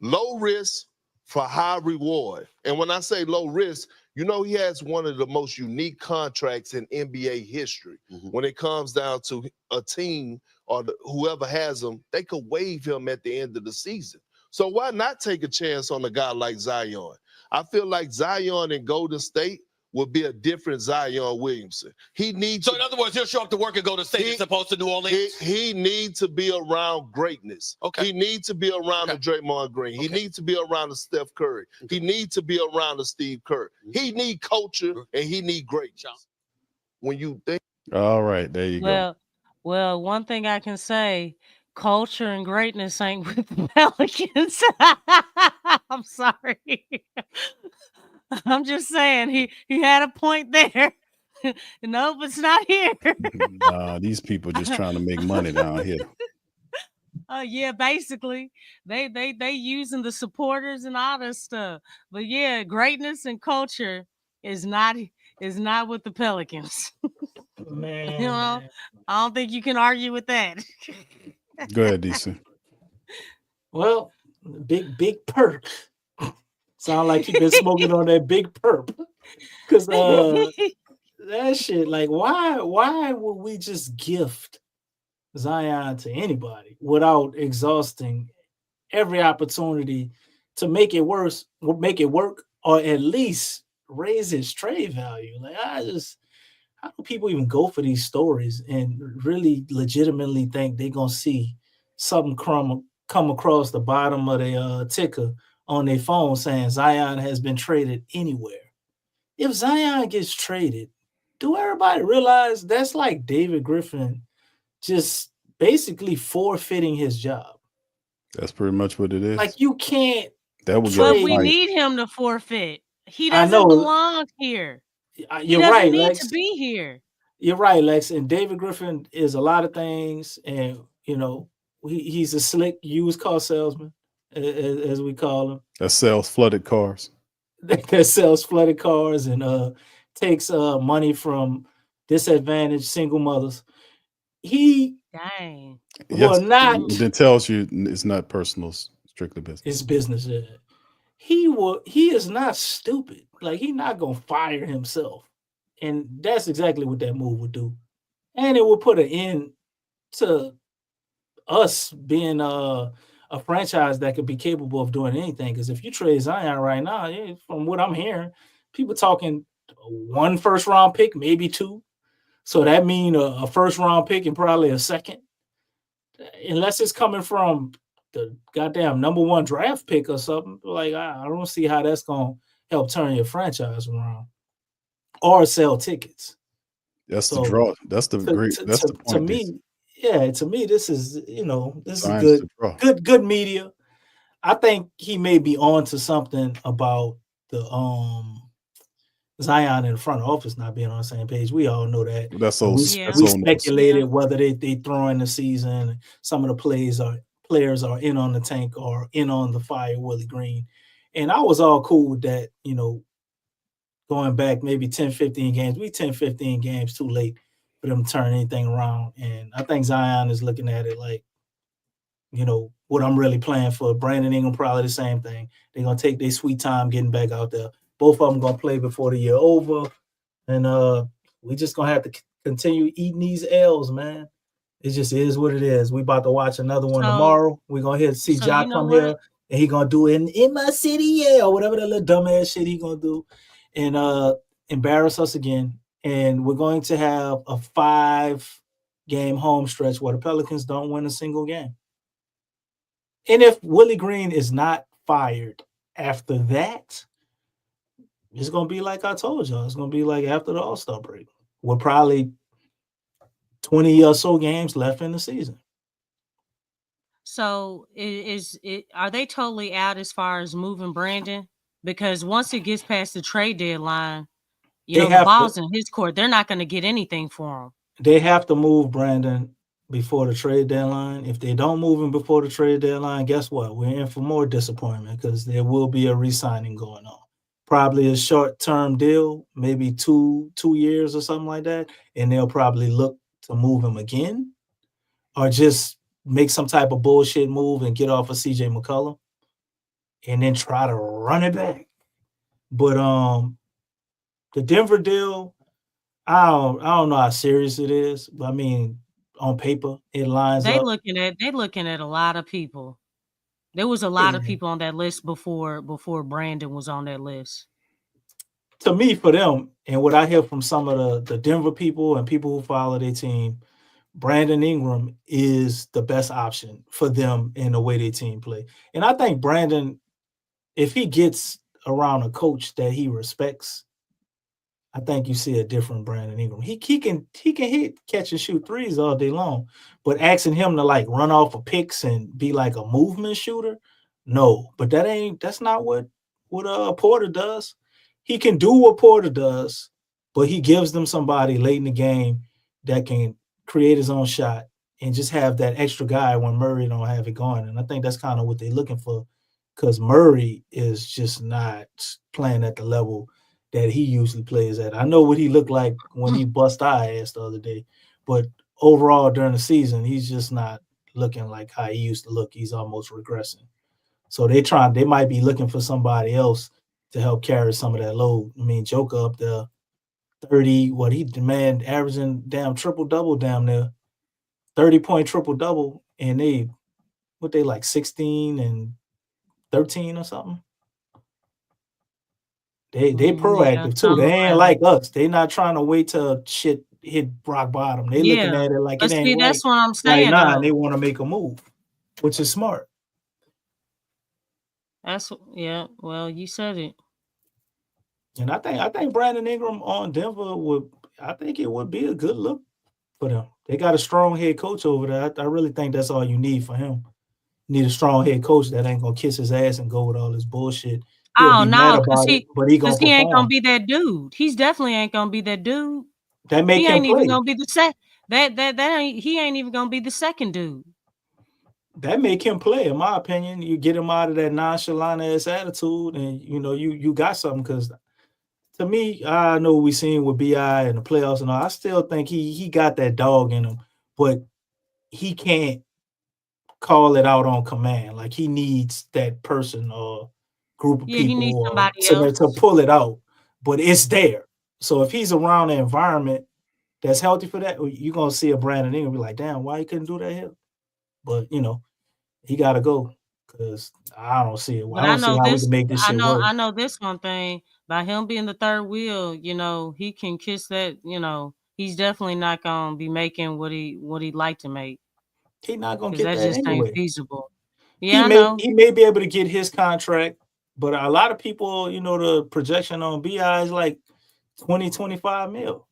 Low risk for high reward. And when I say low risk, you know he has one of the most unique contracts in NBA history. When it comes down to a team or whoever has him, they could waive him at the end of the season. So why not take a chance on a guy like Zion? I feel like Zion in Golden State would be a different Zion Williamson. So in other words, he'll show up to work and go to State as opposed to New Orleans? He needs to be around greatness. Okay. He needs to be around the Draymond Green. He needs to be around the Steph Curry. He needs to be around the Steve Kerr. He need culture and he need greatness. When you think. All right, there you go. Well, one thing I can say, culture and greatness ain't with the Pelicans. I'm sorry. I'm just saying he had a point there. Nope, it's not here. These people just trying to make money down here. Yeah, basically. They using the supporters and all that stuff. But yeah, greatness and culture is not with the Pelicans. Man, you know, I don't think you can argue with that. Go ahead, DC. Well, Big perp. Sound like you've been smoking on that big perp. Because that shit, like, why would we just gift Zion to anybody without exhausting every opportunity to make it work, or at least raise his trade value? Like, how do people even go for these stories and really legitimately think they're gonna see something come across the bottom of their ticker on their phone saying Zion has been traded anywhere? If Zion gets traded, do everybody realize that's like David Griffin just basically forfeiting his job? That's pretty much what it is. Like, you can't. That would But we need him to forfeit. He I doesn't know. belong here. He You're doesn't right, need Lex. to be here. You're right, Lex. And David Griffin is a lot of things, and he's a slick used car salesman, as we call him. That sells flooded cars. That sells flooded cars and takes money from disadvantaged single mothers. Dang. Well, not. Then tells you it's not personal, strictly business. It's business. Yeah. He is not stupid. Like, he's not gonna fire himself, and that's exactly what that move would do, and it would put an end to us being a franchise that could be capable of doing anything. Because if you trade Zion right now, from what I'm hearing, people talking 1 first-round pick, maybe 2. So that means a first-round pick and probably a second, unless it's coming from the goddamn number 1 draft pick or something. Like, I don't see how that's gonna help turn your franchise around or sell tickets. That's the draw. That's the that's the point. To me, this is this Zion's is the draw. good media. I think he may be on to something about the Zion in the front office not being on the same page. We all know that. That's we that's speculated whether they throw in the season. Some of the players are in on the tank or in on the fire, Willie Green. And I was all cool with that, going back maybe 10, 15 games. We 10, 15 games too late for them to turn anything around. And I think Zion is looking at it like, what I'm really playing for. Brandon Ingram, probably the same thing. They're going to take their sweet time getting back out there. Both of them going to play before the year over. And we just going to have to continue eating these L's, man. It just is what it is. We about to watch another one tomorrow. We're going to see Ja come here, and he going to do it in my city, yeah, or whatever that little dumbass shit he going to do, and embarrass us again. And we're going to have a 5-game home stretch where the Pelicans don't win a single game. And if Willie Green is not fired after that, it's going to be like I told y'all. It's going to be like after the All-Star break. We're probably 20 or so games left in the season. So are they totally out as far as moving Brandon? Because once it gets past the trade deadline, the ball's in his court. They're not going to get anything for him. They have to move Brandon before the trade deadline. If they don't move him before the trade deadline, guess what? We're in for more disappointment because there will be a re-signing going on. Probably a short-term deal, maybe two years or something like that, and they'll probably look to move him again or just make some type of bullshit move and get off of CJ McCollum and then try to run it back. But the Denver deal, I don't know how serious it is, but I mean, on paper, it lines up. They looking at a lot of people. There was a lot of people on that list before Brandon was on that list. To me, for them, and what I hear from some of the Denver people and people who follow their team, Brandon Ingram is the best option for them in the way their team play. And I think Brandon, if he gets around a coach that he respects, I think you see a different Brandon Ingram. He can hit, catch and shoot threes all day long, but asking him to like run off of picks and be like a movement shooter, no. But that's not what Porter does. He can do what Porter does, but he gives them somebody late in the game that can create his own shot and just have that extra guy when Murray don't have it going. And I think that's kind of what they're looking for, because Murray is just not playing at the level that he usually plays at. I know what he looked like when he bust our ass the other day, but overall during the season, he's just not looking like how he used to look. He's almost regressing. So they might be looking for somebody else to help carry some of that load. I mean, Joker up there, 30, what he demand averaging damn triple-double down there, 30-point triple-double, and they like 16 and 13 or something. They proactive too. They ain't like us. They not trying to wait till shit hit rock bottom. They looking at it like but it ain't see, right that's what I'm right saying. now, Though. and they want to make a move, which is smart. Well, you said it. And I think Brandon Ingram on Denver it would be a good look for them. They got a strong head coach over there. I really think that's all you need for him. You need a strong head coach that ain't gonna kiss his ass and go with all this bullshit. He'll be mad about it, but he gonna perform. He ain't gonna be that dude. He's definitely ain't gonna be that dude. That make him play. Even gonna be the he ain't even gonna be the second dude. That make him play, in my opinion. You get him out of that nonchalant ass attitude, and you got something. Because to me, I know we seen with BI and the playoffs and all. I still think he got that dog in him, but he can't call it out on command. Like he needs that person or group of people he needs somebody else to pull it out. But it's there. So if he's around an environment that's healthy for that, you're gonna see a Brandon Ingram be like, damn, why he couldn't do that here? But he gotta go because I don't see it. But I don't see how we can make this shit work. I know this one thing. By him being the third wheel, he can kiss that, he's definitely not gonna be making what he'd like to make. He's not gonna get that just anyway. ain't feasible. Yeah, I know. He may be able to get his contract, but a lot of people, the projection on BI is like 20, 25 mil.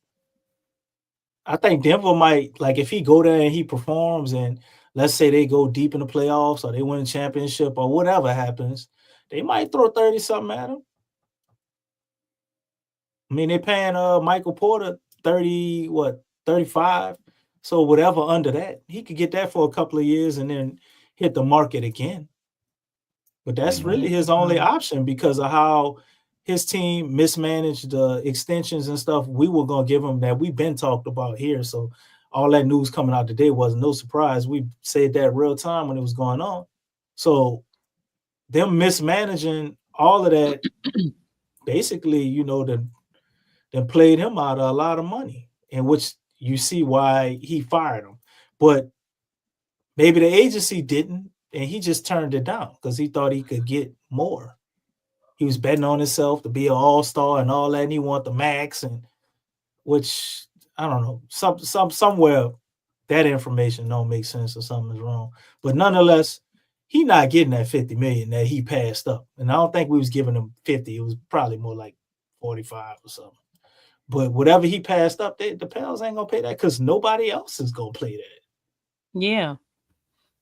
I think Denver might, like, if he go there and he performs, and let's say they go deep in the playoffs or they win a championship or whatever happens, they might throw 30 something at him. I mean, they're paying Michael Porter 35. So whatever under that, he could get that for a couple of years and then hit the market again. But that's really his only option because of how his team mismanaged the extensions and stuff we were going to give him that we've been talked about here. So all that news coming out today wasn't no surprise. We said that real time when it was going on. So them mismanaging all of that, basically, then played him out of a lot of money, in which you see why he fired him. But maybe the agency didn't, and he just turned it down because he thought he could get more. He was betting on himself to be an all-star and all that, and he wanted the max, and which I don't know, somewhere that information don't make sense or something is wrong. But nonetheless, he not getting that 50 million that he passed up. And I don't think we was giving him 50. It was probably more like 45 or something. But whatever he passed up, the Pels ain't gonna pay that because nobody else is gonna play that. Yeah.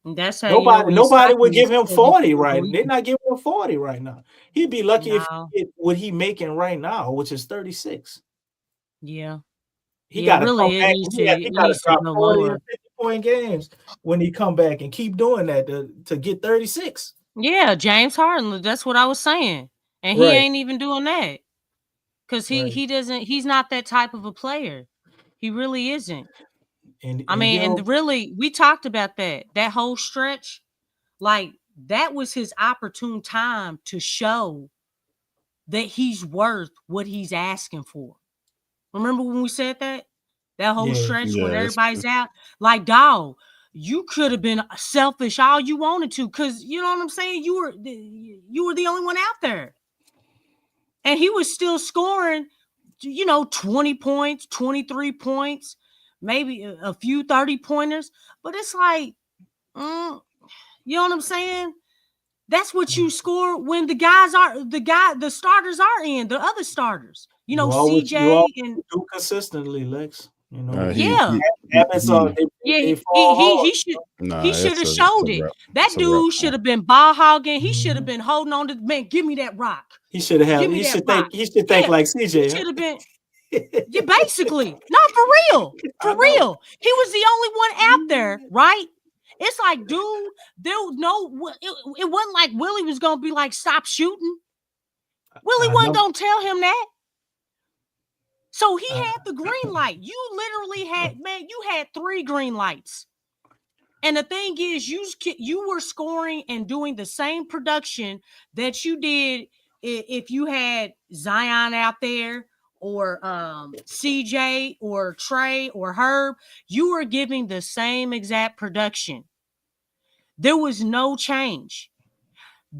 That's how nobody would give him 40 right. They're not giving him 40 right now. He'd be lucky if he get what he making right now, which is 36. Yeah. He got to come back. He got to drop 40 and 50-point games when he come back and keep doing that to get 36. Yeah, James Harden. That's what I was saying. And he ain't even doing that. Because he's not that type of a player. He really isn't. And really, we talked about that whole stretch. Like, that was his opportune time to show that he's worth what he's asking for. Remember when we said that? That whole stretch when everybody's out? Like, dog, you could have been selfish all you wanted to, because, you know what I'm saying? You were the only one out there. And he was still scoring, 20 points, 23 points, maybe a few 30-pointers. But it's like, you know what I'm saying? That's what you score when the starters are in, the other starters. CJ and do consistently, Lex. He should have showed it. That dude should have been ball hogging. He should have been holding on to, man, give me that rock. He should have. He should think like CJ. He should have been. Yeah, basically. No, for real. For real. He was the only one out there, right? It's like, dude, it wasn't like Willie was going to be like, stop shooting. Willie wasn't going to tell him that. So he had the green light. You literally had 3 green lights. And the thing is, you were scoring and doing the same production that you did if you had Zion out there or CJ or Trey or Herb. You were giving the same exact production. There was no change.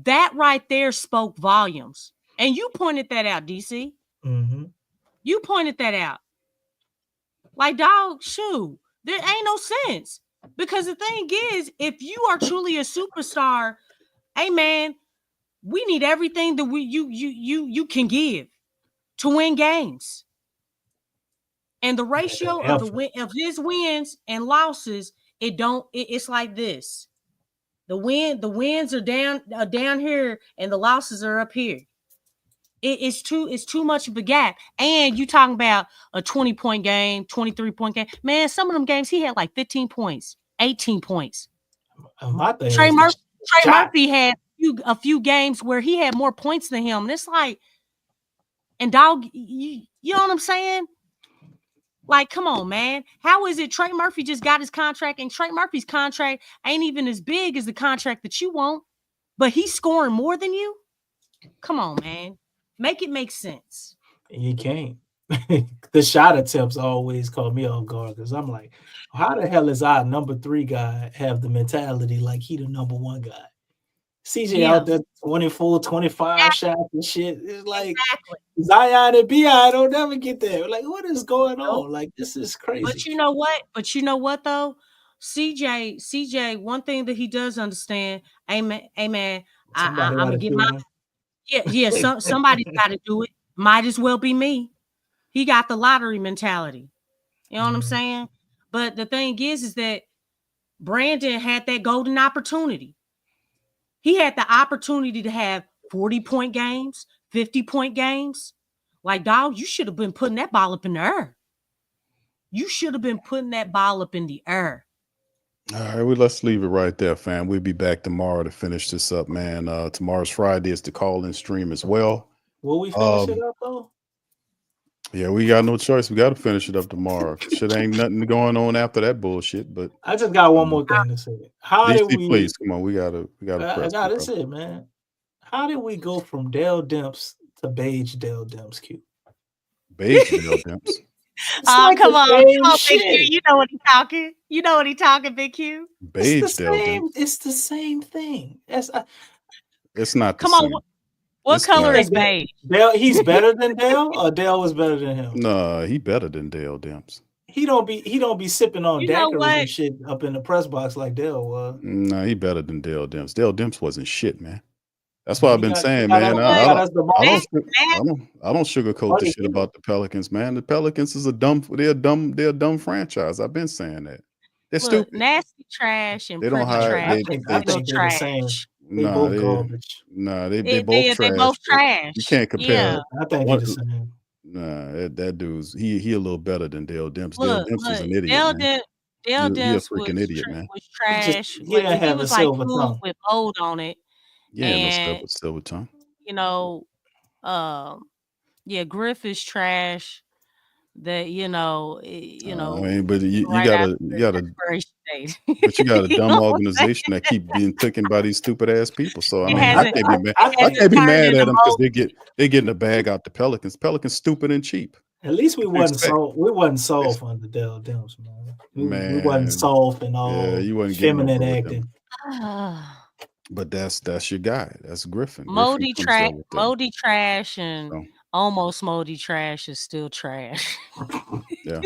That right there spoke volumes. And you pointed that out, DC. Mm-hmm. You pointed that out. Like, dog, shoot, there ain't no sense. Because the thing is, if you are truly a superstar, hey man, we need everything that you can give to win games. And the ratio of his wins and losses, it's like this. The wins are down here and the losses are up here. It's too much of a gap. And you talking about a 20-point game, 23-point game. Man, some of them games he had like 15 points, 18 points. My thing Trey Murphy had a few games where he had more points than him. And it's like, and dog, you know what I'm saying? Like, come on, man. How is it Trey Murphy just got his contract and Trey Murphy's contract ain't even as big as the contract that you want, but he's scoring more than you? Come on, man. Make it make sense. You can't. The shot attempts always caught me off guard because I'm like, how the hell is our number 3 guy have the mentality like he the number 1 guy? CJ out there 24, 25 shots and shit. It's like Zion and B.I. don't never get there. Like, what is going on? Like, this is crazy. But you know what though? CJ, one thing that he does understand, amen. I'm gonna get my somebody's got to do it. Might as well be me. He got the lottery mentality. You know what I'm saying? But the thing is that Brandon had that golden opportunity. He had the opportunity to have 40-point games, 50-point games. Like, dog, you should have been putting that ball up in the air. You should have been putting that ball up in the air. All right, well, let's leave it right there, fam. We'll be back tomorrow to finish this up, man. Tomorrow's Friday is the call-in stream as well. Will we finish it up, though? Yeah, we got no choice. We got to finish it up tomorrow. Shit ain't nothing going on after that bullshit. But I just got one more thing to say. How DC, did we? Please, come on. We gotta press. That's it, man. How did we go from Dale Demps to Beige Dale Demps? Q. Beige Dale Demps. Like come on, Big Q. shit. You know what he talking. You know what he talking, Big Q. Beige Dale Demps. It's the same thing. It's not. Come on. What color is beige? Dale, he's better than Dale, or Dale was better than him? No, he better than Dale Demps. He don't be sipping on daiquiris and shit up in the press box like Dale was. No, he better than Dale Demps. Dale Demps wasn't shit, man. That's what I've been saying, man. I don't sugarcoat the shit about the Pelicans, man. The Pelicans is a dumb franchise. I've been saying that. They're stupid. Nasty trash and they don't hire. I think they're the same. They both garbage. They both trash. They both trash. You can't compare. Yeah. I think they're the same. Nah, that dude's he a little better than Dale Demps. Look, Dale Demps is an idiot. Dale Demps he a freaking idiot, man. Was trash. He didn't have a silver tongue with old on it. Yeah, no silver tongue. You know, Griff is trash. That I mean, but you gotta, but you got a dumb organization that keep being taken by these stupid ass people. So I mean, I can't be mad at them because they getting a bag out the Pelicans. Pelicans stupid and cheap. At least we wasn't soft under Dale Demps, man. We wasn't soft and all you wasn't feminine acting. But that's your guy. That's Griffin. Moldy trash, and almost moldy trash is still trash. Yeah.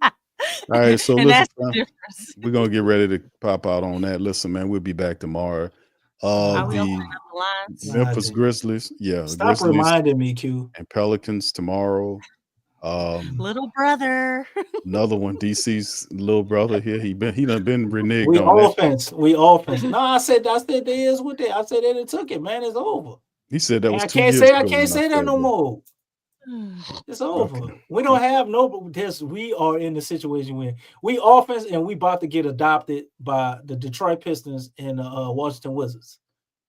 All right, so listen, we're gonna get ready to pop out on that. Listen, man, we'll be back tomorrow. The Memphis Grizzlies, Stop Grizzlies reminding me, Q. And Pelicans tomorrow. Little brother. Another one, DC's little brother here. He done been reneged We on offense. that. We offense. No, I said they is what they. I said they took it, man. It's over. He said that was I 2 can't years say ago I can't say that no more. It's over. Okay. We don't have we are in the situation where we offense and we about to get adopted by the Detroit Pistons and Washington Wizards.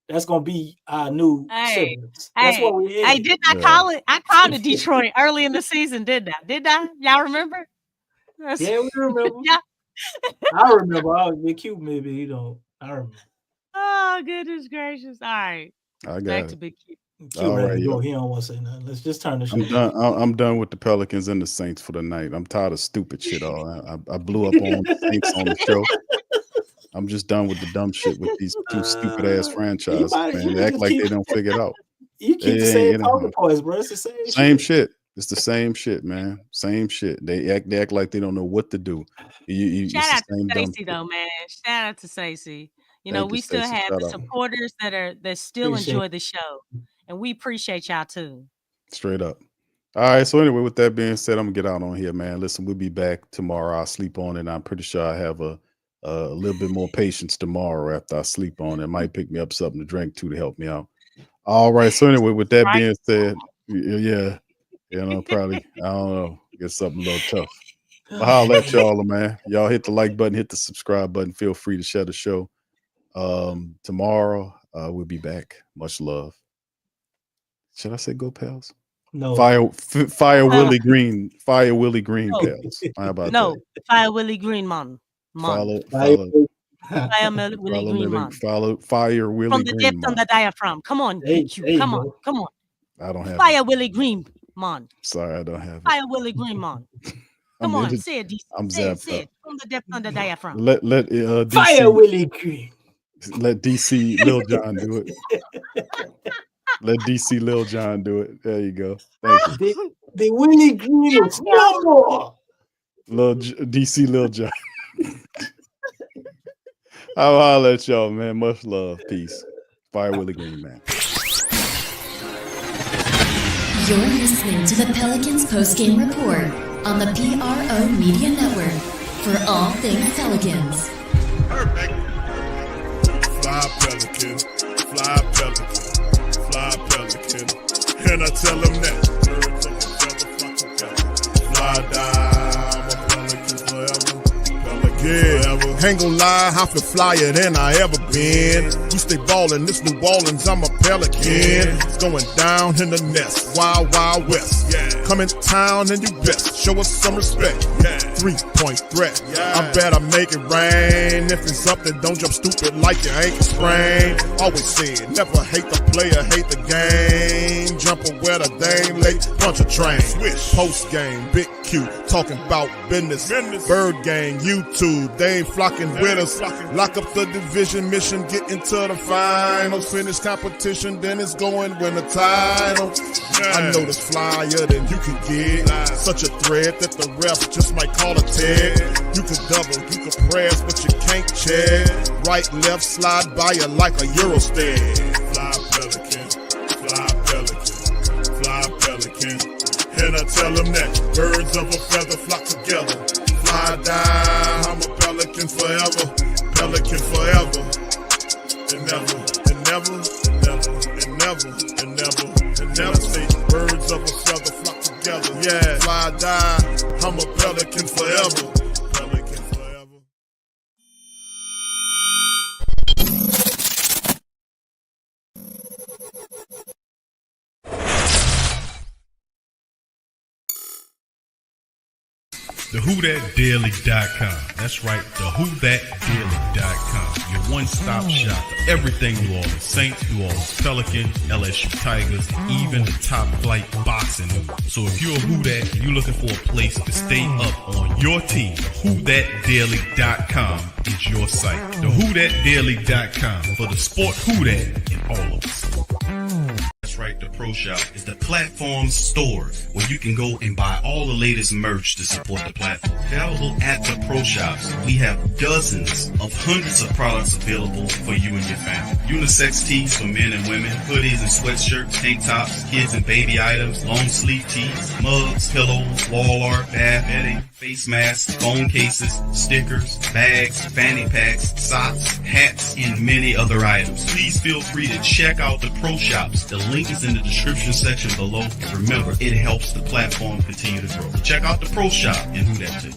That's gonna be our new siblings. That's what we is. Hey, didn't I call it? I called it Detroit early in the season, didn't I? Y'all remember? Yeah, we remember. Yeah. I remember. I was Big Q. Maybe you don't. I remember. Oh, goodness gracious. All right. I Back got to it. Big Q. Q All ready right, to go. yo. He don't want to say nothing. Let's just turn the show. I'm done. I'm done with the Pelicans and the Saints for the night. I'm tired of stupid shit. I blew up on the Saints on the show. I'm just done with the dumb shit with these two stupid ass franchises, man. They act like they don't figure it out. You keep the same talking points, bro. It's the same shit. It's the same shit, man. Same shit. They act like they don't know what to do. Shout out to Stacey though, man. Shout out to Stacey. You know, we still have the supporters that still enjoy the show, and we appreciate y'all too. Straight up. All right. So anyway, with that being said, I'm gonna get out on here, man. Listen, we'll be back tomorrow. I'll sleep on it. I'm pretty sure I have a little bit more patience tomorrow after I sleep on it. It might pick me up something to drink too to help me out. All right. So anyway, with that being said, yeah, probably I don't know, get something a little tough. But I'll let y'all, man. Y'all hit the like button, hit the subscribe button. Feel free to share the show. Tomorrow we'll be back. Much love. Should I say go Pals? No. Fire Willie Green. Fire Willie Green Pals. How about that? Fire Willie Green man. Follow Fire Willie Green man. Follow Fire Willie From the Green depth on the diaphragm. Come on, come on, come on. I don't have Fire Willie Green man. Sorry, I don't have it. Fire Willie Green man. Come on, say it, DC. I'm say zapped it from the depth on the diaphragm. Let DC, Fire Willie Green. Let DC Lil John do it. Let DC Lil John do it. There you go. Thank you. The Willie Green is no more. DC Lil John. I'll let y'all, man. Much love. Peace. Fire Willie Green, man. You're listening to the Pelicans postgame report on the PRO Media Network for all things Pelicans. Perfect. Fly Pelican, fly Pelican, fly Pelican. And I tell them that. Fly down, I'm a Pelican forever. Yeah, ain't gon' lie, I feel flyer than I ever been. We stay ballin', this New Orleans, I'm a Pelican. It's going down in the nest, wild, wild west. Come in town and you best, show us some respect. 3-point threat, I better make it rain. If it's up, then don't jump stupid like your ankle sprain. Always said, never hate the player, hate the game. Jumper where the dame late, bunch of train. Post game, Big Q, talking about business. Bird gang, YouTube, they ain't flocking with us. Lock up the division mission, get into the finals. Finish competition, then it's going win the title. I know this flyer than you can get. Such a threat that the ref just might call a tag. You could double, you could press, but you can't check. Right, left, slide by you like a Eurostep. Fly Pelican, fly Pelican, fly Pelican. And I tell them that birds of a feather flock together. Fly down, I'm a Pelican forever. Pelican forever. And never, and never, and never, and never, and never, and never. Say birds of a feather flock together. Yeah, fly down, I'm a Pelican forever. Pelican forever. TheWhoThatDaily.com. That's right, TheWhoThatDaily.com. Your one-stop shop for everything New Orleans Saints, New Orleans Pelicans, LSU Tigers, even the top flight boxing news. So if you're a Who That and you're looking for a place to stay up on your team, TheWhoThatDaily.com is your site. TheWhoThatDaily.com for the sport Who That in all of us. That's right, the Pro Shop is the platform store where you can go and buy all the latest merch to support the platform. Available at the Pro Shops, we have dozens of hundreds of products available for you and your family. Unisex tees for men and women, hoodies and sweatshirts, tank tops, kids and baby items, long sleeve tees, mugs, pillows, wall art, bath bedding, face masks, phone cases, stickers, bags, fanny packs, socks, hats, and many other items. Please feel free to check out the Pro Shops. The link is in the description section below. And remember, it helps the platform continue to grow. Check out the Pro Shop and Who That too.